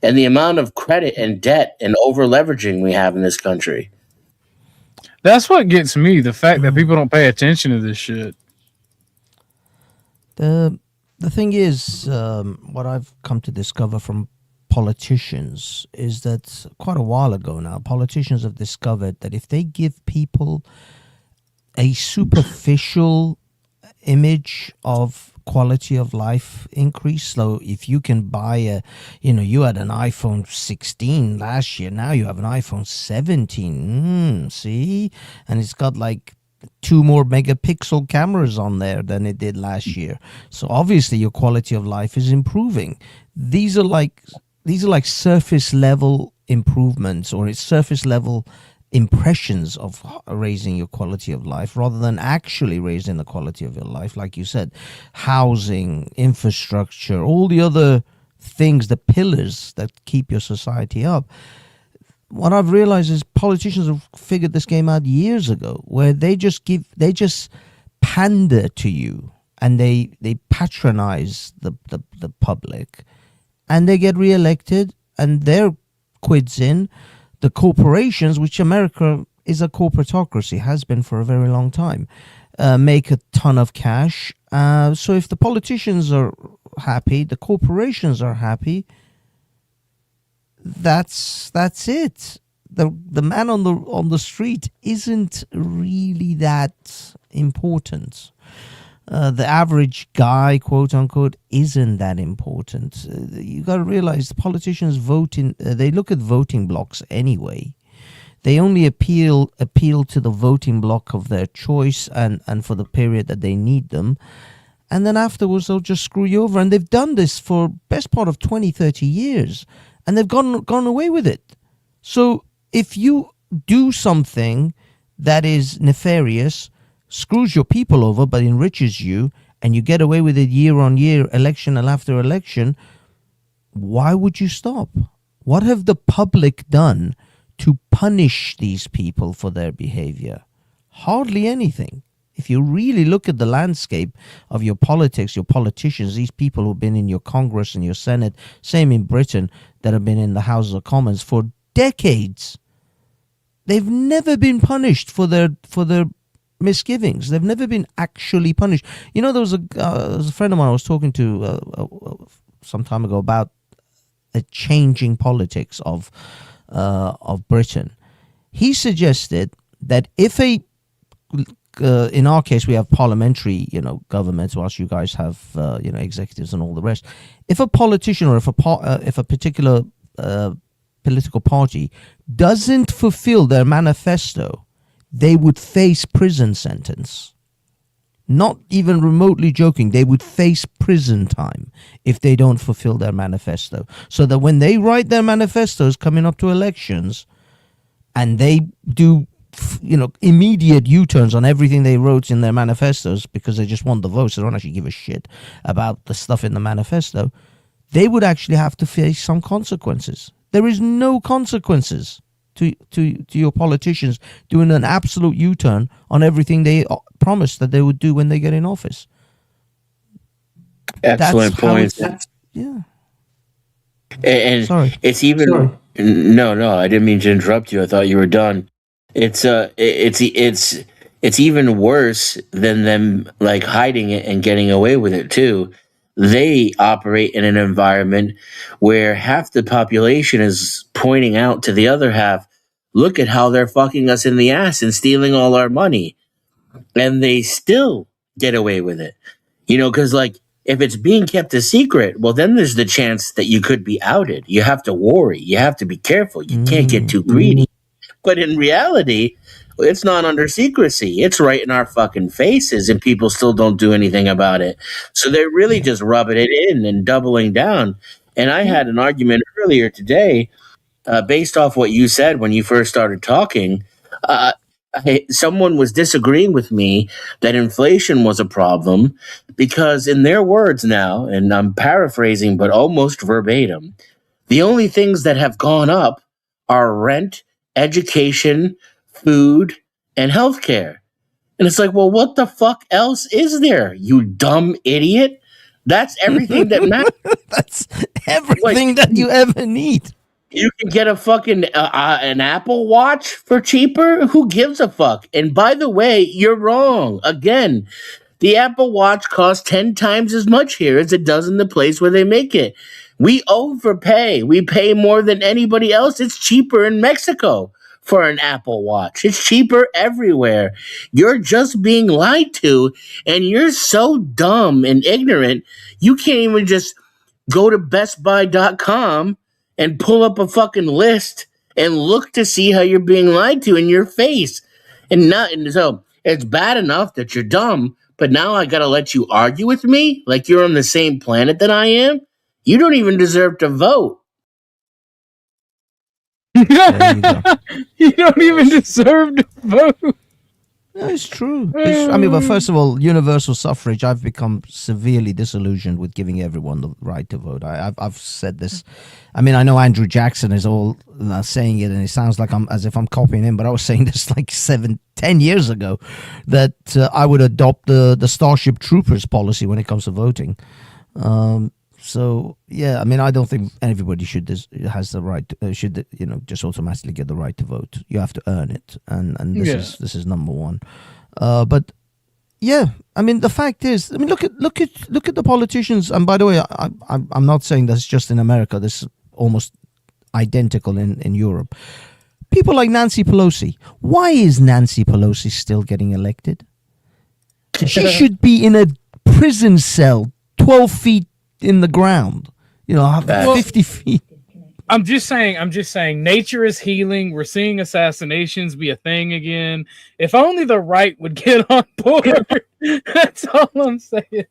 and the amount of credit and debt and over leveraging we have in this country. That's what gets me, the fact that people don't pay attention to this shit. The thing is, what I've come to discover from politicians is that quite a while ago now, politicians have discovered that if they give people a superficial image of quality of life increase, so if you can buy you had an iPhone 16 last year, now you have an iPhone 17, see, and it's got like 2 more megapixel cameras on there than it did last year, so obviously your quality of life is improving. These are like surface level improvements, or it's surface level impressions of raising your quality of life rather than actually raising the quality of your life. Like you said, housing, infrastructure, all the other things, the pillars that keep your society up. What I've realized is politicians have figured this game out years ago, where they just pander to you and they patronize the public, and they get reelected and their quids in. The corporations, which America is a corporatocracy, has been for a very long time, make a ton of cash. So if the politicians are happy, the corporations are happy. That's it. The man on the street isn't really that important. the average guy, quote unquote, isn't that important. You got to realize the politicians vote in. They look at voting blocks anyway. They only appeal to the voting block of their choice and for the period that they need them. And then afterwards, they'll just screw you over. And they've done this for best part of 20, 30 years. And they've gone away with it. So if you do something that is nefarious, screws your people over, but enriches you, and you get away with it year on year, election after election, why would you stop? What have the public done to punish these people for their behavior? Hardly anything. If you really look at the landscape of your politics, your politicians, these people who've been in your Congress and your Senate, same in Britain, that have been in the House of Commons for decades, they've never been punished for their misgivings. They've never been actually punished. You know, there was a friend of mine I was talking to some time ago about the changing politics of Britain. He suggested that if in our case, we have parliamentary, governments, whilst you guys have, executives and all the rest. If a politician or if a particular political party doesn't fulfill their manifesto, they would face prison sentence. Not even remotely joking, they would face prison time if they don't fulfill their manifesto. So that when they write their manifestos coming up to elections, and they do immediate U-turns on everything they wrote in their manifestos because they just want the votes, they don't actually give a shit about the stuff in the manifesto, they would actually have to face some consequences. There is no consequences to your politicians doing an absolute U-turn on everything they promised that they would do when they get in office. Excellent point. Yeah. And Sorry. it's even no, I didn't mean to interrupt you. I thought you were done. It's even worse than them like hiding it and getting away with it too. They operate in an environment where half the population is pointing out to the other half, look at how they're fucking us in the ass and stealing all our money. And they still get away with it. Because like if it's being kept a secret, well, then there's the chance that you could be outed. You have to worry. You have to be careful. You can't get too greedy. But in reality, it's not under secrecy. It's right in our fucking faces, and people still don't do anything about it. So they're really just rubbing it in and doubling down. And I had an argument earlier today, based off what you said when you first started talking. Someone was disagreeing with me that inflation was a problem because, in their words now, and I'm paraphrasing, but almost verbatim, the only things that have gone up are rent, education, food, and healthcare. And it's like, well, what the fuck else is there, you dumb idiot? That's everything that matters. That's everything that you ever need. You can get a fucking an Apple Watch for cheaper. Who gives a fuck? And by the way, you're wrong. Again, the Apple Watch costs 10 times as much here as it does in the place where they make it. We overpay. We pay more than anybody else. It's cheaper in Mexico for an Apple Watch. It's cheaper everywhere. You're just being lied to, and you're so dumb and ignorant, you can't even just go to bestbuy.com and pull up a fucking list and look to see how you're being lied to in your face. And so it's bad enough that you're dumb, but now I gotta let you argue with me like you're on the same planet that I am? You don't even deserve to vote. There you go. You don't even deserve to vote. No, it's true. But first of all, universal suffrage, I've become severely disillusioned with giving everyone the right to vote. I've said this. I know Andrew Jackson is all saying it, and it sounds like as if I'm copying him, but I was saying this like 7-10 years ago, that I would adopt the Starship Troopers policy when it comes to voting. So yeah, I don't think everybody has the right should just automatically get the right to vote. You have to earn it, and this is number one. But yeah, the fact is, look at the politicians. And by the way, I'm not saying that's just in America. This is almost identical in Europe. People like Nancy Pelosi. Why is Nancy Pelosi still getting elected? She should be in a prison cell, 12 feet in the ground. 50 feet. I'm just saying, nature is healing. We're seeing assassinations be a thing again. If only the right would get on board. That's all I'm saying.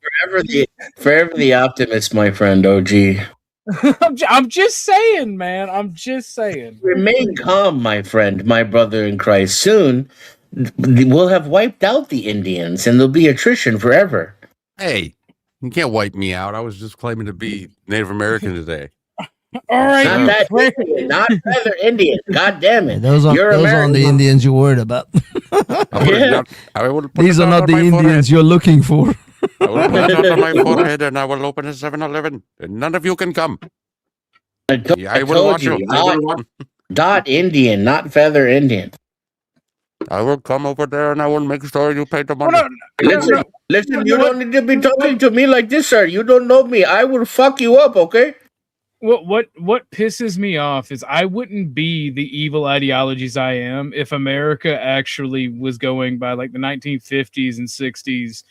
Forever the optimist, my friend, OG. I'm just saying, man. I'm just saying. Remain calm, my friend, my brother in Christ. Soon, we'll have wiped out the Indians, and there'll be attrition forever. Hey, you can't wipe me out. I was just claiming to be Native American today. All right, not that Indian, not feather Indian. God damn it! Those aren't the Indians you're worried about. These are not the Indians you're looking for. I will put it on my forehead and I will open a 7-Eleven and none of you can come. I will watch you. Dot Indian, not feather Indian. I will come over there and I will make sure you pay the money. Listen, you don't need to be talking to me like this, sir. You don't know me. I will fuck you up, okay? What pisses me off is I wouldn't be the evil ideologies I am if America actually was going by like the 1950s and 60s,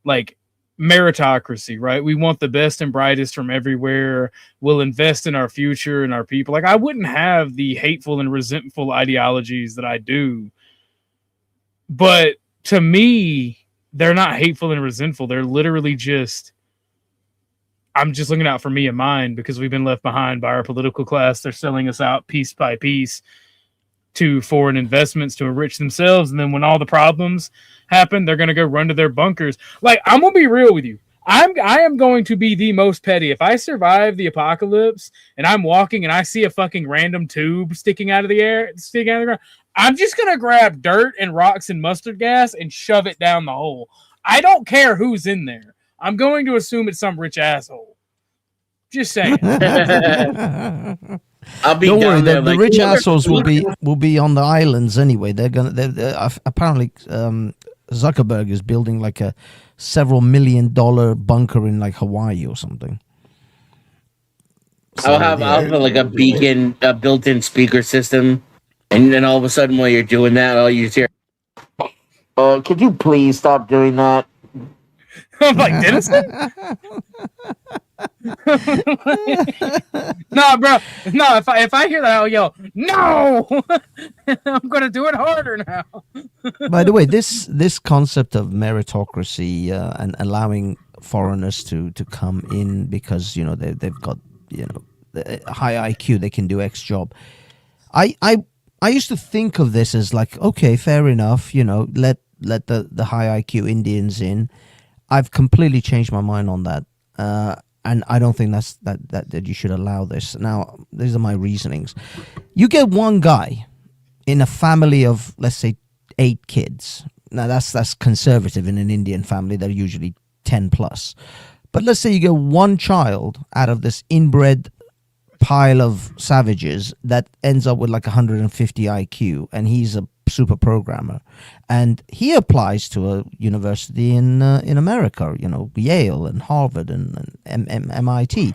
like meritocracy, right? We want the best and brightest from everywhere. We'll invest in our future and our people. Like I wouldn't have the hateful and resentful ideologies that I do. But to me, they're not hateful and resentful. They're literally just, I'm just looking out for me and mine because we've been left behind by our political class. They're selling us out piece by piece to foreign investments to enrich themselves. And then when all the problems happen, they're going to go run to their bunkers. Like, I'm going to be real with you. I am going to be the most petty. If I survive the apocalypse and I'm walking and I see a fucking random tube sticking out of the ground, I'm just going to grab dirt and rocks and mustard gas and shove it down the hole. I don't care who's in there. I'm going to assume it's some rich asshole. Just saying. I'll be Don't worry, down there the like, rich assholes will be on the islands anyway. They're apparently Zuckerberg is building like a several $1 million bunker in like Hawaii or something. I'll have like a beacon, a built-in speaker system, and then all of a sudden while you're doing that, all you hear, could you please stop doing that? I'm like, Dennison? Nah, bro. No, if I hear that, I'll yell, no! I'm going to do it harder now. By the way, this concept of meritocracy and allowing foreigners to come in because, they've got, high IQ, they can do X job. I used to think of this as like, okay, fair enough, let the high IQ Indians in. I've completely changed my mind on that, and I don't think that you should allow this. Now, these are my reasonings. You get one guy in a family of, let's say, 8 kids. Now, that's conservative in an Indian family. They're usually 10 plus. But let's say you get one child out of this inbred pile of savages that ends up with like 150 IQ, and he's a super programmer, and he applies to a university in America, Yale and Harvard and MIT,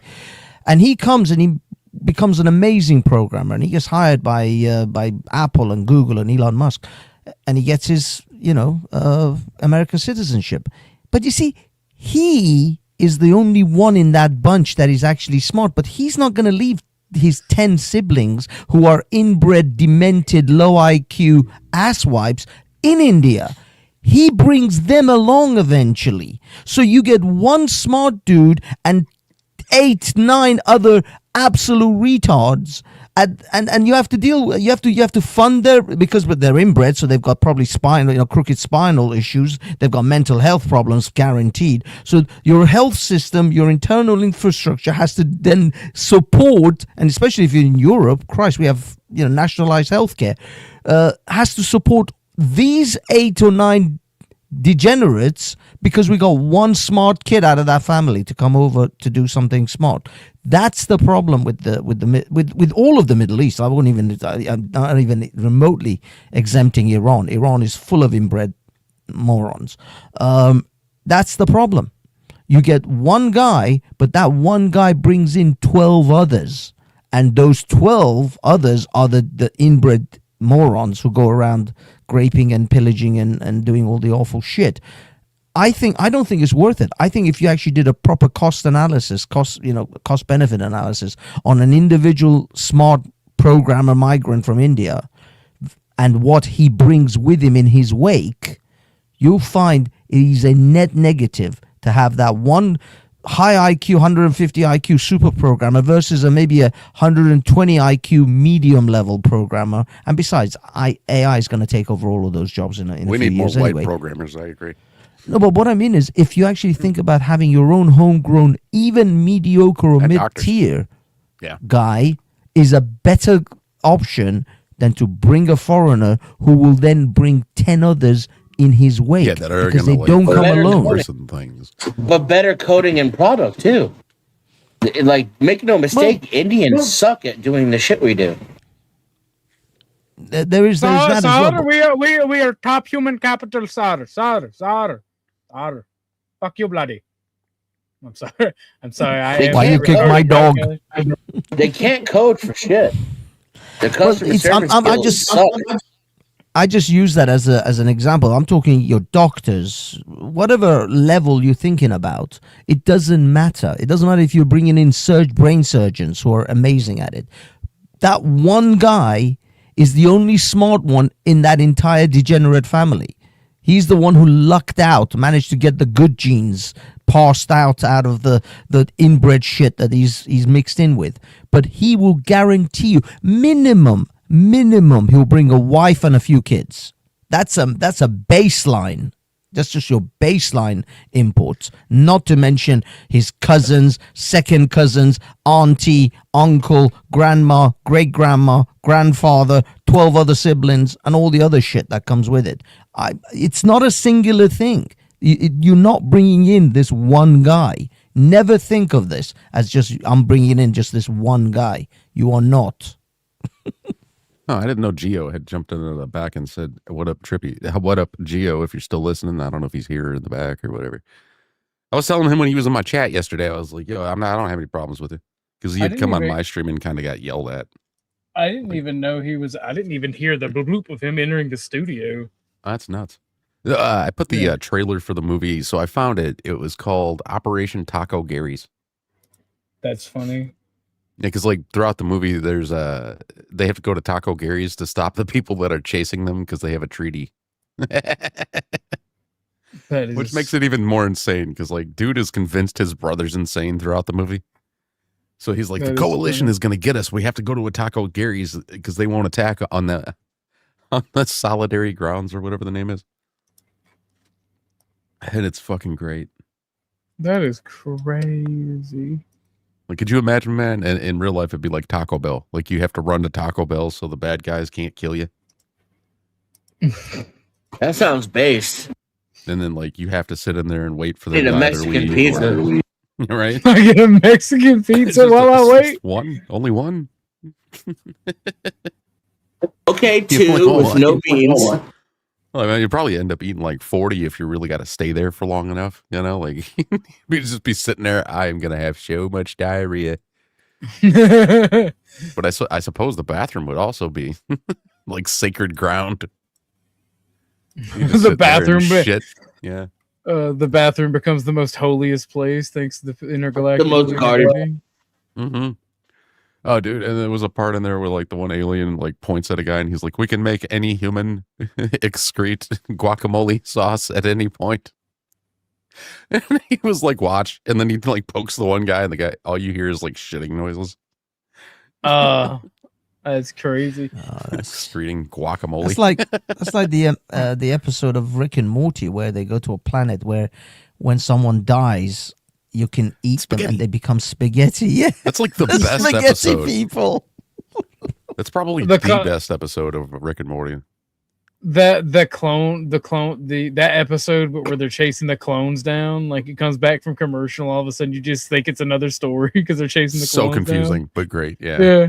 and he comes and he becomes an amazing programmer, and he gets hired by Apple and Google and Elon Musk, and he gets his American citizenship. But you see, he is the only one in that bunch that is actually smart, but he's not going to leave his 10 siblings who are inbred, demented, low IQ asswipes in India. He brings them along eventually. So you get one smart dude and 8, 9 other absolute retards. And you have to you have to fund their, because they're inbred, so they've got probably crooked spinal issues. They've got mental health problems guaranteed. So your health system, your internal infrastructure has to then support, and especially if you're in Europe, Christ, we have nationalized healthcare, has to support these 8 or 9 degenerates because we got one smart kid out of that family to come over to do something smart. That's the problem with all of the Middle East. I'm not even remotely exempting Iran. Iran is full of inbred morons. That's the problem. You get one guy, but that one guy brings in 12 others, and those 12 others are the inbred morons who go around raping and pillaging and doing all the awful shit. I don't think it's worth it. I think if you actually did a proper cost analysis, cost benefit analysis on an individual smart programmer migrant from India and what he brings with him in his wake, you'll find it is a net negative to have that one high IQ, 150 IQ super programmer versus maybe a 120 IQ medium level programmer. And besides, AI is going to take over all of those jobs in a We few need more years white anyway. programmers. I agree. No, but what I mean is, if you actually think about having your own homegrown, even mediocre or And mid-tier Yeah. guy, is a better option than to bring a foreigner who will then bring 10 others in his wake, Yeah, that are because gonna, they don't come better alone. coding. But better coding and product too. Like, make no mistake, Indians suck at doing the shit we do. There's that as well. Sir, we are top human capital, sir. Fuck you, bloody. I'm sorry. I'm sorry. Why you kick my dog? They can't code for shit. The customer service skills suck. I just use that as an example. I'm talking your doctors, whatever level you're thinking about. It doesn't matter. It doesn't matter if you're bringing in brain surgeons who are amazing at it. That one guy is the only smart one in that entire degenerate family. He's the one who lucked out, managed to get the good genes passed out of the inbred shit that he's mixed in with. But he will guarantee you minimum he'll bring a wife and a few kids. That's a baseline. That's just your baseline imports. Not to mention his cousins, second cousins, auntie, uncle, grandma, great grandma, grandfather, 12 other siblings, and all the other shit that comes with it. It's not a singular thing. You're not bringing in this one guy. Never think of this as just, I'm bringing in just this one guy. You are not. Oh, I didn't know Gio had jumped into the back and said, "What up, Trippy? What up, Gio? If you're still listening, I don't know if he's here in the back or whatever." I was telling him when he was in my chat yesterday, I was like, "Yo, I don't have any problems with it," because he had come on my stream and kind of got yelled at. I didn't even know he was. I didn't even hear the bloop of him entering the studio. That's nuts. I put the trailer for the movie, so I found it. It was called Operation Taco Gary's. That's funny. Yeah, because like throughout the movie, there's they have to go to Taco Gary's to stop the people that are chasing them because they have a treaty. Which makes it even more insane because like dude is convinced his brother's insane throughout the movie. So he's like, the coalition is going to get us. We have to go to a Taco Gary's because they won't attack on the Solidary Grounds or whatever the name is. And it's fucking great. That is crazy. Like, could you imagine, man? And in real life, it'd be like Taco Bell. Like, you have to run to Taco Bell so the bad guys can't kill you. That sounds based. And then, like, you have to sit in there and wait for Need them a to either Mexican leave pizza. or- right? I get a Mexican pizza while I wait. One, only one. Okay, You only two want with one. no beans. Well, I mean, you probably end up eating like 40 if you really got to stay there for long enough. You know, like we just be sitting there. I am gonna have so much diarrhea. But I suppose the bathroom would also be like sacred ground. You just The sit there and bathroom, shit. Yeah. The bathroom becomes the most holiest place thanks to the intergalactic. The most guarded. Mm-hmm. Oh, dude, and there was a part in there where like the one alien like points at a guy and he's like, "We can make any human excrete guacamole sauce at any point." And he was like, "Watch," and then he like pokes the one guy, and the guy, all you hear is like shitting noises. That's crazy. Excreting guacamole. That's like the episode of Rick and Morty where they go to a planet where when someone dies, you can eat them and they become spaghetti. Yeah, That's like the best spaghetti episode. people. That's probably The the co- best episode of Rick and Morty. That episode where they're chasing the clones down, like it comes back from commercial, all of a sudden you just think it's another story because they're chasing the So clones confusing, down. but great. Yeah. Yeah.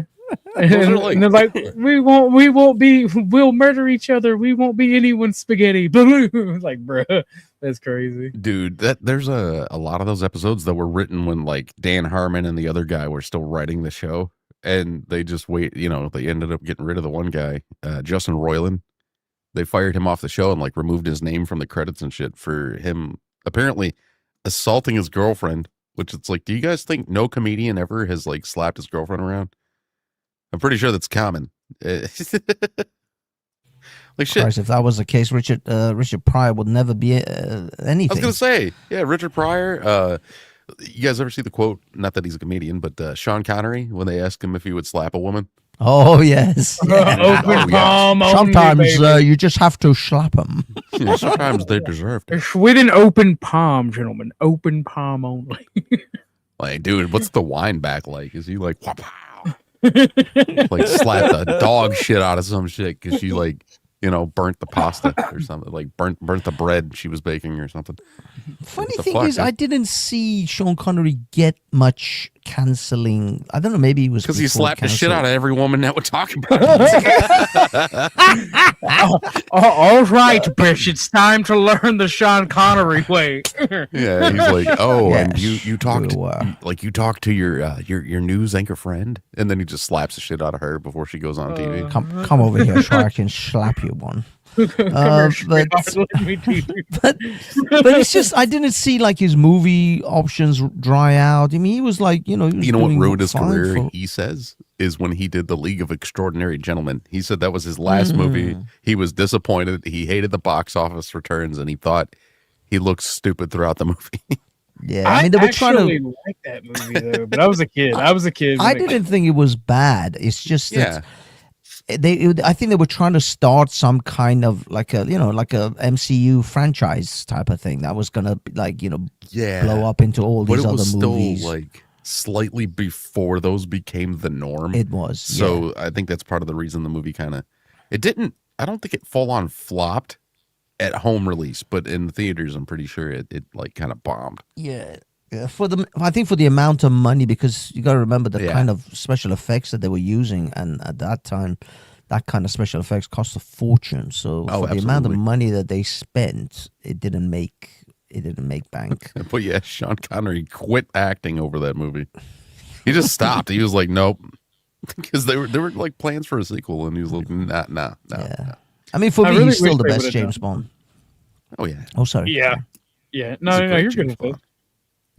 And, Those are like- and they're like, we'll murder each other. We won't be anyone's spaghetti. Like, bruh, that's crazy. Dude, there's a lot of those episodes that were written when like Dan Harmon and the other guy were still writing the show, and they just they ended up getting rid of the one guy, Justin Roiland. They fired him off the show and like removed his name from the credits and shit for him apparently assaulting his girlfriend. Which it's like, do you guys think no comedian ever has like slapped his girlfriend around? I'm pretty sure that's common. Like shit. Christ, if that was the case, Richard Pryor would never be anything. I was gonna say, yeah, Richard Pryor. You guys ever see the quote? Not that he's a comedian, but Sean Connery when they asked him if he would slap a woman. Oh yes. Open palm only, Sometimes baby. you just have to slap them. Yeah, sometimes they deserve it. It's with an open palm, gentlemen. Open palm only. Like, dude, what's the wine back like? Is he like, wow, like slap the dog shit out of some shit because she like, you know, burnt the pasta or something, like burnt the bread she was baking or something. Funny thing is, I didn't see Sean Connery get much canceling. I don't know, maybe he was Because he before slapped the shit cancel. out of every woman that would talk about it. All right, Bish, it's time to learn the Sean Connery way. Yeah, he's like, oh, Yes, and you talked like you talked to your news anchor friend, and then he just slaps the shit out of her before she goes on TV. Come over here so I can slap you one. Come here, sweetheart, let me do but it's just I didn't see like his movie options dry out. I mean, he was like, he was You know what doing ruined his fine career? for- He says is when he did the League of Extraordinary Gentlemen. He said that was his last movie. He was disappointed. He hated the box office returns, and he thought he looked stupid throughout the movie. Yeah, I mean, they were trying to. actually like that movie though, but I was a kid. I I didn't think it was bad. It's just that I think they were trying to start some kind of like a MCU franchise type of thing that was gonna blow up into all But these it other was movies. still like slightly before those became the norm. It was, So I think that's part of the reason the movie it didn't. I don't think it full on flopped at home release, but in the theaters, I'm pretty sure it like kind of bombed. Yeah, I think for the amount of money, because you got to remember the kind of special effects that they were using, and at that time, that kind of special effects cost a fortune. So for the amount of money that they spent, it didn't make bank. But yeah, Sean Connery quit acting over that movie. He just stopped. He was like, nope, because there were like plans for a sequel, and he was like, no. I mean, for I me, really he's still wish the they best would've James done- Bond. Oh yeah. Oh, sorry. Yeah. No, you're good with it.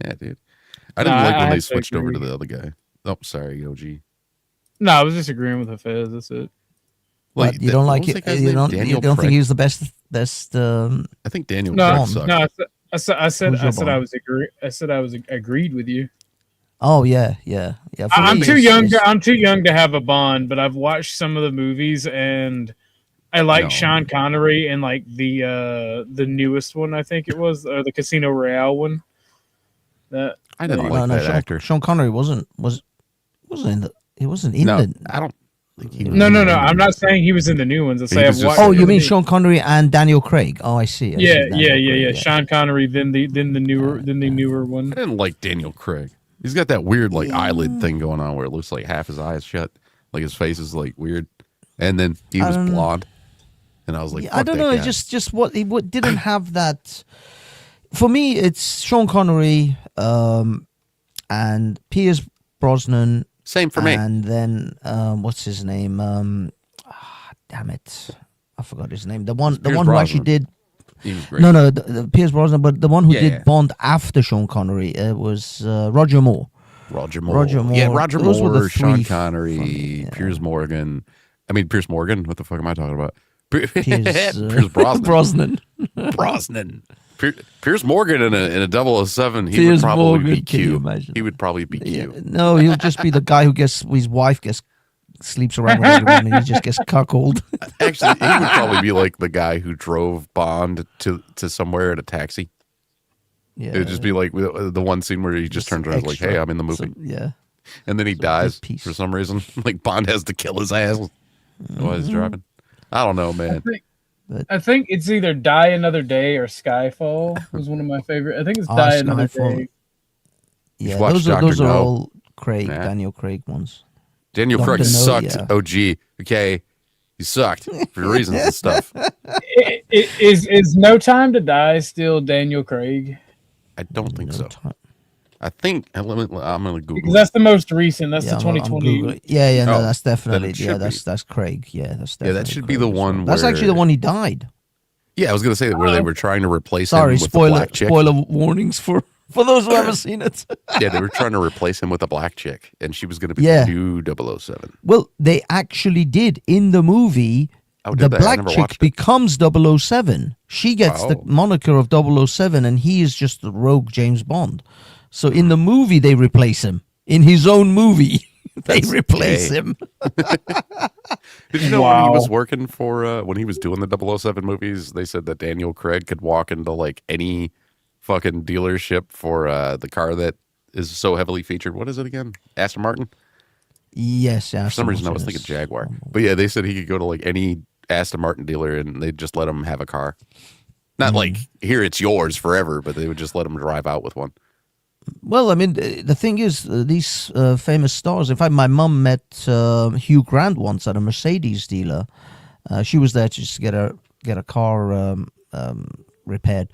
Yeah, dude. I didn't No, like I when they have to switched over to agree. the other guy. Oh, sorry, OG. No, I was just agreeing with Hafez. That's it. But you don't like it? You don't think he was the best? I think Daniel No, Craig sucked. no. I said Who's your I Bond? was agree. I said I was agreed with you. Oh yeah. For I'm me, too it's- young. it's- I'm too young to have a Bond, but I've watched some of the movies, and I like No. Sean Connery and like the newest one. I think it was or the Casino Royale one. That I didn't like that actor. Sean Connery wasn't in the. He wasn't in No, the. I don't think he. No. I'm not saying he was in the new ones. I say I've watched. Oh, you the mean new- Sean Connery and Daniel Craig? Oh, I see. Yeah. Sean Connery, then the newer one. I didn't like Daniel Craig. He's got that weird like eyelid thing going on where it looks like half his eyes shut, like his face is like weird, and then he was blonde, and I was like, I don't know. It's just what he didn't have that. For me, it's Sean Connery and Pierce Brosnan. Same for me. And then what's his name? Damn it, I forgot his name. The one who actually did. He was great. No, the Pierce Brosnan, but the one who did Yeah. Bond after Sean Connery. It was Roger Moore. Roger Moore. Yeah, Roger Those were the Moore, Sean three Connery, Piers Morgan. I mean, Piers Morgan. What the fuck am I talking about? Pierce, Pierce Brosnan. Brosnan. Piers Morgan in a 007. He Piers would probably Morgan, be can you Q. imagine? He would probably be Q. No, he'll just be the guy who his wife sleeps around with everyone and he just gets cuckolded. Actually, he would probably be like the guy who drove Bond to somewhere in a taxi. Yeah, it would just be like the one scene where he just turns around and is like, "Hey, I'm in the movie." Yeah, and then he dies for some reason. Like Bond has to kill his ass while he's driving. I don't know, man. I think it's either Die Another Day or Skyfall was one of my favorite. I think it's Die Another Skyfall. Day. Yeah, watch those Dr. are No. all Craig, Nah. Daniel Craig ones. Daniel Dr. Craig No, sucked. yeah. OG. Okay, he sucked for reasons and stuff. Is No Time to Die still Daniel Craig? I don't think so. I think I'm gonna Google. Because that's the most recent. That's Yeah, the I'm 2020. Googling. Yeah, no, Oh, that's then definitely it should be. that's Craig. Yeah, that's Yeah, definitely that should be the Craig as well. one That's actually the where- one he died. Yeah, I was gonna say where they were trying to replace him Sorry, with a black chick. spoiler warnings for those who haven't seen it. Yeah, they were trying to replace him with a black chick, and she was going to be Yeah. the new 007. Well, they actually did in the movie. Oh, The did they? I black never chick watched it. becomes 007. She gets the Oh. moniker of 007, and he is just the rogue James Bond. So in the movie, they replace him. In his own movie, they replace gay. him. Did you know when he was Wow. working for when he was doing the 007 movies? They said that Daniel Craig could walk into like any fucking dealership for the car that is so heavily featured. What is it again? Aston Martin. Yes, For some reason, I was thinking Jaguar. But yeah, they said he could go to like any Aston Martin dealer and they'd just let him have a car. Not like here it's yours forever, but they would just let him drive out with one. Well, I mean, the thing is, these famous stars. In fact, my mum met Hugh Grant once at a Mercedes dealer. She was there to just get a car repaired.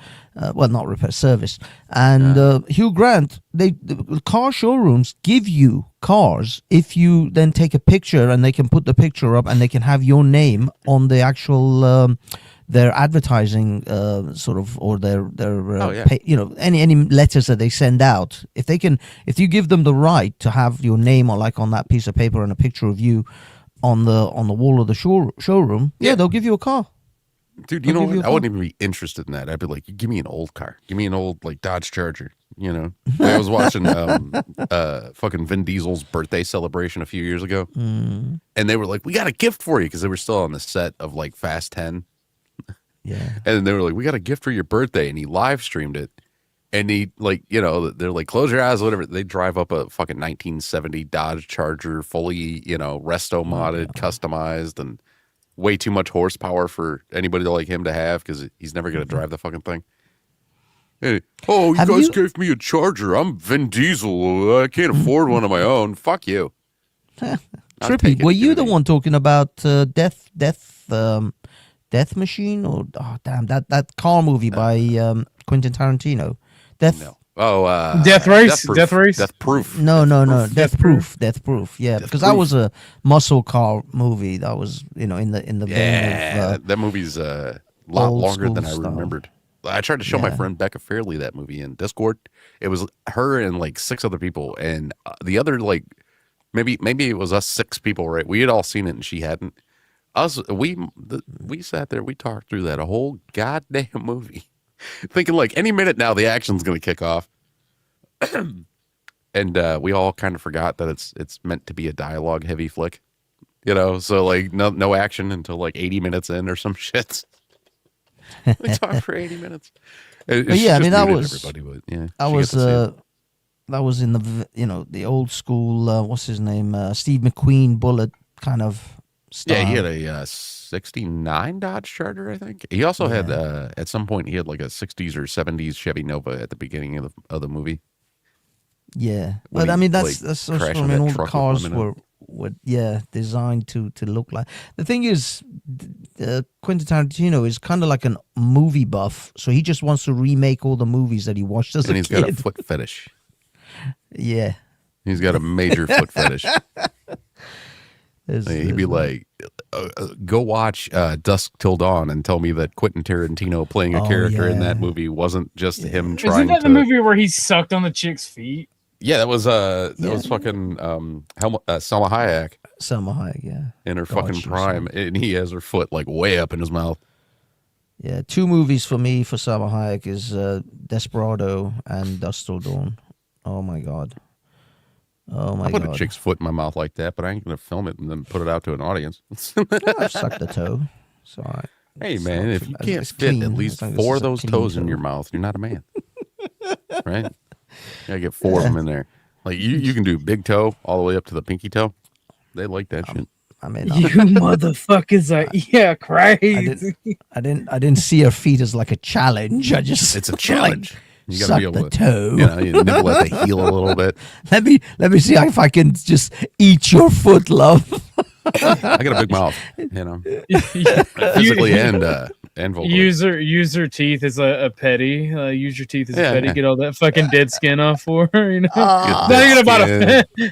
Well, not repaired, serviced. And Hugh Grant, the car showrooms give you cars if you then take a picture, and they can put the picture up, and they can have your name on the actual. Their advertising sort of, or their any letters that they send out, if you give them the right to have your name or like on that piece of paper and a picture of you on the wall of the showroom, they'll give you a car. Dude, you know what? I wouldn't even be interested in that. I'd be like, give me an old car. Give me an old like Dodge Charger. You know, I was watching fucking Vin Diesel's birthday celebration a few years ago, and they were like, "We got a gift for you," because they were still on the set of like Fast 10. Yeah. And they were like, "We got a gift for your birthday," and he live streamed it. And he like, you know, they're like, "Close your eyes," whatever. They drive up a fucking 1970 Dodge Charger, fully, you know, resto modded, customized, and way too much horsepower for anybody like him to have because he's never going to drive the fucking thing. Hey, oh, you guys gave me a Charger. I'm Vin Diesel. I can't afford one of my own. Fuck you. Trippy, were you the one talking about Death Machine, or that car movie by Quentin Tarantino? Death Race? Death Race? Death Proof. No. Death Proof. Yeah, because that was a muscle car movie. That was, in the vein of that movie's a lot old longer than I school style. remembered. I tried to show my friend Becca Fairley that movie in Discord. It was her and like 6 other people, and the other like maybe it was us 6 people, right? We had all seen it and she hadn't. We sat there, we talked through that a whole goddamn movie, thinking like any minute now the action's gonna kick off. And we all kind of forgot that it's meant to be a dialogue heavy flick, you know. So like no action until like 80 minutes in or some shit. We talked for 80 minutes. But yeah, I mean that was everybody, but yeah, that was in the the old school. What's his name? Steve McQueen bullet kind of style. Yeah, he had a 69 Dodge Charger, I think. He also had at some point he had like a 60s or 70s Chevy Nova at the beginning of the movie. Yeah, When but I he, mean like, that's crashed I on mean that all the truck with cars women in were designed to look like. The thing is, Quentin Tarantino is kind of like a movie buff, so he just wants to remake all the movies that he watched as And a he's kid. got a foot fetish. Yeah, He's got a major foot fetish. There's- He'd be there's- like, go watch Dusk Till Dawn and tell me that Quentin Tarantino playing a Oh, character in yeah. that movie wasn't just him Isn't trying that to. the movie where he sucked on the chick's feet? Yeah, that was fucking Selma Hayek Selma Hayek, yeah. in her God, fucking she's prime, and he has her foot like way up in his mouth. Yeah, 2 movies for me for Selma Hayek is Desperado and Dusk Till Dawn. Oh my god. Oh my I put god. a chick's foot in my mouth like that, but I ain't gonna film it and then put it out to an audience. I've sucked a toe. It's all right. Hey It's man, not if too- you it's can't fit clean. at As least long as 4 it's of a those clean toes in toe. your mouth, you're not a man, right? You gotta get 4 of them in there. Like you can do big toe all the way up to the pinky toe. They like that shit. I mean, You motherfuckers are crazy. I didn't see her feet as like a challenge. I just It's a like, challenge. You gotta suck be able the to, toe. you nibble at the heel a little bit. Let me see if I can just eat your foot, love. I got a big mouth, you know, physically and vocally. Use her teeth as a petty. Use your teeth as Yeah, a petty. yeah. Get all that fucking dead skin off for her. You know, Ah. not even about Dead a.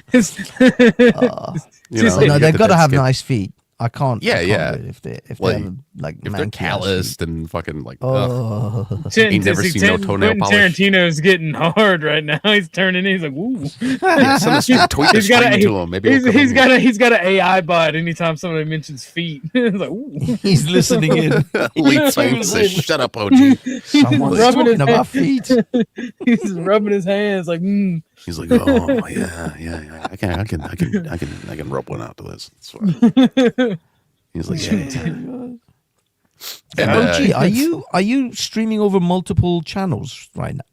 You know, No, you they've get got to that have skin. nice feet. I can't. Yeah, I can't yeah. do it if they Like, have like if they're manky ass calloused and fucking like, Oh. ain't never seen no toenail Quentin polish. Tarantino's getting hard right now. He's turning in. He's like, ooh. Yeah, send a tweet the screen to him. Maybe he's got an AI bot anytime somebody mentions feet. It's like, ooh. He's listening in. Lee Fife says, "Shut up, OG." Someone's talking about feet. He's rubbing his hands like, He's like, "Oh yeah. I can rub one out to this." That's fine. He's like, "Yeah." And, OG, are you streaming over multiple channels right now?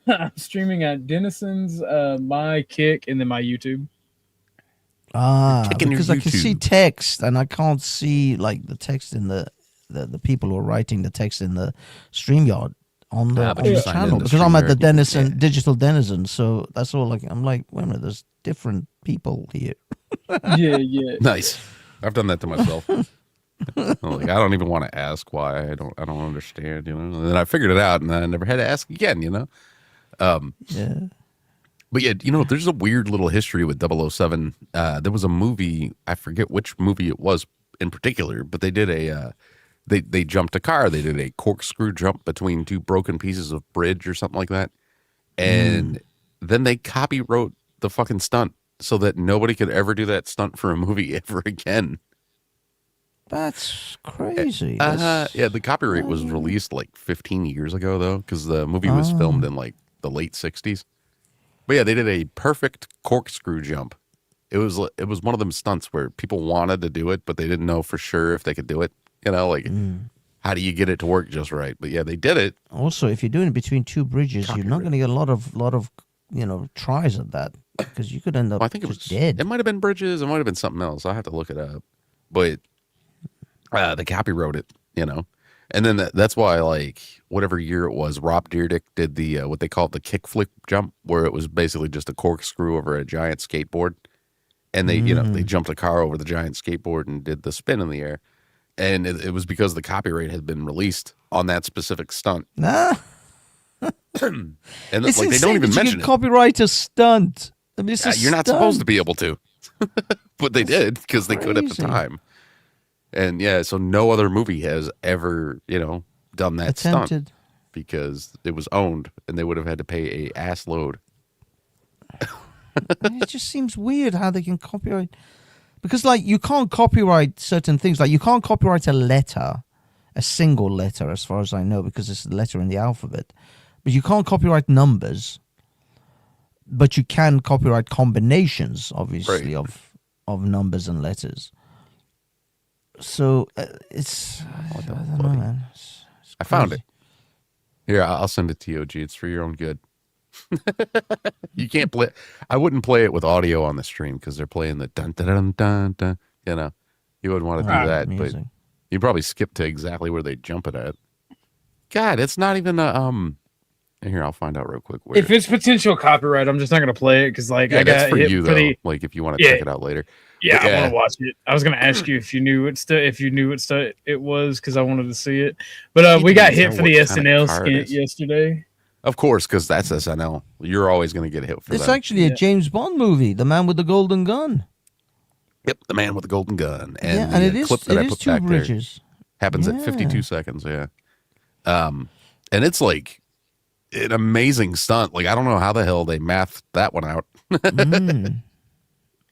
I'm streaming at Denison's, my Kick, and then my YouTube. Because I can see text and I can't see like the text in the people who are writing the text in the StreamYard on the, but on you the sign channel into because I'm at the StreamYard, Denison Digital Denizen, so that's all. Like I'm like, wait a minute, there's different people here. Yeah. Nice. I've done that to myself. I'm like, I don't even want to ask why. I don't understand, you know. And then I figured it out, and I never had to ask again, you know. Yeah. But yeah, you know, there's a weird little history with 007. There was a movie, I forget which movie it was in particular, but they did a they jumped a car. They did a corkscrew jump between two broken pieces of bridge or something like that, and then they copywrote the fucking stunt so that nobody could ever do that stunt for a movie ever again. That's crazy. Yeah, the copyright was released like 15 years ago, though, because the movie was filmed in like the late 60s. But yeah, they did a perfect corkscrew jump. It was one of them stunts where people wanted to do it, but they didn't know for sure if they could do it. You know, like how do you get it to work just right? But yeah, they did it. Also, if you're doing it between two bridges, you're not going to get a lot of tries at that because you could end up. Well, I think it was dead. It might have been bridges. It might have been something else. I'll have to look it up. But the copywrote it, you know, and then that's why, like, whatever year it was, Rob Dyrdek did the what they called the kickflip jump, where it was basically just a corkscrew over a giant skateboard, and they they jumped a car over the giant skateboard and did the spin in the air, and it was because the copyright had been released on that specific stunt. Nah. And It's like they insane don't even that you mention can it. copyright a stunt. I mean, it's a You're not stunt. supposed to be able to, but they did because they could at the Crazy. time. And yeah, so no other movie has ever, done that stunt Attempted. because it was owned and they would have had to pay a ass load. It just seems weird how they can copyright, because like you can't copyright certain things. Like you can't copyright a letter, a single letter, as far as I know, because it's the letter in the alphabet. But you can't copyright numbers. But you can copyright combinations, obviously, of numbers and letters. So it's I don't know, man. It's I found crazy. it. Here, I'll send it to you, OG. It's for your own good. You can't play. I wouldn't play it with audio on the stream because they're playing the dun dun dun dun dun. You know, you wouldn't want to do that, music. but you probably skip to exactly where they jump it at. God, it's not even a Here, I'll find out real quick. Where. If it's potential copyright, I'm just not gonna play it because like Yeah, I got that's for hit you for though. the Like if you want to check it out later. Yeah, But I want to watch it. I was gonna ask you if you knew what it was because I wanted to see it. But we got hit for the SNL skit yesterday. Of course, because that's SNL. You're always going to get hit for It's that. actually a James Bond movie, The Man with the Golden Gun. Yep, The Man with the Golden Gun. And Yeah, and the it is- clip that I it is put two back bridges. there happens at 52 seconds. Yeah. And it's like an amazing stunt. Like, I don't know how the hell they mathed that one out.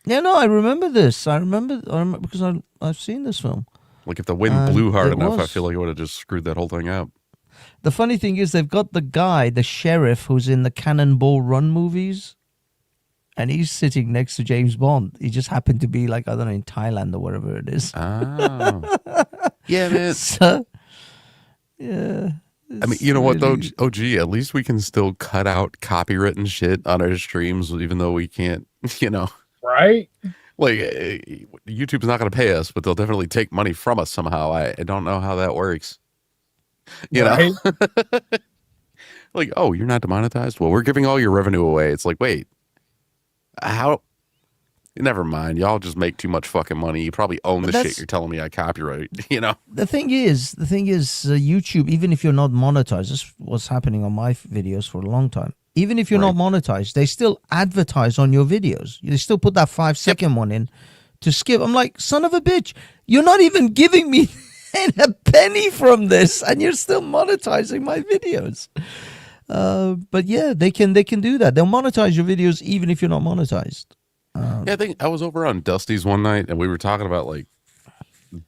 Yeah, no, I remember this. I remember because I've seen this film. Like, if the wind blew hard it enough, I was. feel like it would have just screwed that whole thing up. The funny thing is they've got the guy, the sheriff, who's in the Cannonball Run movies, and he's sitting next to James Bond. He just happened to be like, I don't know, in Thailand or wherever it is. Oh. Yeah, man. So, yeah. I mean, you know what, though? Oh, gee, at least we can still cut out copywritten shit on our streams, even though we can't, Right? Like, YouTube's not going to pay us, but they'll definitely take money from us somehow. I don't know how that works. You know? Like, oh, you're not demonetized? Well, we're giving all your revenue away. It's like, wait, how? Never mind. Y'all just make too much fucking money. You probably own the shit you're telling me I copyright, The thing is, YouTube, even if you're not monetized, this was happening on my videos for a long time. Even if you're not monetized, they still advertise on your videos. They still put that 5-second one in to skip. I'm like, son of a bitch, you're not even giving me a penny from this, and you're still monetizing my videos. But yeah, they can do that. They'll monetize your videos even if you're not monetized. Yeah, I think I was over on Dusty's one night, and we were talking about like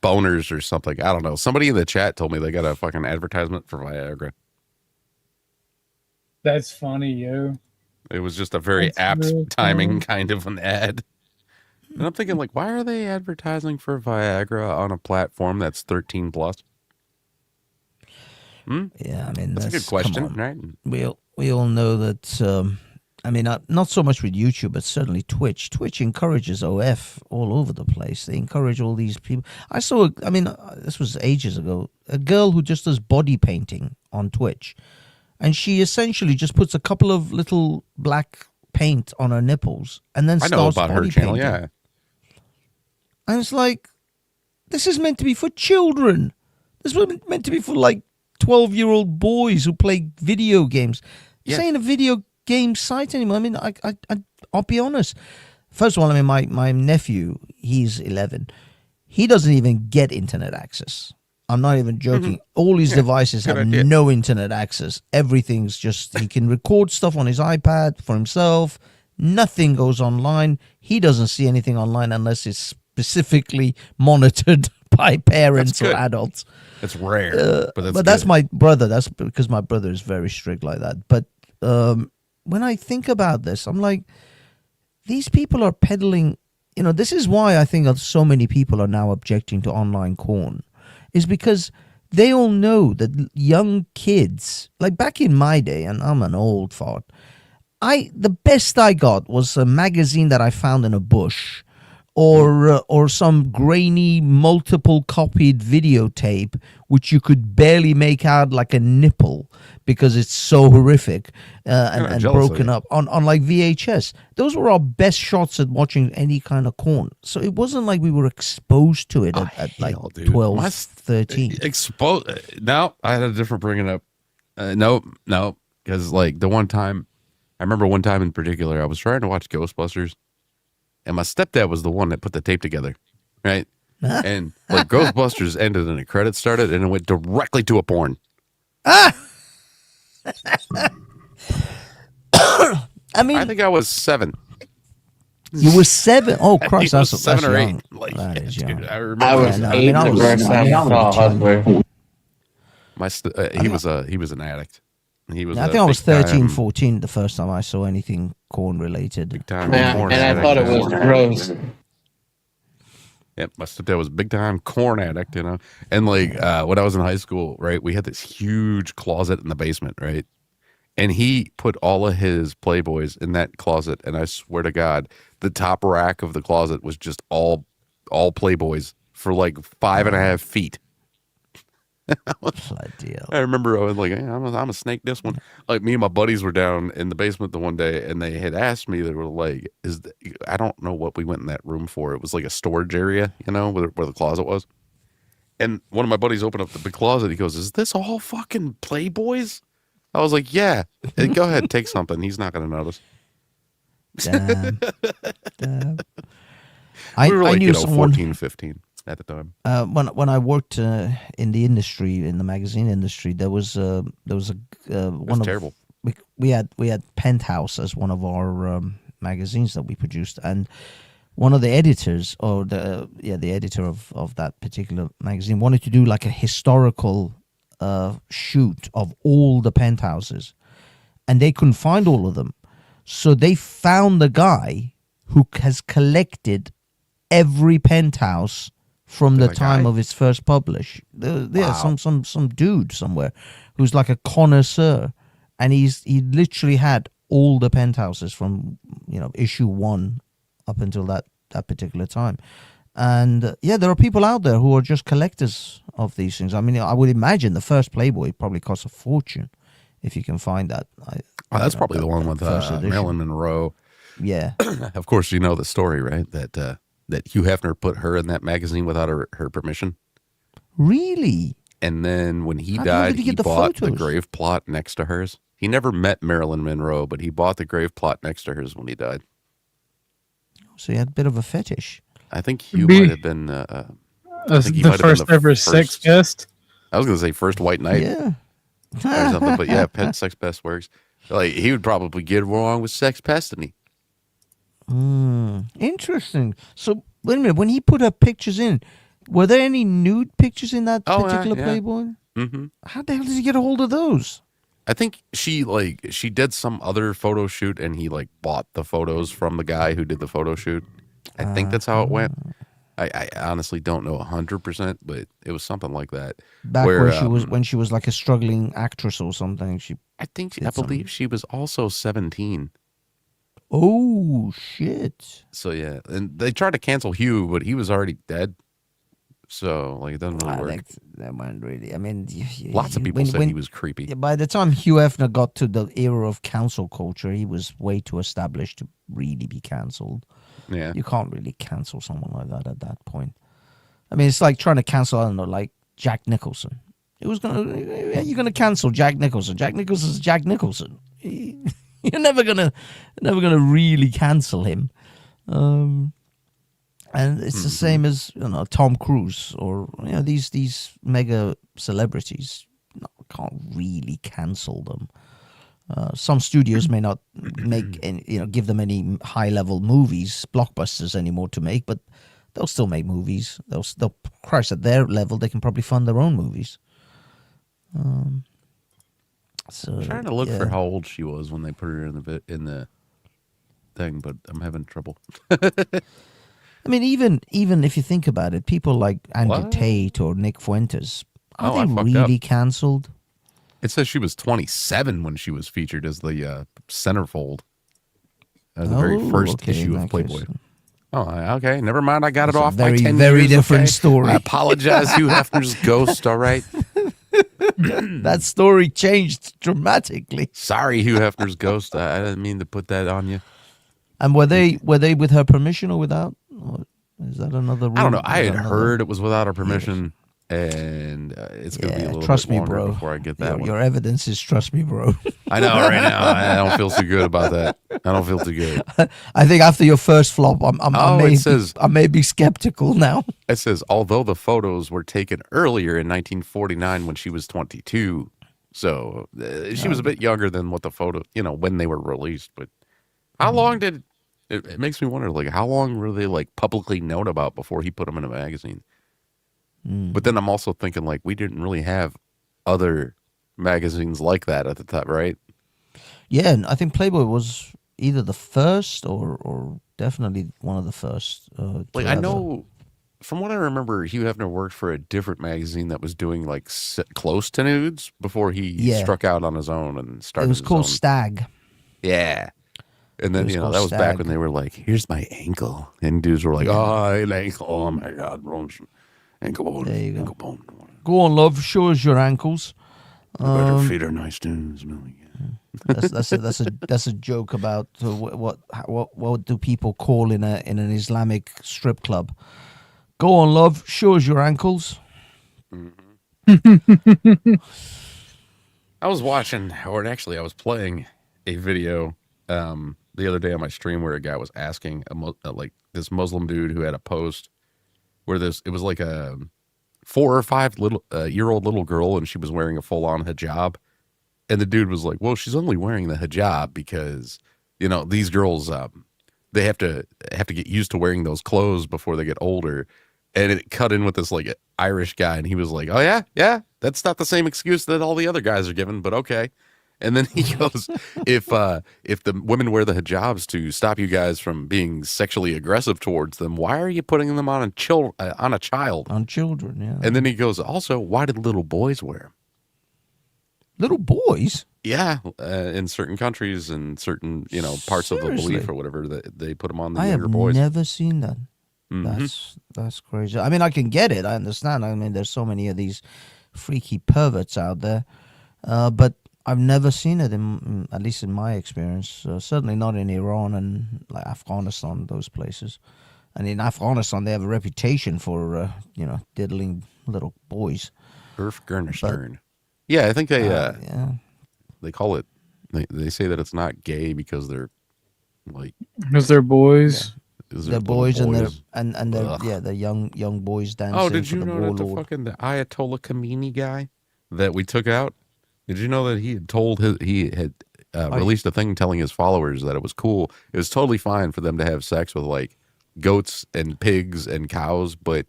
boners or something. I don't know. Somebody in the chat told me they got a fucking advertisement for Viagra. That's funny, yo. It was just a very That's apt real timing funny. kind of an ad. And I'm thinking, like, why are they advertising for Viagra on a platform that's 13 plus? Yeah, I mean that's a good come question, on. right? We all know that. I mean, not so much with YouTube, but certainly Twitch. Twitch encourages OF all over the place. They encourage all these people. I saw, this was ages ago, a girl who just does body painting on Twitch. And she essentially just puts a couple of little black paint on her nipples and then I know starts about her body channel, painting. yeah. And it's like, this is meant to be for children. This was meant to be for like 12-year-old boys who play video games. This ain't a video game site anymore. I mean, I'll be honest. First of all, I mean, my nephew, he's 11. He doesn't even get internet access. I'm not even joking. All his devices have no internet access. Everything's just, he can record stuff on his iPad for himself. Nothing goes online. He doesn't see anything online unless it's specifically monitored by parents or adults. It's rare, but that's my brother. That's because my brother is very strict like that. But when I think about this, I'm like, these people are peddling. This is why I think so many people are now objecting to online porn, is because they all know that young kids, like back in my day, and I'm an old fart, the best I got was a magazine that I found in a bush, or some grainy multiple copied videotape which you could barely make out like a nipple because it's so horrific and broken up on like VHS. Those were our best shots at watching any kind of porn. So it wasn't like we were exposed to it at like 12, 13. No, I had a different bringing up. No, because like the one time, I remember one time in particular, I was trying to watch Ghostbusters. And my stepdad was the one that put the tape together, right? And like Ghostbusters ended and the credits started and it went directly to a porn. I mean, I think I was 7. You were 7? Oh, Christ, that's 7 or 8. young. Like, That is young. dude, I remember. I was 8 the first time I saw Hustler. He was an addict. He was. I think I was 13, 14 the first time I saw anything corn related. And I thought it was gross. Yep, my stepdad was a big time corn addict, And like when I was in high school, right, we had this huge closet in the basement, right? And he put all of his Playboys in that closet, and I swear to God, the top rack of the closet was just all Playboys for like 5.5 feet. I remember I was like, hey, I'm a snake this one. Like me and my buddies were down in the basement the one day, and they had asked me, they were like, I don't know what we went in that room for. It was like a storage area, where the closet was. And one of my buddies opened up the big closet. He goes, is this all fucking Playboys? I was like, yeah. Hey, go ahead, take something. He's not going to notice. Damn. We were like, I knew someone 14, 15 at the time. When I worked in the industry, in the magazine industry, there was one of terrible. We had Penthouse as one of our magazines that we produced, and one of the editors, or the editor of that particular magazine, wanted to do like a historical shoot of all the penthouses, and they couldn't find all of them, so they found the guy who has collected every penthouse from the time of its first publish. Some dude somewhere who's like a connoisseur, and he literally had all the penthouses from issue 1 up until that particular time. And there are people out there who are just collectors of these things. I mean, I would imagine the first Playboy probably costs a fortune if you can find that. That's probably the one with Marilyn Monroe. Yeah. Of course, you know the story, right? That Hugh Hefner put her in that magazine without her permission. Really? And then when he How died, did he he get the bought the photos? grave plot next to hers. He never met Marilyn Monroe, but he bought the grave plot next to hers when he died. So he had a bit of a fetish. I think Hugh Be- might have been the first ever sex pest. I was going to say first white knight. Yeah. Or something, but yeah, pet sex pest works. Like he would probably get along with sex pestiny. Interesting. So wait a minute. When he put up pictures in, were there any nude pictures in that particular Playboy? Mm-hmm. How the hell did he get a hold of those? I think she did some other photo shoot and he like bought the photos from the guy who did the photo shoot. I think that's how it went. I honestly don't know 100%, but it was something like that. Back where she was when she was like a struggling actress or something. I believe she was also 17. Oh shit! So yeah, and they tried to cancel Hugh, but he was already dead. So like it doesn't really work. That one really. I mean, lots of people said he was creepy. By the time Hugh Hefner got to the era of cancel culture, he was way too established to really be canceled. Yeah, you can't really cancel someone like that at that point. I mean, it's like trying to cancel, I don't know, like Jack Nicholson. You're gonna cancel Jack Nicholson. Jack Nicholson's Jack Nicholson. You're never gonna really cancel him. And it's the same as Tom Cruise or these mega celebrities. No, can't really cancel them. Some studios may not make give them any high level movies, blockbusters anymore to make, but they'll still make movies. They'll Christ, at their level they can probably fund their own movies. So I'm trying to look for how old she was when they put her in the thing, but I'm having trouble. I mean, even if you think about it, people like Andrew Tate or Nick Fuentes, are they really canceled? It says she was 27 when she was featured as the centerfold, the very first issue of Playboy. Oh, okay. Never mind. I got it off. Very, very different story. I apologize, Hugh Hefner's ghost. All right. That story changed dramatically. Sorry, Hugh Hefner's ghost. I didn't mean to put that on you. And were they with her permission or without? Or is that another rule? I don't know. I had heard it was without her permission. And it's going to be a little trust bit me, longer bro. before I get that one. Your evidence is trust me, bro. I know right now. I don't feel too good about that. I don't feel too good. I think after your first flop, I may be skeptical now. It says, although the photos were taken earlier in 1949 when she was 22, so she was a bit younger than what the photo, when they were released. But how long did it makes me wonder, like, how long were they like publicly known about before he put them in a magazine? But then I'm also thinking, like, we didn't really have other magazines like that at the time, right? Yeah, I think Playboy was either the first or definitely one of the first. Like, I know, from what I remember, Hugh Hefner worked for a different magazine that was doing, like, close to nudes before he struck out on his own and started. It was called Stag. Yeah. And then, that was back when they were like, here's my ankle. And dudes were like, an ankle. Oh, my God, bro. Ankle bone. There you go. Ankle bone. Go on, love. Show us your ankles. Better feet are nice too. Smelling. That's a joke about what do people call in an Islamic strip club? Go on, love. Show us your ankles. I was watching, or actually, I was playing a video the other day on my stream where a guy was asking like this Muslim dude who had a post where it was like a 4 or 5 year old little girl and she was wearing a full on hijab, and the dude was like, well, she's only wearing the hijab because these girls they have to get used to wearing those clothes before they get older. And it cut in with this like Irish guy, and he was like, oh yeah, that's not the same excuse that all the other guys are giving, but okay. And then he goes, if the women wear the hijabs to stop you guys from being sexually aggressive towards them, why are you putting them on a child? On children, yeah. And then he goes, also, why did little boys wear them? Little boys? Yeah, in certain countries and certain parts of the belief or whatever, that they put them on the younger boys. I have never seen that. Mm-hmm. That's crazy. I mean, I can get it. I understand. I mean, there's so many of these freaky perverts out there, but I've never seen it, at least in my experience. Certainly not in Iran and like Afghanistan, those places. And in Afghanistan, they have a reputation for, diddling little boys. Afghanistan. Yeah, I think they call it. They say that it's not gay because they're like because they're boys. their boys and their young boys dancing. Oh, did for you the know that the warlord. fucking the Ayatollah Khomeini guy that we took out? Did you know that he had told released a thing telling his followers that it was cool. It was totally fine for them to have sex with like goats and pigs and cows, but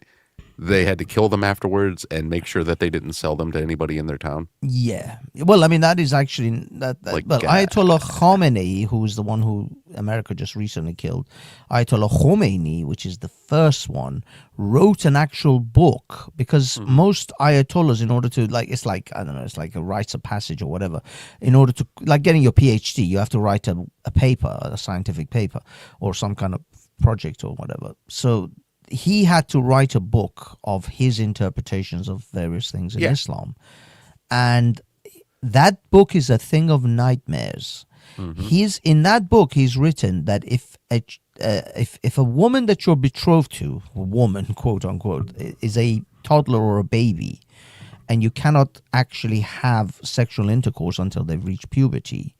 they had to kill them afterwards and make sure that they didn't sell them to anybody in their town. Yeah. Well, I mean, that is actually Like, well, Ayatollah Khomeini, who is the one who America just recently killed, Ayatollah Khomeini, which is the first one, wrote an actual book because most Ayatollahs, in order to it's like a rites of passage or whatever, in order to like getting your PhD, you have to write a paper, a scientific paper, or some kind of project or whatever. So he had to write a book of his interpretations of various things in Islam. And that book is a thing of nightmares. In that book, he's written that if a woman that you're betrothed to, a woman, quote unquote, is a toddler or a baby, and you cannot actually have sexual intercourse until they've reached puberty,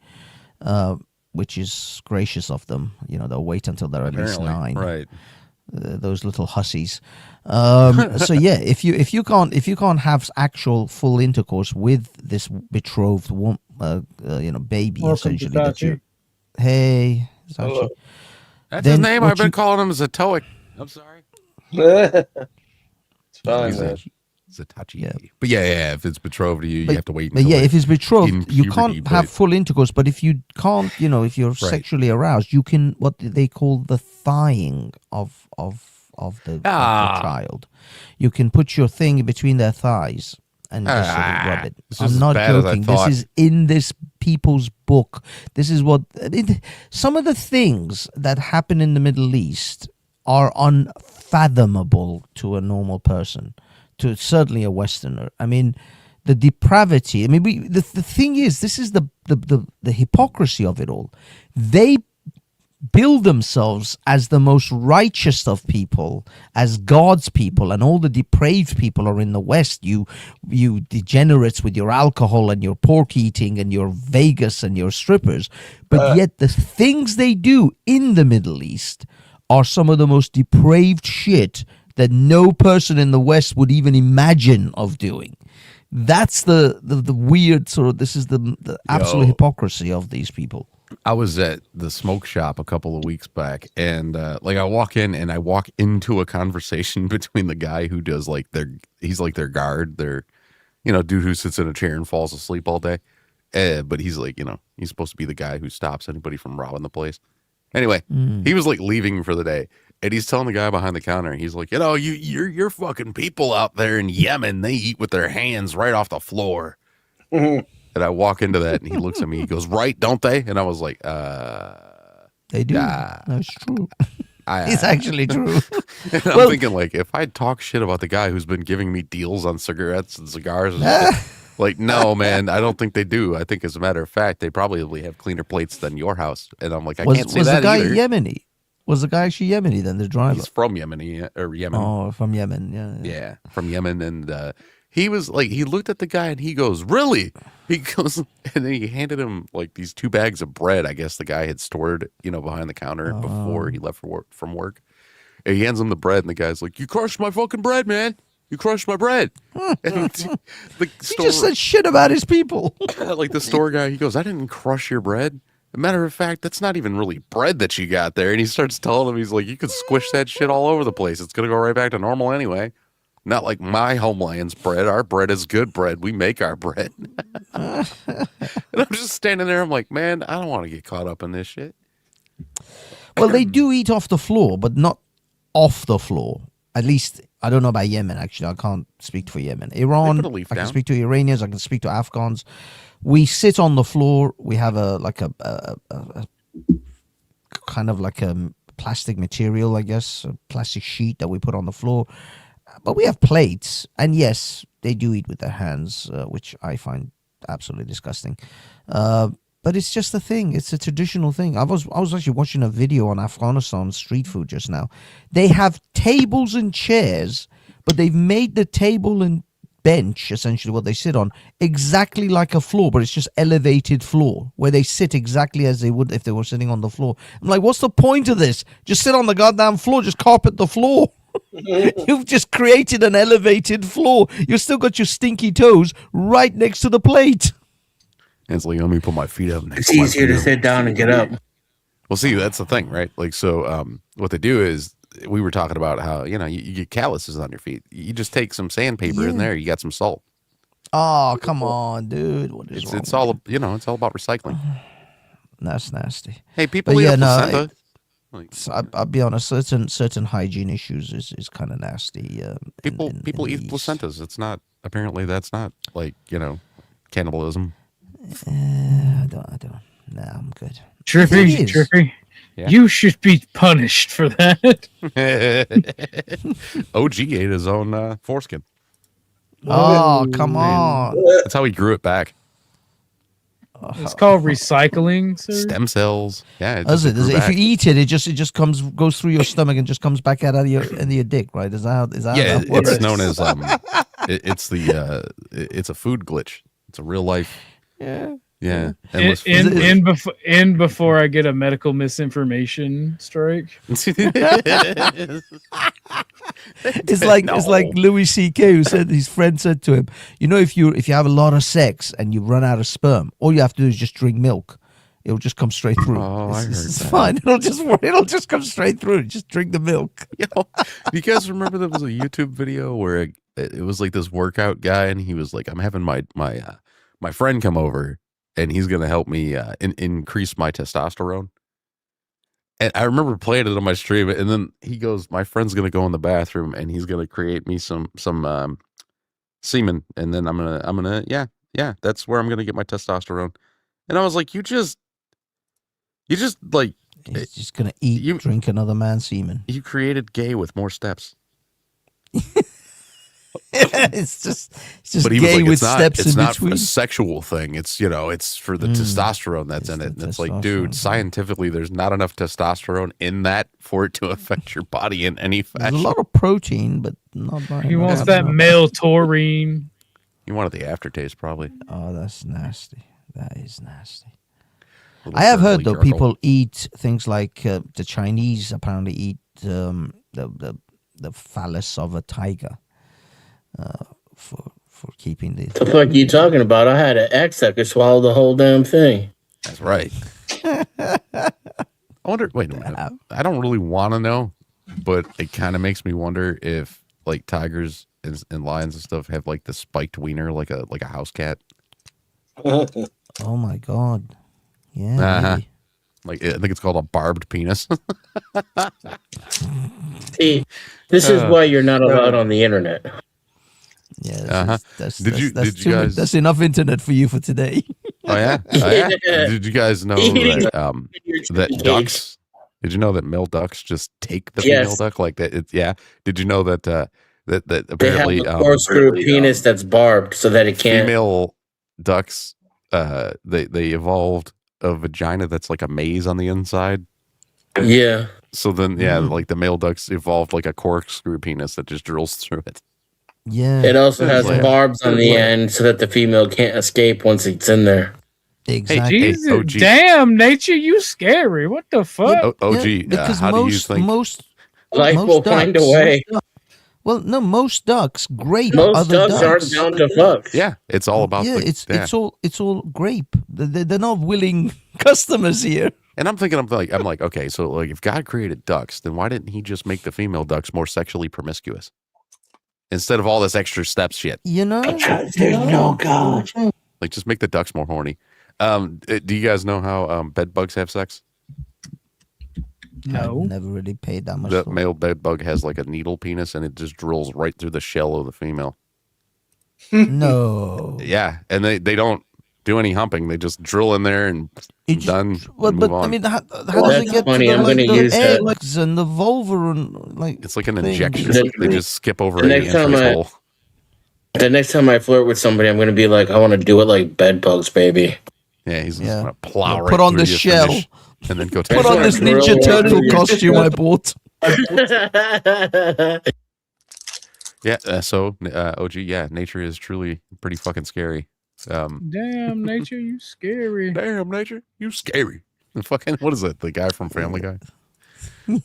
which is gracious of them. You know, they'll wait until they're at least 9. Right. Those little hussies. So yeah, if you can't have actual full intercourse with this betrothed woman, baby, Welcome, essentially. That Sachi. hey, Sachi. That's Then his name. what I've been you- calling him Zatoic. I'm sorry. It's fine, man. Zatachi. But yeah, if it's betrothed to you, you have to wait. But until yeah, they're if it's in betrothed, you puberty, can't but- have full intercourse. But if you can't, if you're sexually aroused, you can what they call the thighing of the child. You can put your thing between their thighs and just sort of rub it. it's just I'm not as bad as I joking. This thought. is in this people's book. This is what some of the things that happen in the Middle East are unfathomable to a normal person, to certainly a Westerner. I mean, the depravity. I mean, the thing is, this is the hypocrisy of it all. They build themselves as the most righteous of people, as God's people, and all the depraved people are in the West. You degenerates with your alcohol and your pork eating and your Vegas and your strippers. But yet the things they do in the Middle East are some of the most depraved shit that no person in the West would even imagine of doing. That's the weird sort of, this is the absolute hypocrisy of these people. I was at the smoke shop a couple of weeks back, and I walk in and I walk into a conversation between the guy who does he's like their guard, their dude who sits in a chair and falls asleep all day. But he's like, he's supposed to be the guy who stops anybody from robbing the place. Anyway, he was like leaving for the day, and he's telling the guy behind the counter, he's like, you're fucking people out there in Yemen, they eat with their hands right off the floor. And I walk into that, and he looks at me. He goes, "Right, don't they?" And I was like, They do. That's true. It's It's actually true. And I'm thinking, if I talk shit about the guy who's been giving me deals on cigarettes and cigars, and shit, no, man, I don't think they do. I think, as a matter of fact, they probably have cleaner plates than your house. And I'm like, I can't say was that the guy either. Yemeni? Was the guy actually Yemeni then, the driver? He's from Yemen. Oh, from Yemen, yeah. Yeah, from Yemen. And he was like, he looked at the guy and he goes, "Really?" He goes, and then he handed him like these 2 bags of bread. I guess the guy had stored, behind the counter before he left from work. And he hands him the bread, and the guy's like, "You crushed my fucking bread, man. You crushed my bread." And He just said shit about his people. like the store guy, he goes, "I didn't crush your bread. As a matter of fact, that's not even really bread that you got there." And he starts telling him, he's like, "You could squish that shit all over the place. It's going to go right back to normal anyway. Not like my homeland's bread. Our bread is good bread. We make our bread." And I'm just standing there. I'm like, man, I don't want to get caught up in this shit. Well, they do eat off the floor, but not off the floor. At least, I don't know about Yemen, actually. I can't speak for Yemen. Iran, put a leaf I can down. speak to Iranians. I can speak to Afghans. We sit on the floor. We have a kind of like a plastic material, I guess, a plastic sheet that we put on the floor. But we have plates. And yes, they do eat with their hands, which I find absolutely disgusting. But it's just a thing. It's a traditional thing. I was actually watching a video on Afghanistan street food just now. They have tables and chairs, but they've made the table and bench, essentially what they sit on, exactly like a floor, but it's just elevated floor where they sit exactly as they would if they were sitting on the floor. I'm like, what's the point of this? Just sit on the goddamn floor, just carpet the floor. You've just created an elevated floor. You've still got your stinky toes right next to the plate. And it's like, let me put my feet up next It's to my easier to feet. sit down and get up. Well, see, that's the thing, right? Like, so what they do is, we were talking about how, you get calluses on your feet. You just take some sandpaper in there. You got some salt. Oh, come on, dude. What is wrong It's all, it's all about recycling. That's nasty. Hey, people But eat yeah, placenta. I'll be honest. Certain hygiene issues is kind of nasty. People eat placentas. It's not, apparently that's not like, cannibalism. I don't. Nah, I'm good. Trippy. Yeah. You should be punished for that. OG ate his own foreskin. Oh, come on. That's how he grew it back. It's called recycling, sir. Stem cells. Yeah. Does it? grew If back. you eat it, it just goes through your stomach and just comes back out of your dick, right? Is that how Yeah, that works? it's known as it's a food glitch. It's a real life. Yeah. Yeah. In before I get a medical misinformation strike. It's like Louis C.K. who said his friend said to him, if you have a lot of sex and you run out of sperm, all you have to do is just drink milk. It'll just come straight through. Oh, It's fine. It'll just come straight through. Just drink the milk. You guys remember there was a YouTube video where it was like this workout guy, and he was like, I'm having my friend come over, and he's gonna help me increase my testosterone. And I remember playing it on my stream, and then he goes, my friend's gonna go in the bathroom and he's gonna create me some semen, and then I'm gonna yeah, that's where I'm gonna get my testosterone. And I was like, you just like, he's just gonna drink another man's semen. You created gay with more steps. it's just But he was gay like, with it's not, steps it's in not between. a sexual thing. It's it's for the testosterone that's in it. And it's like, dude, scientifically, there's not enough testosterone in that for it to affect your body in any There's fashion. a lot of protein, but not very He much. wants that male taurine. You wanted the aftertaste, probably. Oh, that's nasty. That is nasty. Little I have heard gurgly though gurgle. people eat things like the Chinese apparently eat the phallus of a tiger for keeping the. The fuck are you talking about? I had an ex that could swallow the whole damn thing. That's right. I wonder. Wait a minute. I don't really want to know, but it kind of makes me wonder if like tigers and lions and stuff have like the spiked wiener, like a house cat. Oh my god! Yeah. Uh-huh. maybe. Like I think it's called a barbed penis. See, this is why you're not allowed on the internet. Yeah. Did you guys? That's enough internet for you for today. Oh yeah. Oh, yeah? Did you guys know that that ducks? Did you know that male ducks just take the female Yes. duck like that? Yeah. Did you know that that They have apparently a corkscrew penis that's barbed so that it can't. female ducks they evolved a vagina that's like a maze on the inside. Yeah. So then like the male ducks evolved like a corkscrew penis that just drills through it. Yeah. It also has Yeah. barbs on the end so that the female can't escape once it's in there. Exactly. Jesus, OG. damn, nature, you scary. What the fuck? OG, because how do you think? most Life most will find a ducks- way. Well, no, most ducks grape Most other ducks ducks. aren't down to fuck. Yeah, it's all about Yeah, the, it's all grape. They're not willing customers here. And I'm like, okay, so like if God created ducks, then why didn't he just make the female ducks more sexually promiscuous? Instead of all this extra step shit. You know? There's no God. Like just make the ducks more horny. Do you guys know how bed bugs have sex? I've never really paid that much. The thought. male bed bug has like a needle penis and it just drills right through the shell of the female. No. Yeah, and they don't do any humping. They just drill in there and done. Well, and but move on. I mean, how does it get funny. to I'm the, gonna the use that. eggs and the vulva and like? It's like an thing? injection. They just skip over The any next time entrance I- hole. The next time I flirt with somebody, I'm going to be like, I want to do it like bed bugs, baby. Yeah, he's just Yeah. gonna plow Yeah, right put on through the your shell. finish and then go. Put on this Ninja Turtle costume I bought. Yeah. OG, yeah, nature is truly pretty fucking scary. Damn nature, you scary. Damn nature, you scary. The fucking what is it? The guy from Family Guy.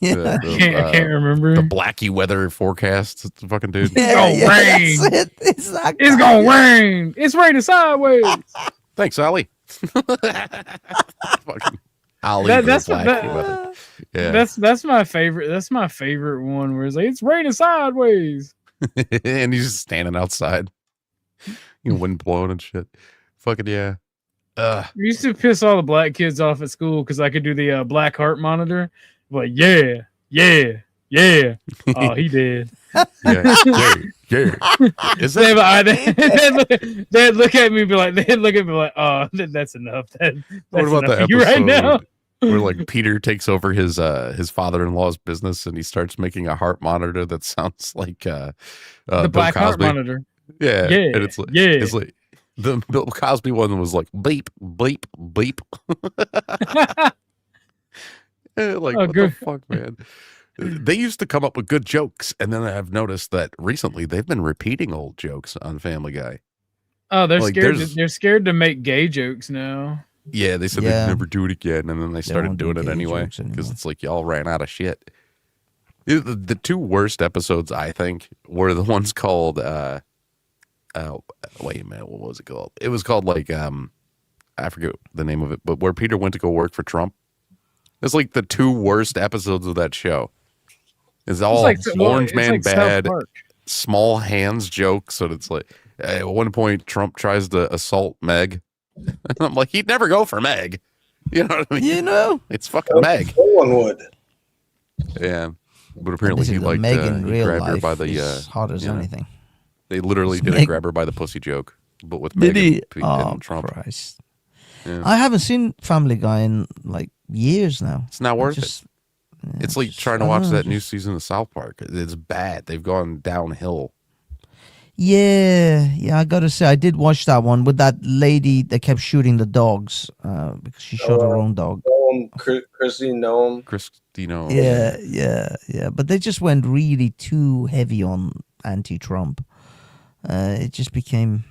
Yeah. I can't remember. The Blackie weather forecast. It's the fucking dude. It's gonna rain. That's it. Exactly. It's gonna rain. It's raining sideways. Thanks, Ali. Fucking Ali. That's Blackie weather. Yeah. That's my favorite. That's my favorite one where it's like it's raining sideways. And he's just standing outside. Wind blowing and shit. Fucking yeah. I used to piss all the black kids off at school because I could do the black heart monitor. Like, yeah. Oh, he did. Yeah. Is that? They'd look at me and be like, oh, that's enough. That's What about enough the for you episode right now? where like Peter takes over his father-in-law's business and he starts making a heart monitor that sounds like The Bill black heart Cosby. monitor. Yeah, Yeah, and it's like, yeah. it's like the Bill Cosby one was like beep beep beep. Like Oh, what good. the fuck, man? They used to come up with good jokes, and then I've noticed that recently they've been repeating old jokes on Family Guy. Oh, they're Like, scared. there's- They're scared to make gay jokes now. Yeah, they said Yeah. they'd never do it again, and then they started won't do doing it gay anyway jokes anymore. because it's like y'all ran out of shit. The two worst episodes, I think, were the ones called. Wait a minute, what was it called? It was called like I forget the name of it, but where Peter went to go work for Trump. It's like the two worst episodes of that show. It's all Orange Man South bad, Park. small hands jokes. So it's like at one point Trump tries to assault Meg. And I'm like, he'd never go for Meg. You know what I mean? You know, It's fucking Meg. No one would. Yeah. But apparently this he is the liked Meg in he real grabbed her life by the is hot as you know, anything. They literally It's did a Meg- grab her by the pussy joke, but with Did Meg he? and Oh, Trump. Christ. Yeah. I haven't seen Family Guy in like years now. It's not worth Just- it. It's like trying to I watch don't know, that new season of South Park. It's bad. They've gone downhill. Yeah, I gotta say, I did watch that one with that lady that kept shooting the dogs because she shot her own dog. Chrissy Noam. Christino. Yeah. But they just went really too heavy on anti-Trump. It just became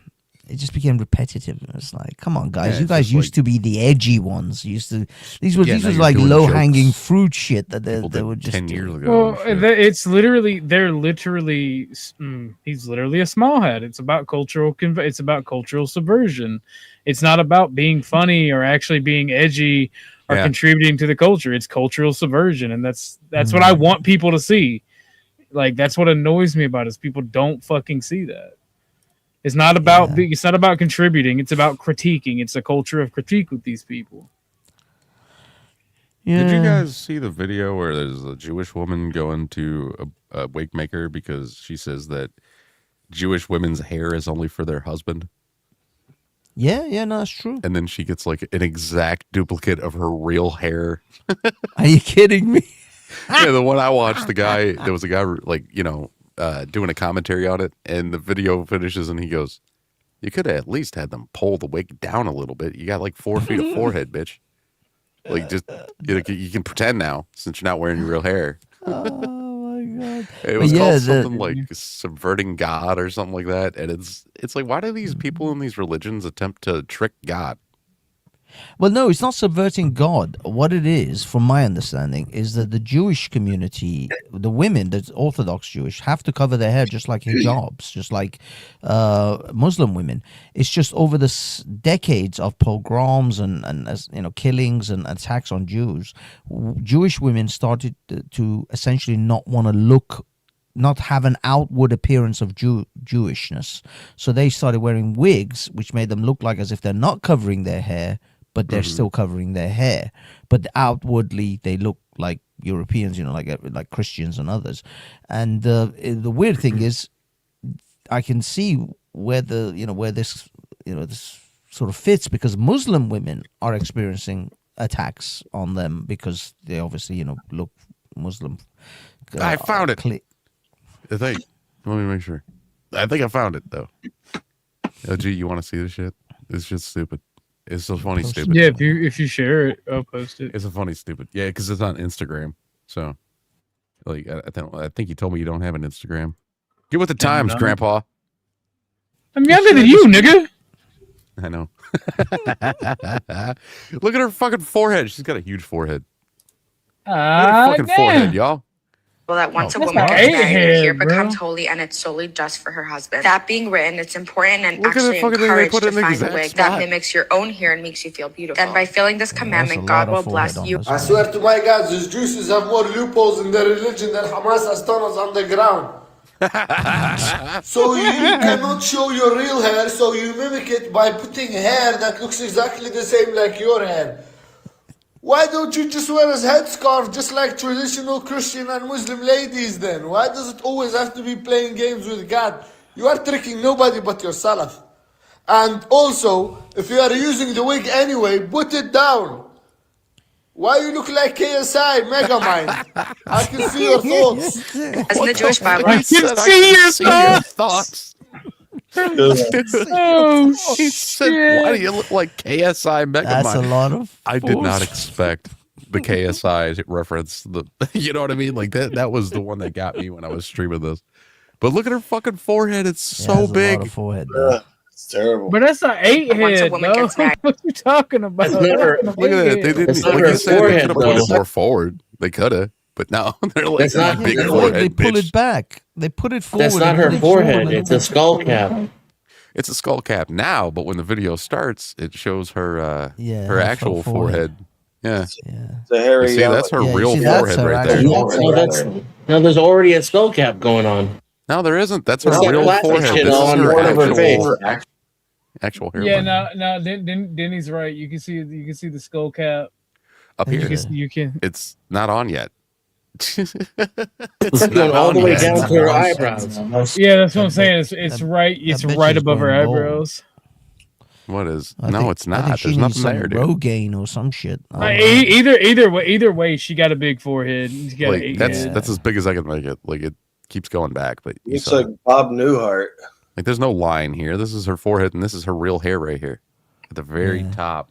repetitive. It's like, come on, guys, Yeah, you it's guys just used to be the edgy ones. These Yeah, was now you're like doing low hanging jokes fruit shit that people they did would just 10 do. years ago. Well, and shit. it's literally he's literally a small head. It's about it's about cultural subversion. It's not about being funny or actually being edgy or Yeah. contributing to the culture. It's cultural subversion, and that's what I want people to see. Like that's what annoys me about it, is people don't fucking see that. It's not about it's not about contributing. It's about critiquing. It's a culture of critique with these people. Did you Yeah. guys see the video where there's a Jewish woman going to a wig maker because she says that Jewish women's hair is only for their husband? Yeah, no, it's true. And then she gets like an exact duplicate of her real hair. Are you kidding me? Yeah, the one I watched, there was a guy like, doing a commentary on it, and the video finishes and he goes, "You could have at least had them pull the wig down a little bit. You got like 4 feet of forehead, bitch. Like just you can pretend now since you're not wearing your real hair." Oh my god! It was But called yeah, something like subverting God or something like that, and it's like, why do these people in these religions attempt to trick God? Well, no, it's not subverting God. What it is, from my understanding, is that the Jewish community, the women, the Orthodox Jewish, have to cover their hair just like hijabs, just like Muslim women. It's just over the decades of pogroms and killings and attacks on Jews, Jewish women started to essentially not want to not have an outward appearance of Jewishness. So they started wearing wigs, which made them look like as if they're not covering their hair, but they're still covering their hair. But outwardly, they look like Europeans, like Christians and others. And the weird thing is, I can see where this sort of fits, because Muslim women are experiencing attacks on them because they obviously look Muslim. I found it. I think. Let me make sure. I think I found it though. Oh, gee, you want to see this shit? It's just stupid. It's so funny, stupid. Yeah, if you share it, I'll post it. It's a funny, stupid. Yeah, because it's on Instagram. So, like, I think you told me you don't have an Instagram. Get with the times, Grandpa. I'm younger than you, nigga. I know. Look at her fucking forehead. She's got a huge forehead. Look at her fucking forehead, y'all. Well, that once a that's woman not gets eight married, head, here bro. becomes holy, and it's solely just for her husband. That being written, it's important and Look at the actually fucking thing they encouraged put to in the find a exact wig spot. that mimics your own hair and makes you feel beautiful. And by filling this commandment, lot God of will forehead bless on you. this I swear to my God, these Jews have more loopholes in their religion than Hamas has tunnels underground. So you cannot show your real hair, so you mimic it by putting hair that looks exactly the same like your hair. Why don't you just wear a headscarf just like traditional Christian and Muslim ladies then? Why does it always have to be playing games with God? You are tricking nobody but yourself. And also, if you are using the wig anyway, put it down. Why you look like KSI Megamind? I can see your thoughts. As in the Jewish Bible, I said I can see your thoughts. Oh, He said, why do you look like KSI Megamind? That's a lot of I did not force. expect the KSI reference. You know what I mean? Like that was the one that got me when I was streaming this. But look at her fucking forehead. It's Yeah, so there's a lot big. of forehead there. It's terrible. But that's an 8 Once a head, woman though. gets married- What you talking about? That's not her- Look at that. They didn't, It's not like her you said, they forehead, could have put it though. more forward. They could have. But no, they're like, That's not- big Yeah, forehead, They pull bitch. it back. They put it forward. That's not and her put it forward forehead. and It's then a skull cap. It's a skull cap now, but when the video starts, it shows her Yeah, her her actual full forehead. Yeah. It's a hairy You see, that's her Yeah, you real see, that's forehead her right there. actual No, no, there's already a skull cap going on. No, there isn't. That's her It's got real plastic forehead. shit This is on her one of her face. actual hair. Yeah, no, Denny's right. You can see the skull cap. Up here. You can. It's not on yet. It's going all the way down to her eyebrows. Yeah, that's what I'm saying. It's right. It's bet right she's above her going bald. eyebrows. What is? I No, think- it's I not. think she There's needs nothing some there, dude. Rogaine or some shit. I don't know. Either way, she got a big forehead. She's got an Like 8 that's head. that's as big as I can make it. Like it keeps going back, but you Looks saw like it. Bob Newhart. Like there's no line here. This is her forehead, and this is her real hair right here at the very Yeah. top.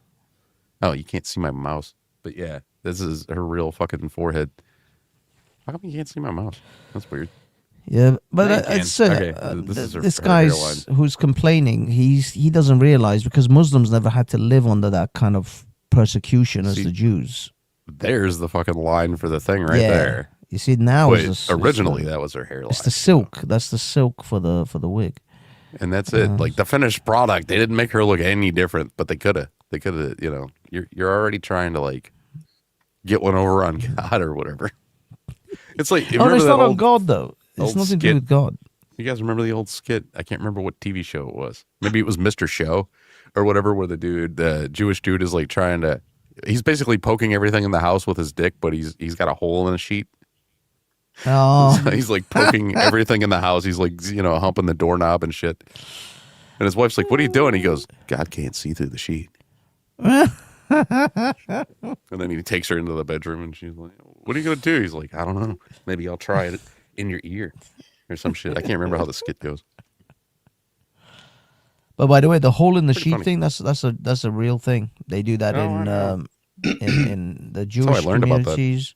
Oh, you can't see my mouse, but yeah, this is her real fucking forehead. How come you can't see my mouse? That's weird. Yeah, but Now you I'd can. say Okay, this is her- this her guy's who's complaining. He doesn't realize because Muslims never had to live under that kind of persecution as See, the Jews. There's the fucking line for the thing right Yeah. there. You see now Wait, is this, originally that was her hairline, it's the silk. That's the silk for the wig. and that's it. Like the finished product, they didn't make her look any different, but they could have. They could have. You know, you're already trying to like get one over on God or whatever. It's like you Oh, no, remember it's that not on old- God though. It's old nothing to do skit? with God. You guys remember the old skit? I can't remember what TV show it was. Maybe it was Mr. Show or whatever, where the Jewish dude is like trying to. He's basically poking everything in the house with his dick, but he's got a hole in a sheet. Oh, So he's like poking everything in the house. He's like, humping the doorknob and shit. And his wife's like, "What are you doing?" He goes, "God can't see through the sheet." And then he takes her into the bedroom, and she's like, "What are you gonna do?" He's like, "I don't know. Maybe I'll try it in your ear or some shit." I can't remember how the skit goes. But by the way, the hole in the Pretty sheet funny. thing, that's a real thing. They do that Oh, I know. in the how I Jewish learned about that. communities.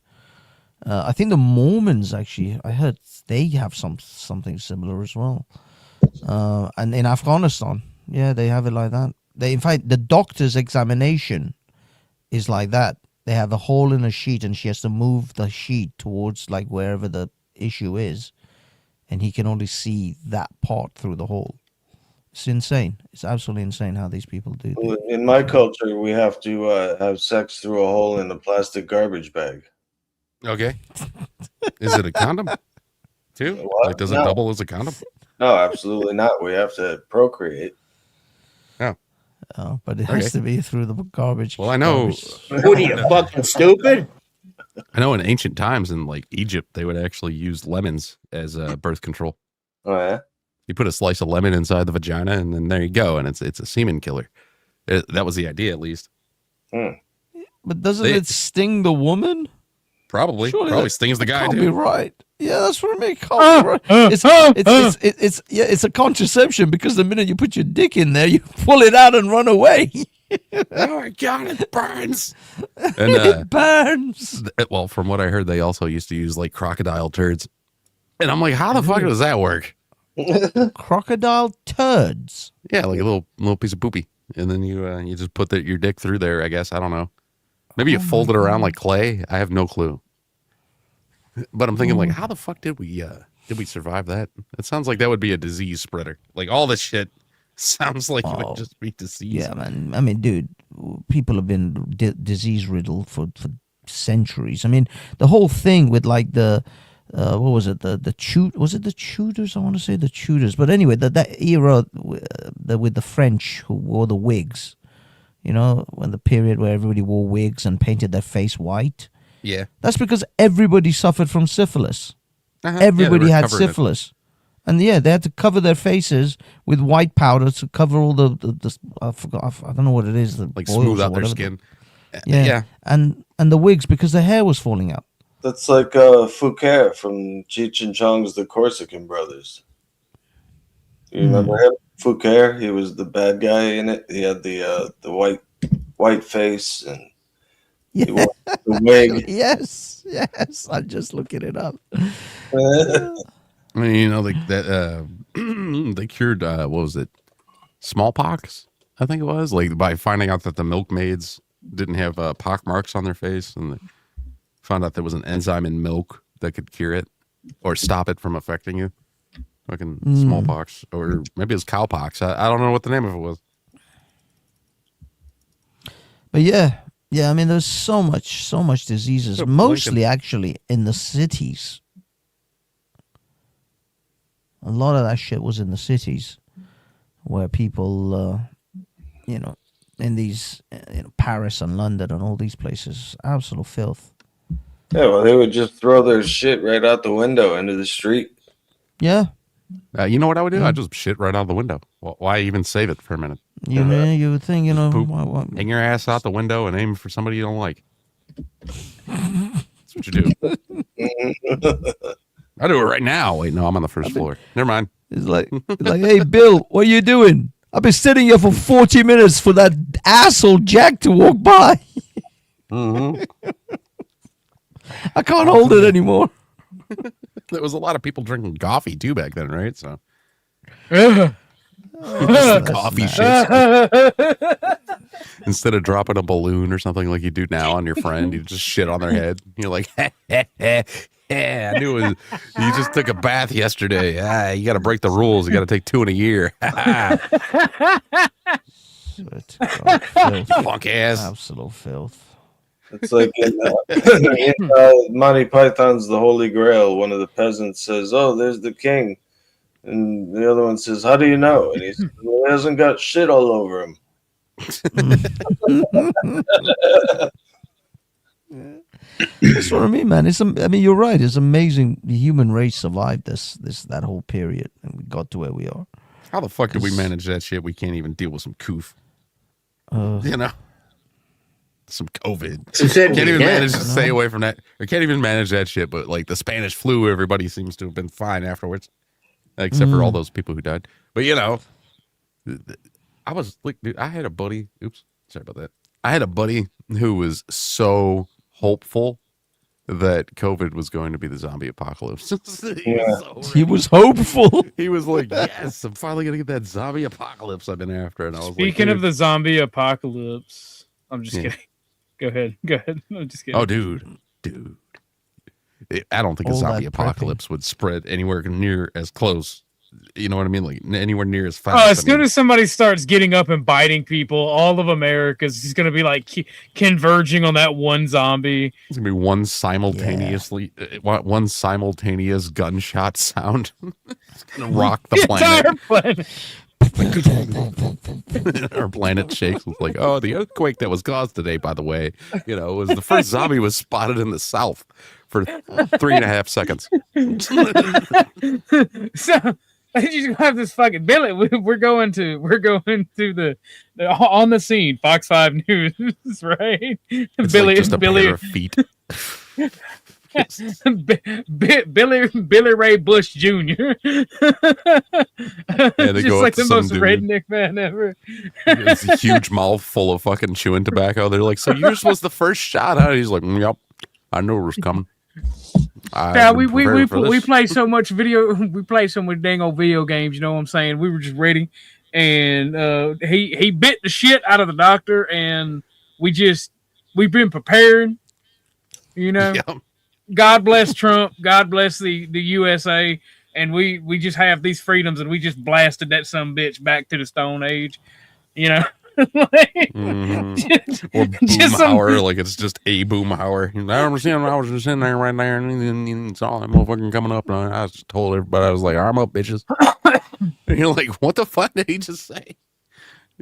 I think the Mormons actually, I heard they have something similar as well. And in Afghanistan, yeah, they have it like that. They, in fact, the doctor's examination is like that. They have a hole in a sheet, and she has to move the sheet towards like wherever the issue is, and he can only see that part through the hole. It's insane. It's absolutely insane how these people do. Well, in my culture, we have to have sex through a hole in a plastic garbage bag. Okay. Is it a condom too? What? Like, does it No. double as a condom? No, absolutely not. We have to procreate. Oh, but it has Okay. to be through the garbage. Well, I know. garbage. What are you, fucking stupid? I know in ancient times in like Egypt, they would actually use lemons as birth control. Oh yeah. You put a slice of lemon inside the vagina, and then there you go, and it's a semen killer. That was the idea, at least. But doesn't They- it sting the woman? Probably Surely probably that stings the guy can't too. be right. Yeah, that's what I mean. It can't be right. It's a contraception because the minute you put your dick in there, you pull it out and run away. Oh my god, it burns! And It burns. well, from what I heard, they also used to use like crocodile turds, and I'm like, how the fuck does that work? Crocodile turds. Yeah, like a little piece of poopy, and then you just put your dick through there. I guess I don't know. Maybe you fold it around like clay. I have no clue. But I'm thinking, like, how the fuck did we survive that? It sounds like that would be a disease spreader. Like all this shit sounds like it would just be disease. Yeah, man. I mean, dude, people have been disease riddled for centuries. I mean, the whole thing with like the what was it? Was it the Tudors? I want to say the Tudors. But anyway, that era with the French who wore the wigs. You know, when the period where everybody wore wigs and painted their face white. Yeah. That's because everybody suffered from syphilis. Everybody had syphilis. And yeah, they had to cover their faces with white powder to cover all the I forgot, I don't know what it is. Like smooth out their skin. Yeah. And the wigs because their hair was falling out. That's like Fouquet from Cheech and Chong's The Corsican Brothers. You remember him? Fouquet, he was the bad guy in it. He had the white face and he wore the wig. Yes, I'm just looking it up. I mean, you know, like that. They cured what was it? Smallpox, I think it was. Like by finding out that the milkmaids didn't have pock marks on their face, and they found out there was an enzyme in milk that could cure it or stop it from affecting you. Fucking smallpox, or maybe it was cowpox. I don't know what the name of it was. But yeah. I mean, there's so much diseases, mostly actually in the cities. A lot of that shit was in the cities, where people, in these, Paris and London and all these places, absolute filth. Yeah, well, they would just throw their shit right out the window into the street. Yeah. You know what I would do? I'd just shit right out the window. Why even save it for a minute? You would think, hang your ass out the window and aim for somebody you don't like. That's what you do. I do it right now. Wait, no, I'm on the first floor. Never mind. It's like, hey, Bill, what are you doing? I've been sitting here for 40 minutes for that asshole Jack to walk by. I can't hold it anymore. There was a lot of people drinking coffee too back then, right? So coffee shit. Instead of dropping a balloon or something like you do now on your friend, you just shit on their head. You're like, I knew it was, you just took a bath yesterday. You got to break the rules. You got to take 2 in a year. Punk ass. Absolute filth. It's like in Monty Python's The Holy Grail, one of the peasants says, "Oh, there's the king," and the other one says, "How do you know?" And he says, "Well, he hasn't got shit all over him." That's what I mean, man. You're right. It's amazing the human race survived that whole period, and we got to where we are. How the fuck did we manage that shit? We can't even deal with some coof. Some COVID. Can't even manage to stay away from that. I can't even manage that shit. But like the Spanish flu, everybody seems to have been fine afterwards, except for all those people who died. But I was like, dude, I had a buddy. Oops, sorry about that. I had a buddy who was so hopeful that COVID was going to be the zombie apocalypse. He was hopeful. He was like, "Yes, I'm finally gonna get that zombie apocalypse I've been after." And I was Speaking like, of the zombie apocalypse, I'm just kidding. Go ahead. I'm just kidding. Oh, dude. I don't think a zombie apocalypse would spread anywhere near as close. You know what I mean? Like anywhere near as fast. As soon as somebody starts getting up and biting people, all of America's just going to be like converging on that one zombie. It's going to be one simultaneous gunshot sound. It's going to rock the planet. Our planet shakes. It's like, oh, the earthquake that was caused today, by the way, was the first zombie was spotted in the south for 3.5 seconds. So I just have this fucking Billy. We're going to the on the scene. Fox 5 News, right? It's Billy, like just a pair of feet. Billy Ray Bush Jr. They just go like up to the some most dude. redneck man ever. It's a huge mouth full of fucking chewing tobacco. They're like, "So yours was the first shot?" Huh? He's like, "Yep, I knew it was coming." Yeah, we play so much video. We play so much dang old video games. You know what I'm saying? We were just ready, and he bit the shit out of the doctor, and we've been preparing. You know, God bless Trump. God bless the USA, and we just have these freedoms, and we just blasted that some bitch back to the Stone Age. You know. Or Boomhauer, like it's just a Boomhauer. I was just in there right there, and saw that motherfucking coming up, and I just told everybody, I was like, "Arm up, bitches!" And you're like, "What the fuck did he just say?"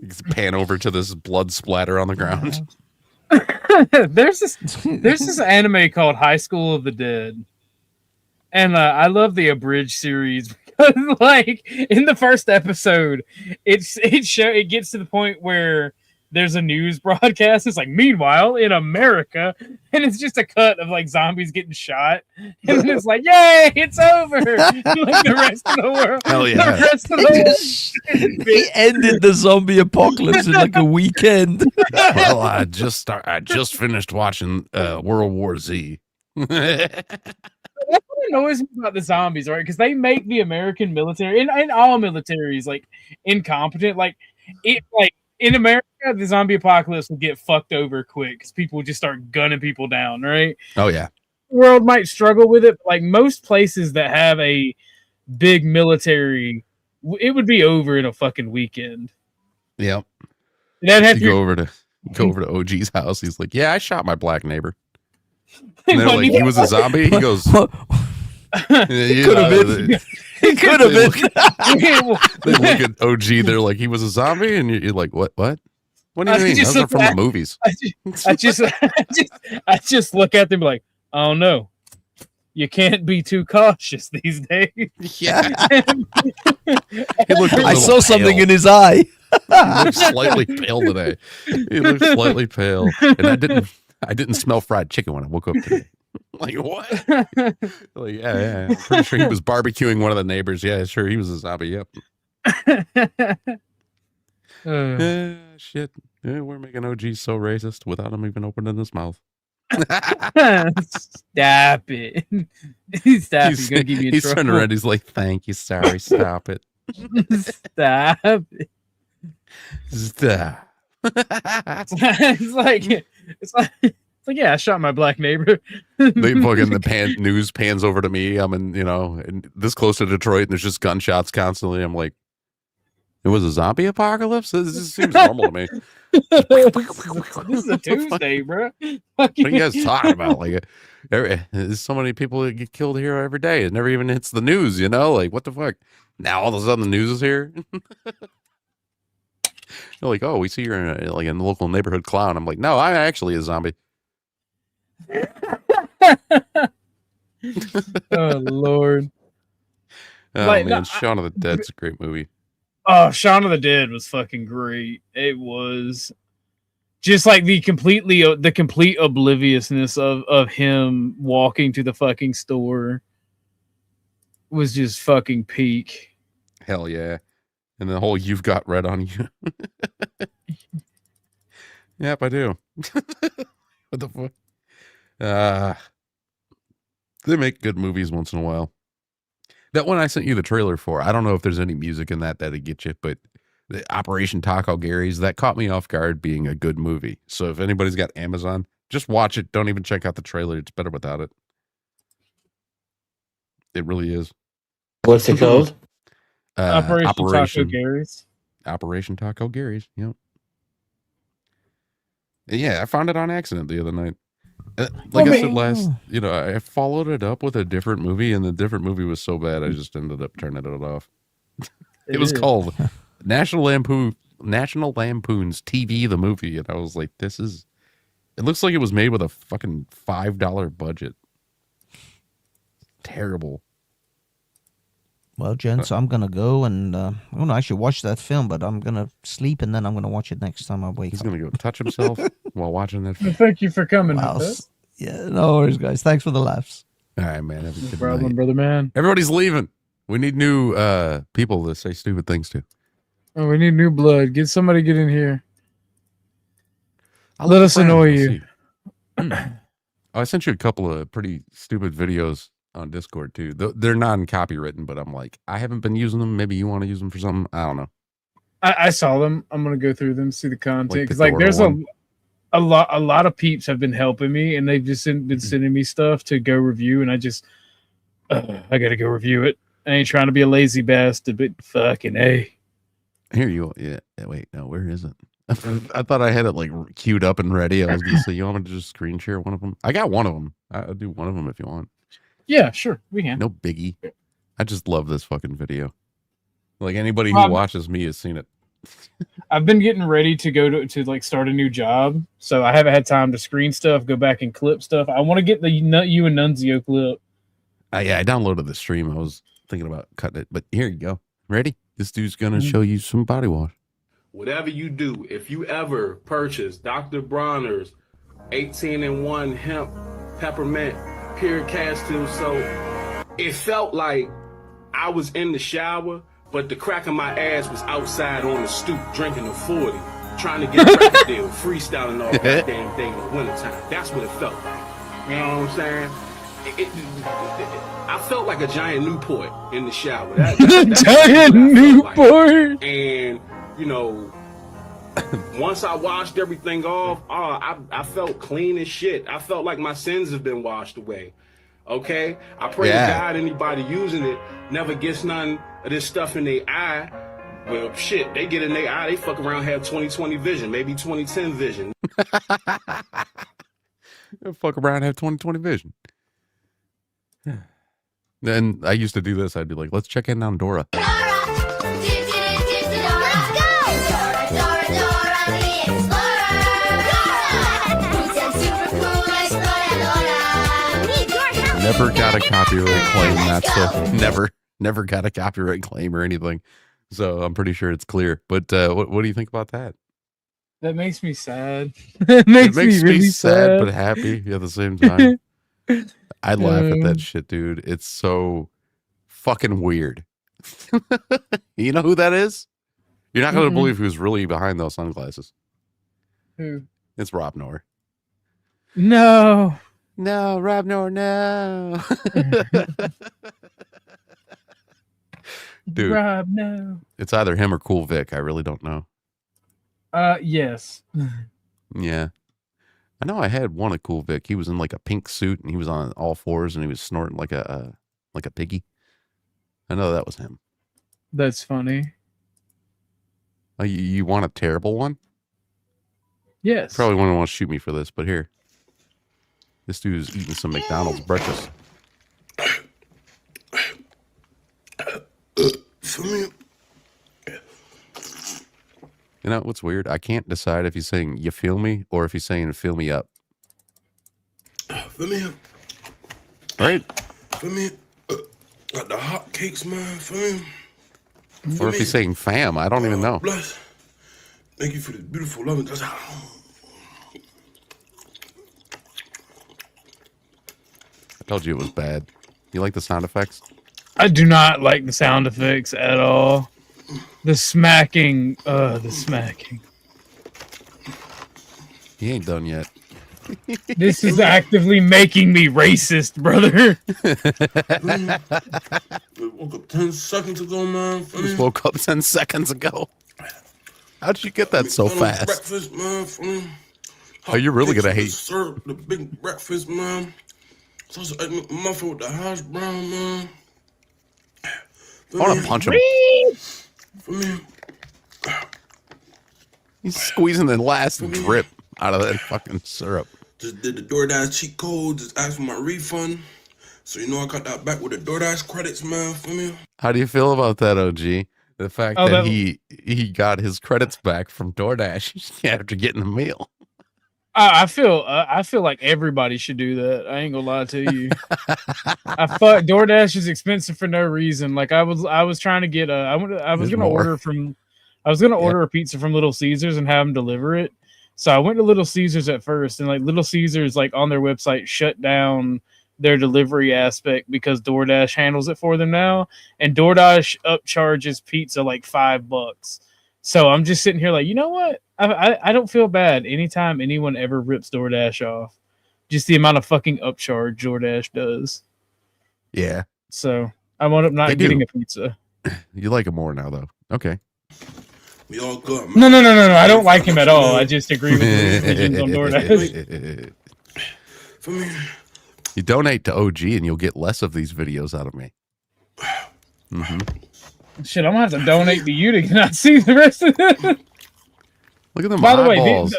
You just pan over to this blood splatter on the ground. There's this anime called High School of the Dead, and I love the abridged series. Like in the first episode, it gets to the point where there's a news broadcast. It's like, meanwhile in America, and it's just a cut of like zombies getting shot, and it's like, yay, it's over. Like the rest of the world, hell yeah, the rest of the world. He ended the zombie apocalypse in like a weekend. Well, I just finished watching World War Z. That's what annoys me about the zombies, right? Because they make the American military and all militaries like incompetent. Like in America, the zombie apocalypse will get fucked over quick because people just start gunning people down, right? Oh yeah, the world might struggle with it, but like most places that have a big military, it would be over in a fucking weekend. Yep. That'd have go over to OG's house. He's like, "Yeah, I shot my black neighbor." And they're like, "He was a zombie." He goes, "Could have been. He could have been." They look at OG. They're like, "He was a zombie," and you're like, "What? What? What do you mean? Those are from the movies." I just look at them like, "Oh no, you can't be too cautious these days." Yeah. I saw something in his eye. He looks slightly pale today. He looks slightly pale, and I didn't smell fried chicken when I woke up today. Like, what? Like, yeah. I'm pretty sure he was barbecuing one of the neighbors. Yeah, sure, he was a zombie. Yep. Shit. Yeah, we're making OG so racist without him even opening his mouth. Stop it. Stop. He's gonna give you He's trouble. turning around. He's like, "Thank you. Sorry. Stop it. Stop it. Stop." It's like, yeah, I shot my black neighbor. They fucking news pans over to me. I'm in this close to Detroit, and there's just gunshots constantly. I'm like, it was a zombie apocalypse? This seems normal to me. This is a Tuesday, bro. What are you guys talking about? Like, there's so many people that get killed here every day. It never even hits the news, Like, what the fuck? Now all of a sudden the news is here. You're like, "Oh, we see you're in the local neighborhood clown." I'm like, "No, I'm actually a zombie." Oh Lord. Oh Like, man, Shaun of the Dead's a great movie. Oh, Shaun of the Dead was fucking great. It was just like the complete obliviousness of him walking to the fucking store was just fucking peak. Hell yeah. And the whole "you've got red on you." Yep, I do. What the fuck? They make good movies once in a while. That one I sent you the trailer for, I don't know if there's any music in that'd get you, but the Operation Taco Gary's, that caught me off guard being a good movie. So if anybody's got Amazon, just watch it. Don't even check out the trailer. It's better without it. It really is. What's it called? Operation Taco Gary's. Operation Taco Gary's. Yep. Yeah, I found it on accident the other night. Like I said last, I followed it up with a different movie, and the different movie was so bad I just ended up turning it off. It was called National Lampoon's TV, the movie, and I was like, it looks like it was made with a fucking $5 budget. Terrible. Well, gents, I'm gonna go and I'm gonna actually watch that film, but I'm gonna sleep and then I'm gonna watch it next time I wake up. He's gonna go touch himself while watching that film. Thank you for coming. Wow. Yeah, no worries, guys. Thanks for the laughs. All right, man. Have a good No problem, night. brother, man. Everybody's leaving. We need new people to say stupid things to. Oh, we need new blood. Get in here. I'll Let look us around. annoy We'll you. see. I sent you a couple of pretty stupid videos on Discord too. They're non-copywritten, but I'm like, I haven't been using them. Maybe you want to use them for something. I don't know. I saw them. I'm gonna go through them, see the content, Like the because like Dora there's one. a lot of peeps have been helping me, and they've just been sending me stuff to go review, and I gotta go review it. I ain't trying to be a lazy bastard, but fucking A. Here you. Yeah. Wait. No. Where is it? I thought I had it like queued up and ready. I was gonna say, you want me to just screen share one of them? I got one of them. I'll do one of them if you want. Yeah, sure, we can. No biggie. I just love this fucking video. Like anybody who watches me has seen it. I've been getting ready to go to like start a new job, so I haven't had time to screen stuff, go back and clip stuff. I want to get the you and Nunzio clip. Yeah, I downloaded the stream. I was thinking about cutting it, but here you go. Ready? This dude's gonna show you some body wash. Whatever you do, if you ever purchase Dr. Bronner's 18-in-1 hemp peppermint pure castor soap, it felt like I was in the shower, but the crack of my ass was outside on the stoop drinking a 40, trying to get a record deal, freestyling all that damn day in the wintertime. That's what it felt like. You know what I'm saying? I felt like a giant Newport in the shower. That's Giant Newport. like. And you know, once I washed everything off, I felt clean as shit. I felt like my sins have been washed away. Okay? I pray to God anybody using it never gets none of this stuff in their eye. Well, shit, they get in their eye, they fuck around, have 20/20 vision, maybe 20/10 vision. Fuck around, have 20/20 vision. Then I used to do this. I'd be like, let's check in on Dora. Never got a copyright claim. That's never got a copyright claim or anything. So I'm pretty sure it's clear. But what do you think about that? That makes me sad. It makes me really sad, but happy at the same time. I laugh at that shit, dude. It's so fucking weird. You know who that is? You're not going to believe who's really behind those sunglasses. Who? It's Rob Noor. No, Rob Noor, no. Dude, Rob, no. it's either him or Cool Vic. I really don't know. Yes. Yeah. I know I had one of Cool Vic. He was in like a pink suit and he was on all fours and he was snorting like a piggy. I know that was him. That's funny. Oh, you want a terrible one? Yes. Probably wouldn't want to shoot me for this, but here. This dude's eating some McDonald's breakfast. You know what's weird? I can't decide if he's saying "you feel me" or if he's saying "fill me up." Fill me up. Right? Fill me up. Got the hot cakes, man. Fill me. Or if he's saying "fam," I don't even know. Bless. Thank you for this beautiful loving. I told you it was bad. You like the sound effects? I do not like the sound effects at all. The smacking. The smacking. He ain't done yet. This is actively making me racist, brother. Woke up 10 seconds ago, man. Just woke up 10 seconds ago. How'd you get that so fast? Breakfast, man. Oh, you're really gonna hate. Syrup, the big breakfast, man. Sausage egg muffin with the hash brown, man. I want to punch him. For me. He's squeezing the last drip out of that fucking syrup. Just did the DoorDash cheat code. Just asked for my refund. So you know I got that back with the DoorDash credits, man. For me. How do you feel about that, OG? The fact Oh, that that- he got his credits back from DoorDash after getting the meal. I feel like everybody should do that. I ain't gonna lie to you. I thought DoorDash is expensive for no reason. Like I was trying to get I was There's gonna more. order a pizza from Little Caesars and have them deliver it. So I went to Little Caesars at first, and like Little Caesars, like on their website, shut down their delivery aspect because DoorDash handles it for them now, and DoorDash upcharges pizza like $5. So I'm just sitting here like, you know what? I don't feel bad anytime anyone ever rips DoorDash off. just the amount of fucking upcharge DoorDash does. Yeah. So I wound up not They do. getting a pizza. You like him more now, though. Okay. We all good, No. I don't like him at all. I just agree with his opinions on DoorDash. For me, You donate to OG and you'll get less of these videos out of me. Shit, I'm gonna have to donate to you to not see the rest of it. Look at them By the eyeballs.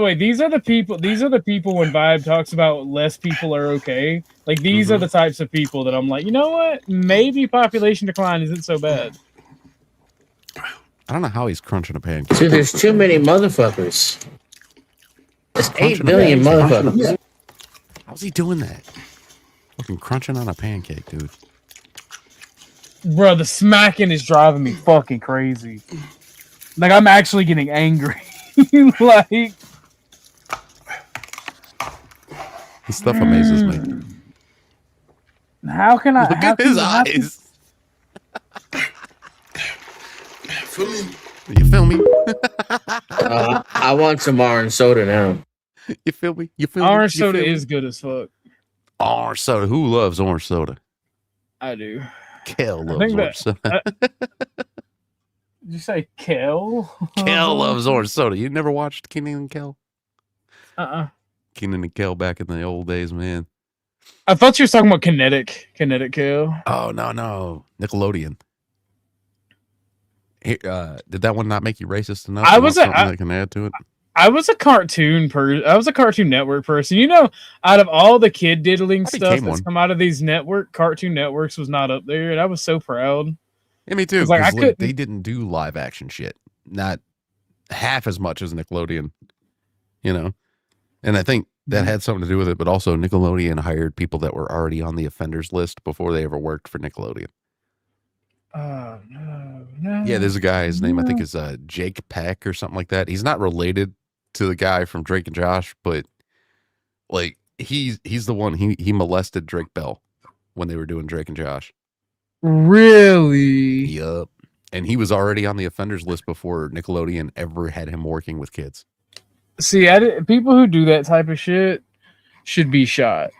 way, these are the people. These are the people when Vibe talks about less people are okay. Like these are the types of people that I'm like, you know what? Maybe population decline isn't so bad. I don't know how he's crunching a pancake. Dude, there's too many motherfuckers. There's 8 Crunching a billion pancake. motherfuckers. How's he doing that? Fucking crunching on a pancake, dude. Bro, the smacking is driving me fucking crazy. Like I'm actually getting angry. Like This stuff amazes me. how can I? Look how at can his you- how can- eyes. feel me? You feel me? I want some orange soda now. You feel me? You feel me? Orange You soda feel me? is good as fuck. Orange soda. Who loves orange soda? I do. Kel loves think orange soda. Did you say Kel? Kel loves orange soda. You never watched Kenan and Kel? Uh-uh. Kenan and Kel back in the old days, man. I thought you were talking about Kinetic Kel. Oh no, Nickelodeon. Here, did that one not make you racist enough? I You was want a- something I- that can add to it. I was a Cartoon Network person. You know, out of all the kid diddling I stuff became that's one. come out of these Cartoon Networks was not up there, and I was so proud. Yeah, me too. It's like, 'cause, I couldn't- they didn't do live action shit. Not half as much as Nickelodeon. You know, and I think that had something to do with it. But also, Nickelodeon hired people that were already on the offenders list before they ever worked for Nickelodeon. Oh no. Yeah, there's a guy. His name I think is Jake Peck or something like that. He's not related to the guy from Drake and Josh, but like he's the one he molested Drake Bell when they were doing Drake and Josh. Really? Yup. And he was already on the offenders list before Nickelodeon ever had him working with kids. See, people who do that type of shit should be shot.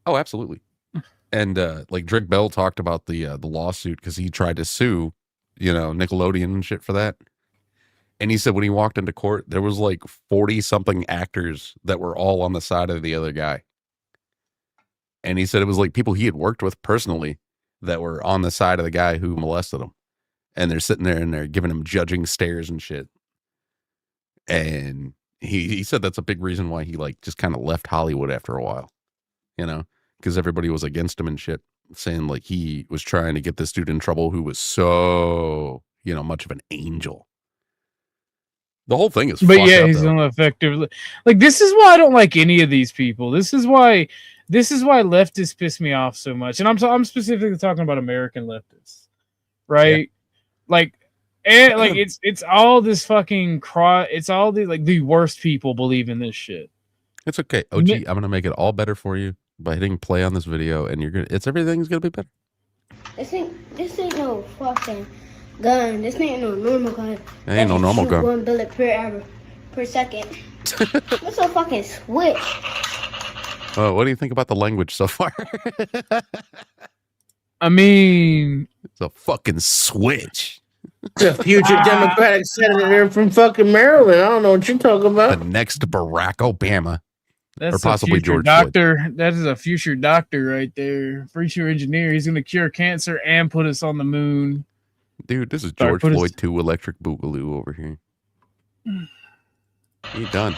Oh, absolutely. And like Drake Bell talked about the lawsuit because he tried to sue, Nickelodeon and shit for that. And he said when he walked into court, there was like 40 something actors that were all on the side of the other guy. And he said it was like people he had worked with personally that were on the side of the guy who molested him. And they're sitting there and they're giving him judging stares and shit. And he said that's a big reason why he like just kind of left Hollywood after a while, because everybody was against him and shit, saying like he was trying to get this dude in trouble who was so, much of an angel. The whole thing is But fucked yeah, up, he's though. ineffective. Like this is why I don't like any of these people. This is why leftists piss me off so much. And I'm specifically talking about American leftists. Right? Like it's all this fucking it's all the worst people believe in this shit. It's okay. OG, I'm gonna make it all better for you by hitting play on this video, and everything's gonna be better. This ain't no fucking gun. This ain't no normal gun. It ain't no normal gun. 1 bullet per second. What's a fucking switch? What do you think about the language so far? I mean, it's a fucking switch. It's a future Democratic senator from fucking Maryland. I don't know what you're talking about. The next Barack Obama. That's or possibly a future George Floyd. doctor. That is a future doctor right there. Future engineer. He's gonna cure cancer and put us on the moon. Dude, this is Sorry, George put us- Floyd 2 Electric Boogaloo over here. You done.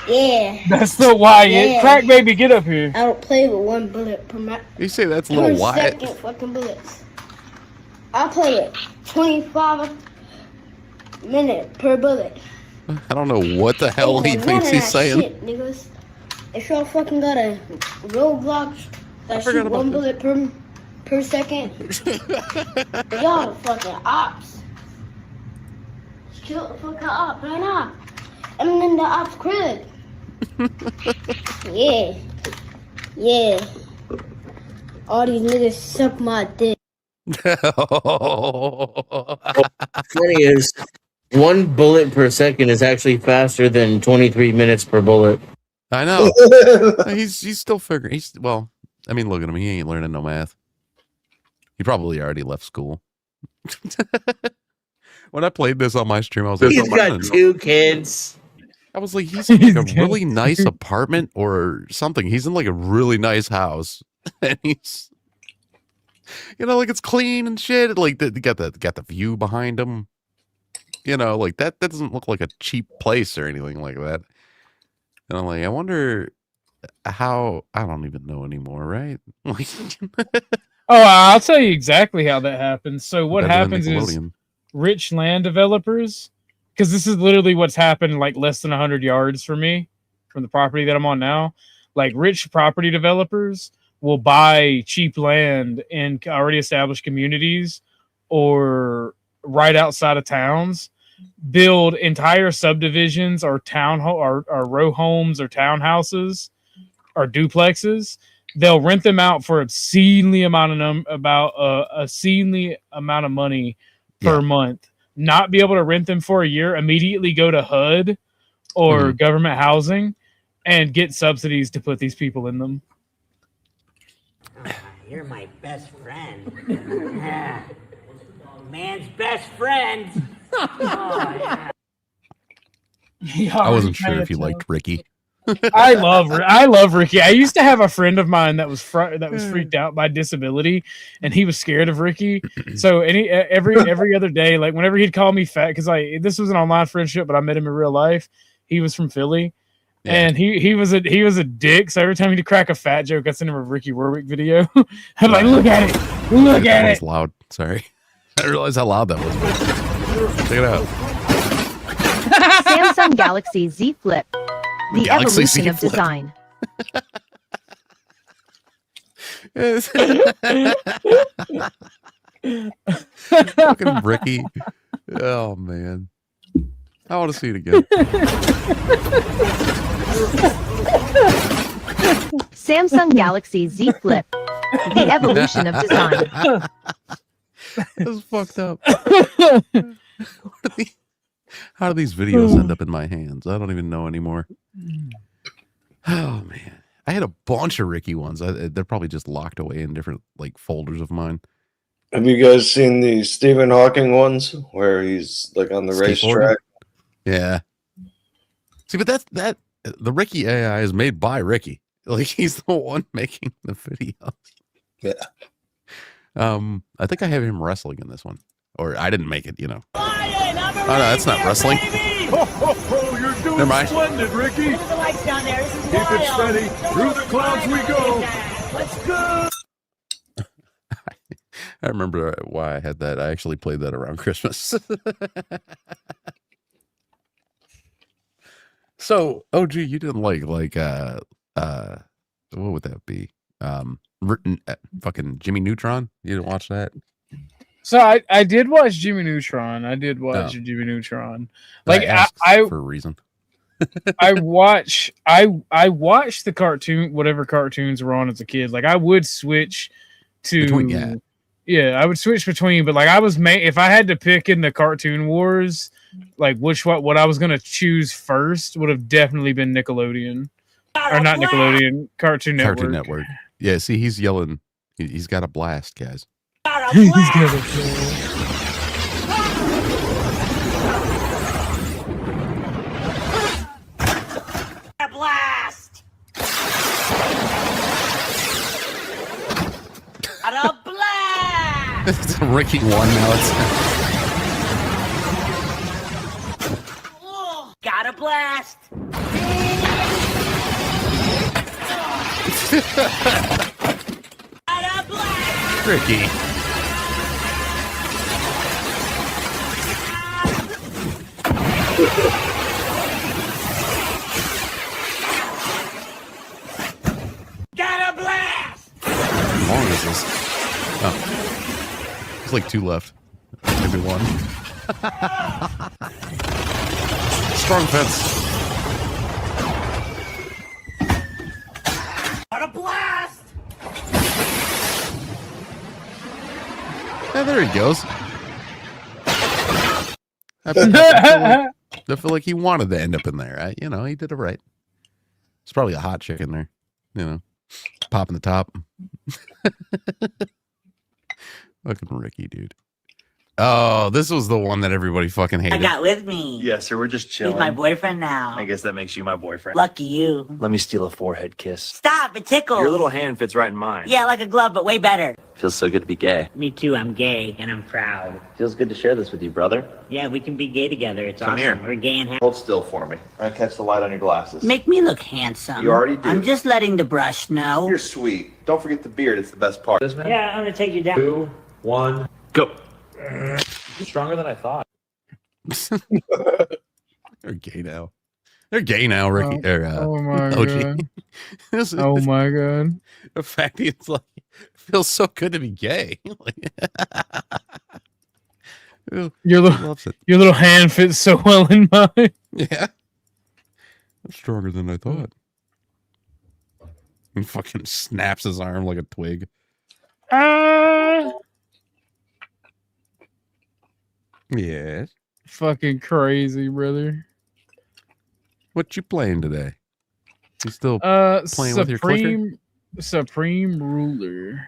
Yeah. That's the Wyatt. Yeah. Crack baby, get up here. I don't play with 1 bullet per You say that's a little Wyatt? second fucking bullets. I play it 25 minutes per bullet. I don't know what the hell he Ain't thinks none of he's that saying. Shit, niggas. If y'all fucking got a Roblox that forgot shoot about 1 bullet per second, y'all the fucking ops. Kill the fucking op right now. I'm in the ops crib. Yeah. Yeah. All these niggas suck my dick. Funny is, 1 bullet per second is actually faster than 23 minutes per bullet. I know. He's still figuring. Well, I mean, look at him. He ain't learning no math. He probably already left school. When I played this on my stream, I was like, he's got 2 kids. I was like, he's in like a really nice apartment or something. He's in like a really nice house, and he's, like it's clean and shit. Like got the view behind him. Like that doesn't look like a cheap place or anything like that. And I'm like, I wonder how. I don't even know anymore, right? Like, oh, I'll tell you exactly how that happens. So what better than happens is Nickelodeon. rich land developers, because this is literally what's happened like less than 100 yards from me, from the property that I'm on now. Like rich property developers will buy cheap land in already established communities or right outside of towns, build entire subdivisions or or row homes or townhouses or duplexes. They'll rent them out for obscenely amount of money per month. Not be able to rent them for a year, immediately go to HUD or government housing and get subsidies to put these people in them. You're my best friend. Man's best friend. Oh, yeah. I wasn't sure if you liked Ricky. I love Ricky. I used to have a friend of mine that was freaked out by disability, and he was scared of Ricky. So every other day, like whenever he'd call me fat, because this was an online friendship, but I met him in real life. He was from Philly, and he was a dick. So every time he'd crack a fat joke, I sent him a Ricky Warwick video. I'm like, look at it, look at That it. was loud. Sorry, I didn't realize how loud that was. Check it out. Samsung Galaxy Z Flip. The Galaxy evolution Z of Flip. design. Fucking Ricky. Oh man, I want to see it again. Samsung Galaxy Z Flip. The evolution of design. That's fucked up. How do these videos end up in my hands? I don't even know anymore. Oh man, I had a bunch of Ricky ones. They're probably just locked away in different like folders of mine. Have you guys seen the Stephen Hawking ones where he's like on the racetrack? Yeah. See, but that the Ricky AI is made by Ricky. Like he's the one making the video. Yeah. I think I have him wrestling in this one, or I didn't make it. Oh no, that's not wrestling. Oh, you're doing Never mind. splendid, Ricky. the lights down there. This is Keep it steady. Through the clouds we go. Let's go. I remember why I had that. I actually played that around Christmas. So, OG, you didn't like what would that be? Fucking Jimmy Neutron? You didn't watch that? So I did watch Jimmy Neutron. Jimmy Neutron. Like I for a reason. I watched the cartoon, whatever cartoons were on as a kid. Like I would switch to I would switch between, but like I was if I had to pick in the Cartoon Wars, like what I was gonna choose first would have definitely been Nickelodeon. Or not Nickelodeon, Cartoon Network. Cartoon Network. Yeah, see, he's yelling. He's got a blast, guys. He's got a blast. A blast! Got a blast! It's a Ricky one now. Got a blast! Ricky. Got a blast! How long is this? Oh. There's like 2 left. Maybe 1. Strong fence. Got a blast! Yeah, there he goes. I feel like he wanted to end up in there. He did it right. It's probably a hot chick in there, you know, popping the top. Fucking Ricky, dude. Oh, this was the one that everybody fucking I hated. got with me. Yes, sir. We're just He's chilling. my boyfriend now. I guess that makes you my boyfriend. Lucky you. Let me steal a forehead kiss. Stop, it tickles. Your little hand fits right in mine. Yeah, like a glove, but way better. Feels so good to be gay. Me too, I'm gay, and I'm proud. Feels good to share this with you, brother. Yeah, we can be gay together. It's Come awesome. here. We're gay and happy. Hold still for me. I catch the light on your glasses. Make me look handsome. You already do. I'm just letting the brush know. You're sweet. Don't forget the beard. It's the best part. Yeah, I'm gonna take you down. 2, 1, go. Stronger than I thought. They're gay now. They're gay now, Ricky. Oh my OG. god. Oh my god. The fact that it's like it feels so good to be gay. Your little hand fits so well in mine. Yeah. That's stronger than I thought. He fucking snaps his arm like a twig. Yes. Fucking crazy, brother. What you playing today? You still playing with your clicker? Supreme Ruler.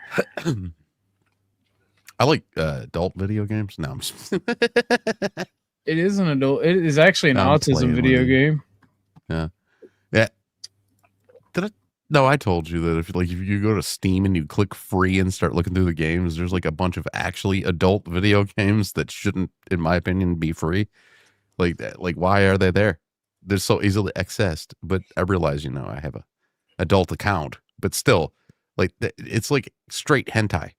I like adult video games. No, I'm just It is an adult. It is actually an I'm autism playing video with you. game. Yeah. Yeah. Did I? No, I told you that if you go to Steam and you click free and start looking through the games, there's like a bunch of actually adult video games that shouldn't, in my opinion, be free. Like why are they there? They're so easily accessed. But I realize, I have a adult account, but still, it's like straight hentai.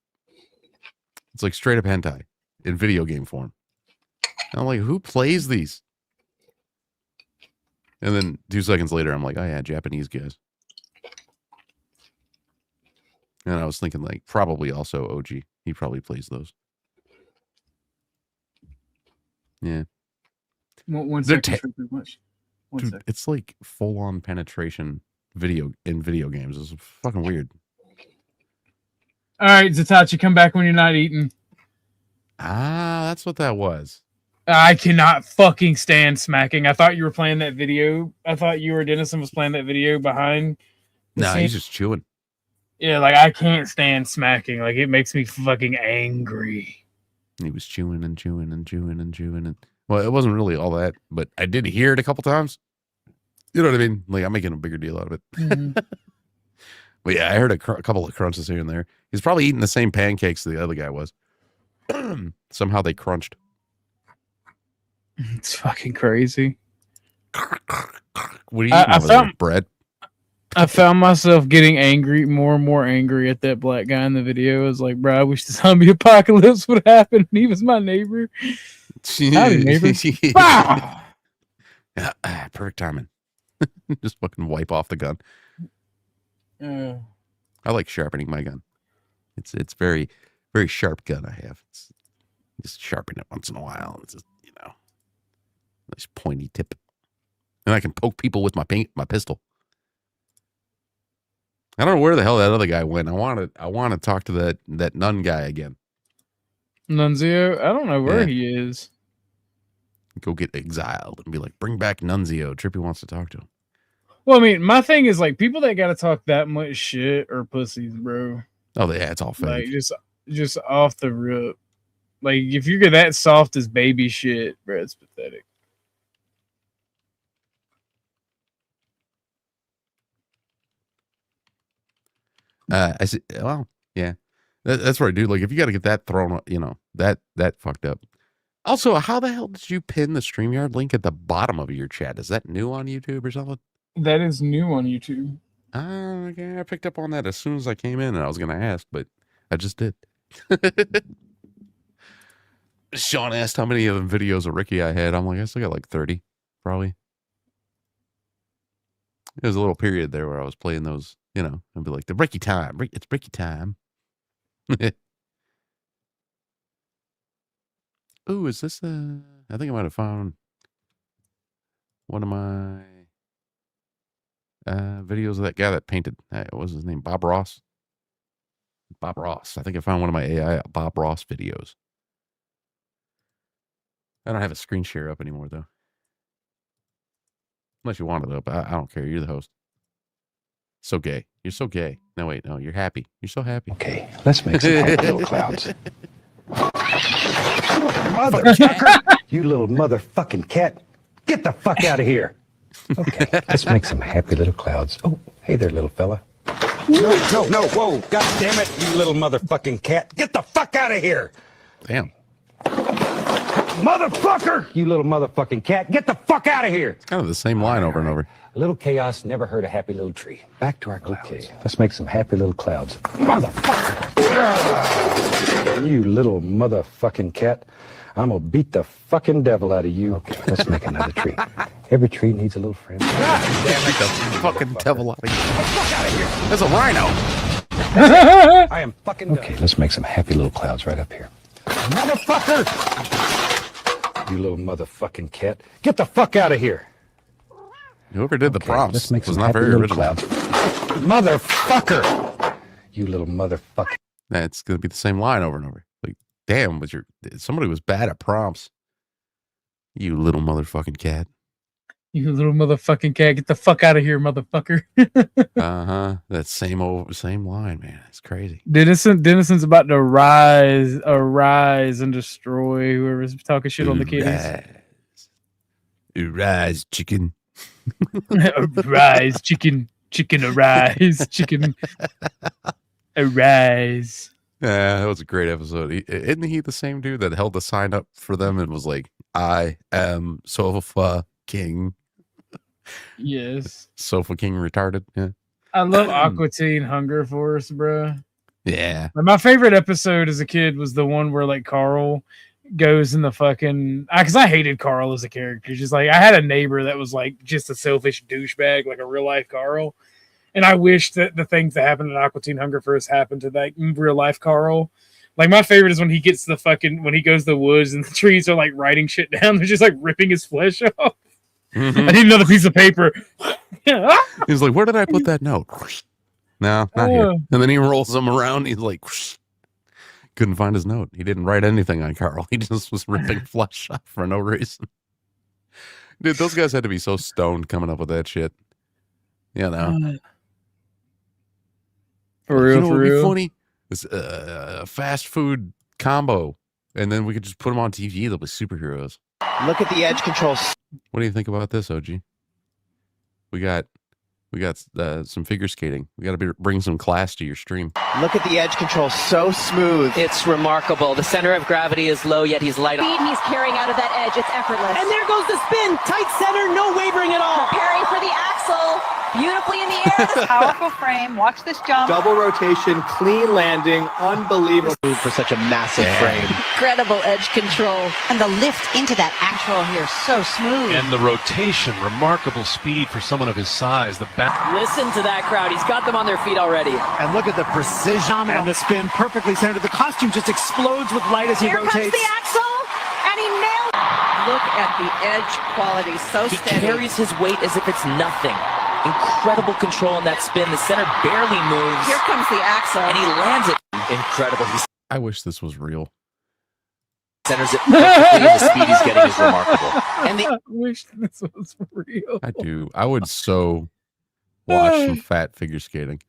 It's like straight up hentai in video game form. And I'm like, who plays these? And then 2 seconds later, I'm like, oh yeah, Japanese guys. And I was thinking, probably also OG. He probably plays those. Yeah. One They're second. One Dude, second. it's like full on penetration video games. It's fucking weird. All right, Zatachi, come back when you're not eating. Ah, that's what that was. I cannot fucking stand smacking. I thought you were playing that video. I thought you or Dennison was playing that video behind. No, he's just chewing. Yeah, I can't stand smacking. It makes me fucking angry. He was chewing and chewing and chewing and chewing. And well, it wasn't really all that, but I did hear it a couple times. You know what I mean? I'm making a bigger deal out of it. Mm-hmm. But yeah, I heard a couple of crunches here and there. He's probably eating the same pancakes the other guy was. Somehow they crunched. It's fucking crazy. What are you eating over there, bread? I found myself getting more and more angry at that black guy in the video. I was like, bro, I wish the zombie apocalypse would happen. And he was my neighbor. Howdy, neighbor. Bah! Yeah, perfect timing. Just fucking wipe off the gun. I like sharpening my gun. It's very, very sharp gun I have. It's just sharpen it once in a while. It's just, nice pointy tip. And I can poke people with my pistol. I don't know where the hell that other guy went. I want to talk to that nun guy again. Nunzio? I don't know where he is. Go get exiled and be like, bring back Nunzio. Trippy wants to talk to him. Well, I mean, my thing is people that got to talk that much shit are pussies, bro. Oh, yeah, it's all fake. Just off the rip. If you get that soft as baby shit, bro, it's pathetic. I see. Well, yeah, that's what I do. If you got to get that thrown, that fucked up. Also, how the hell did you pin the StreamYard link at the bottom of your chat? Is that new on YouTube or something? That is new on YouTube. Okay, I picked up on that as soon as I came in, and I was going to ask, but I just did. Sean asked how many of them videos of Ricky I had. I'm like, I still got 30, probably. There was a little period there where I was playing those, and be like, the Ricky time. It's Ricky time. Ooh, is this I think I might have found one of my videos of that guy that painted. What was his name? Bob Ross. Bob Ross. I think I found one of my AI Bob Ross videos. I don't have a screen share up anymore, though. Unless you want it up. I don't care. You're the host. So gay. You're so gay. No, wait, no, you're happy. You're so happy. Okay, let's make some happy little clouds. Motherfucker! You little motherfucking cat. Get the fuck out of here. Okay, let's make some happy little clouds. Oh, hey there, little fella. No, whoa. God damn it, you little motherfucking cat. Get the fuck out of here. Damn. Motherfucker! You little motherfucking cat. Get the fuck out of here. It's kind of the same line over and over. A little chaos never hurt a happy little tree. Back to our clouds. Okay, let's make some happy little clouds. Motherfucker! You little motherfucking cat. I'm gonna beat the fucking devil out of you. Okay, let's make another tree. Every tree needs a little friend. Damn it, the fucking devil out of you. There's a rhino. I am fucking done. Okay, let's make some happy little clouds right up here. Motherfucker! You little motherfucking cat. Get the fuck out of here. Whoever did the prompts let's make was some not happy very little original. clouds. Motherfucker! You little motherfucker. It's going to be the same line over and over. Like, damn, somebody was bad at prompts. You little motherfucking cat. You little motherfucking cat, get the fuck out of here, motherfucker. That same line, man. It's crazy. Dennison's about to arise and destroy whoever's talking shit on the kitties. Arise, chicken. Arise, chicken, arise, chicken, arise. Yeah, that was a great episode. Isn't he the same dude that held the sign up for them and was like, I am Sofa King? Yes. Sofa King retarded. Yeah. I love Aqua Teen Hunger Force, bro. Yeah. My favorite episode as a kid was the one where like Carl goes in the fucking, because I hated Carl as a character. Just like I had a neighbor that was like just a selfish douchebag, like a real life Carl. And I wish that the things that happened in Aqua Teen Hunger Force happened to like real life Carl. Like my favorite is when he gets when he goes to the woods and the trees are like writing shit down. They're just like ripping his flesh off. Mm-hmm. I need another piece of paper. He's like, where did I put that note? No, not here. And then he rolls them around. He's like, couldn't find his note. He didn't write anything on Carl. He just was ripping flesh off for no reason. Dude, those guys had to be so stoned coming up with that shit. You know. For real, what would be real. funny? This fast food combo, and then we could just put them on TV. They'll be superheroes. Look at the edge controls. What do you think about this, OG? We got some figure skating. We got to bring some class to your stream. Look at the edge control, so smooth. It's remarkable. The center of gravity is low, yet he's light. Speed he's carrying out of that edge, it's effortless. And there goes the spin. Tight center, no wavering at all. Preparing for the axle. Beautifully in the air. This powerful frame. Watch this jump. Double rotation, clean landing, unbelievable for such a massive frame. Incredible edge control. And the lift into that actual here, so smooth. And the rotation, remarkable speed for someone of his size. The back. Listen to that crowd. He's got them on their feet already. And look at the precision and the spin, perfectly centered. The costume just explodes with light as he Here rotates. comes the axle, and he nailed it. Look at the edge quality, so He steady. carries his weight as if it's nothing. Incredible control in that spin. The center barely moves. Here comes the axle. And he lands it. Incredible. He I wish this was real. centers it perfectly, and the speed he's getting is remarkable. And I wish this was real. I do. I would so watch some fat figure skating.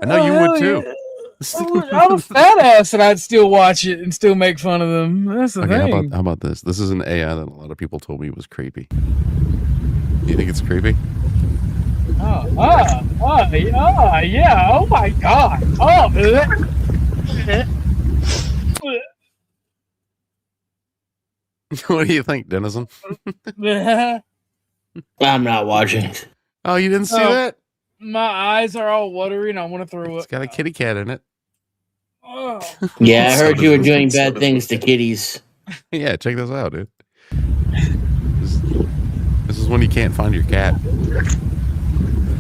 I know you would too. I'm a fat ass and I'd still watch it and still make fun of them. That's the Okay, thing. how about this? This is an AI that a lot of people told me was creepy. You think it's creepy? Yeah. Oh my god. Oh. What do you think, Denizen? I'm not watching. Oh, you didn't see Oh. that? My eyes are all watery and I want to throw up. It's got a kitty cat in it. Oh. Yeah, I So heard you were does- doing so bad does- things to kitties. Yeah, check this out, dude. This is when you can't find your cat.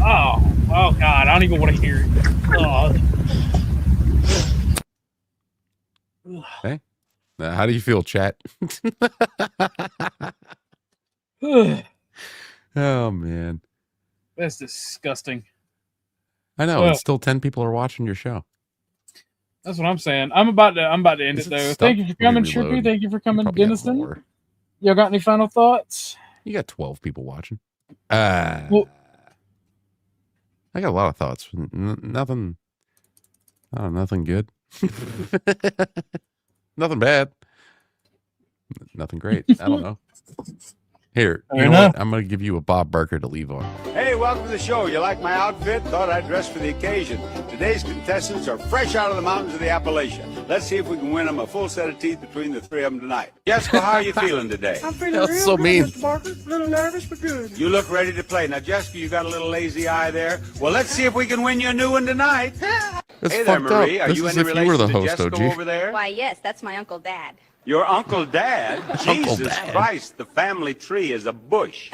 Oh god, I don't even want to hear it. Oh. Hey, now, how do you feel, chat? Oh man, That's disgusting. I know. Well. And still 10 people are watching your show. That's what I'm saying. I'm about to end it though. Thank you for coming, Let me Trippy. reload. Thank you for coming, Probably got Dennison. more. Y'all got any final thoughts? You got 12 people watching. Well, I got a lot of thoughts. Nothing. Oh, nothing good. Nothing bad. Nothing great. I don't know. Here, you know what? I'm going to give you a Bob Barker to leave on. Hey, welcome to the show. You like my outfit? Thought I'd dress for the occasion. Today's contestants are fresh out of the mountains of the Appalachia. Let's see if we can win them a full set of teeth between the three of them tonight. Jessica, how are you feeling today? I'm feeling That's real so good, mean. Mr. Barker. A little nervous, but good. You look ready to play. Now, Jessica, you got a little lazy eye there. Well, let's see if we can win you a new one tonight. That's hey there, fucked up. Marie. Are This you is any if you were relation the to host, Jessica OG. over there? Why, yes, that's my Uncle Dad. Your Uncle Dad? Uncle Jesus Dad. Christ, the family tree is a bush.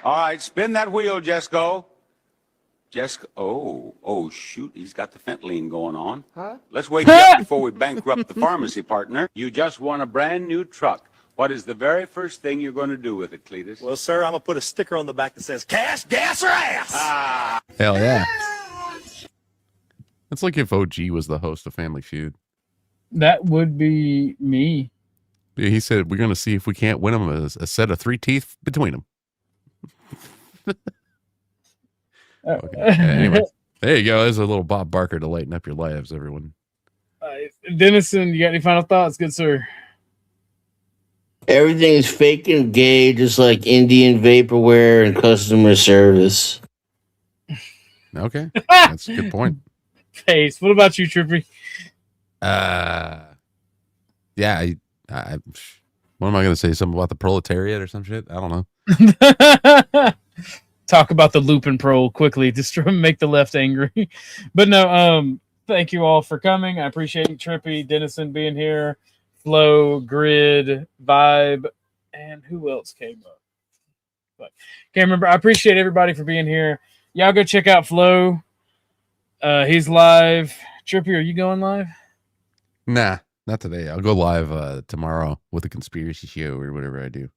All right, spin that wheel, Jesco. Jessica, oh, shoot, he's got the fentanyl going on. Huh? Let's wake you up before we bankrupt the pharmacy partner. You just won a brand new truck. What is the very first thing you're going to do with it, Cletus? Well, sir, I'm going to put a sticker on the back that says, cash, gas, or ass! Ah. Hell yeah. It's like if OG was the host of Family Feud. That would be me. Yeah, he said, we're going to see if we can't win him a set of 3 teeth between them. Okay. Anyway, there you go. There's a little Bob Barker to lighten up your lives, everyone. Dennison, you got any final thoughts, good sir? Everything is fake and gay, just like Indian vaporware and customer service. Okay. That's a good point. Face. What about you, Trippy? Yeah. What am I going to say? Something about the proletariat or some shit? I don't know. Talk about the Lupin Pro quickly, just to make the left angry. But no, thank you all for coming. I appreciate Trippy, Dennison being here, Flo, Grid, Vibe, and who else came up? But can't remember. I appreciate everybody for being here. Y'all go check out Flo. He's live. Trippy, are you going live? Nah, not today. I'll go live tomorrow with a conspiracy show or whatever I do.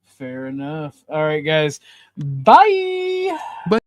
Fair enough. All right, guys. Bye. Bye.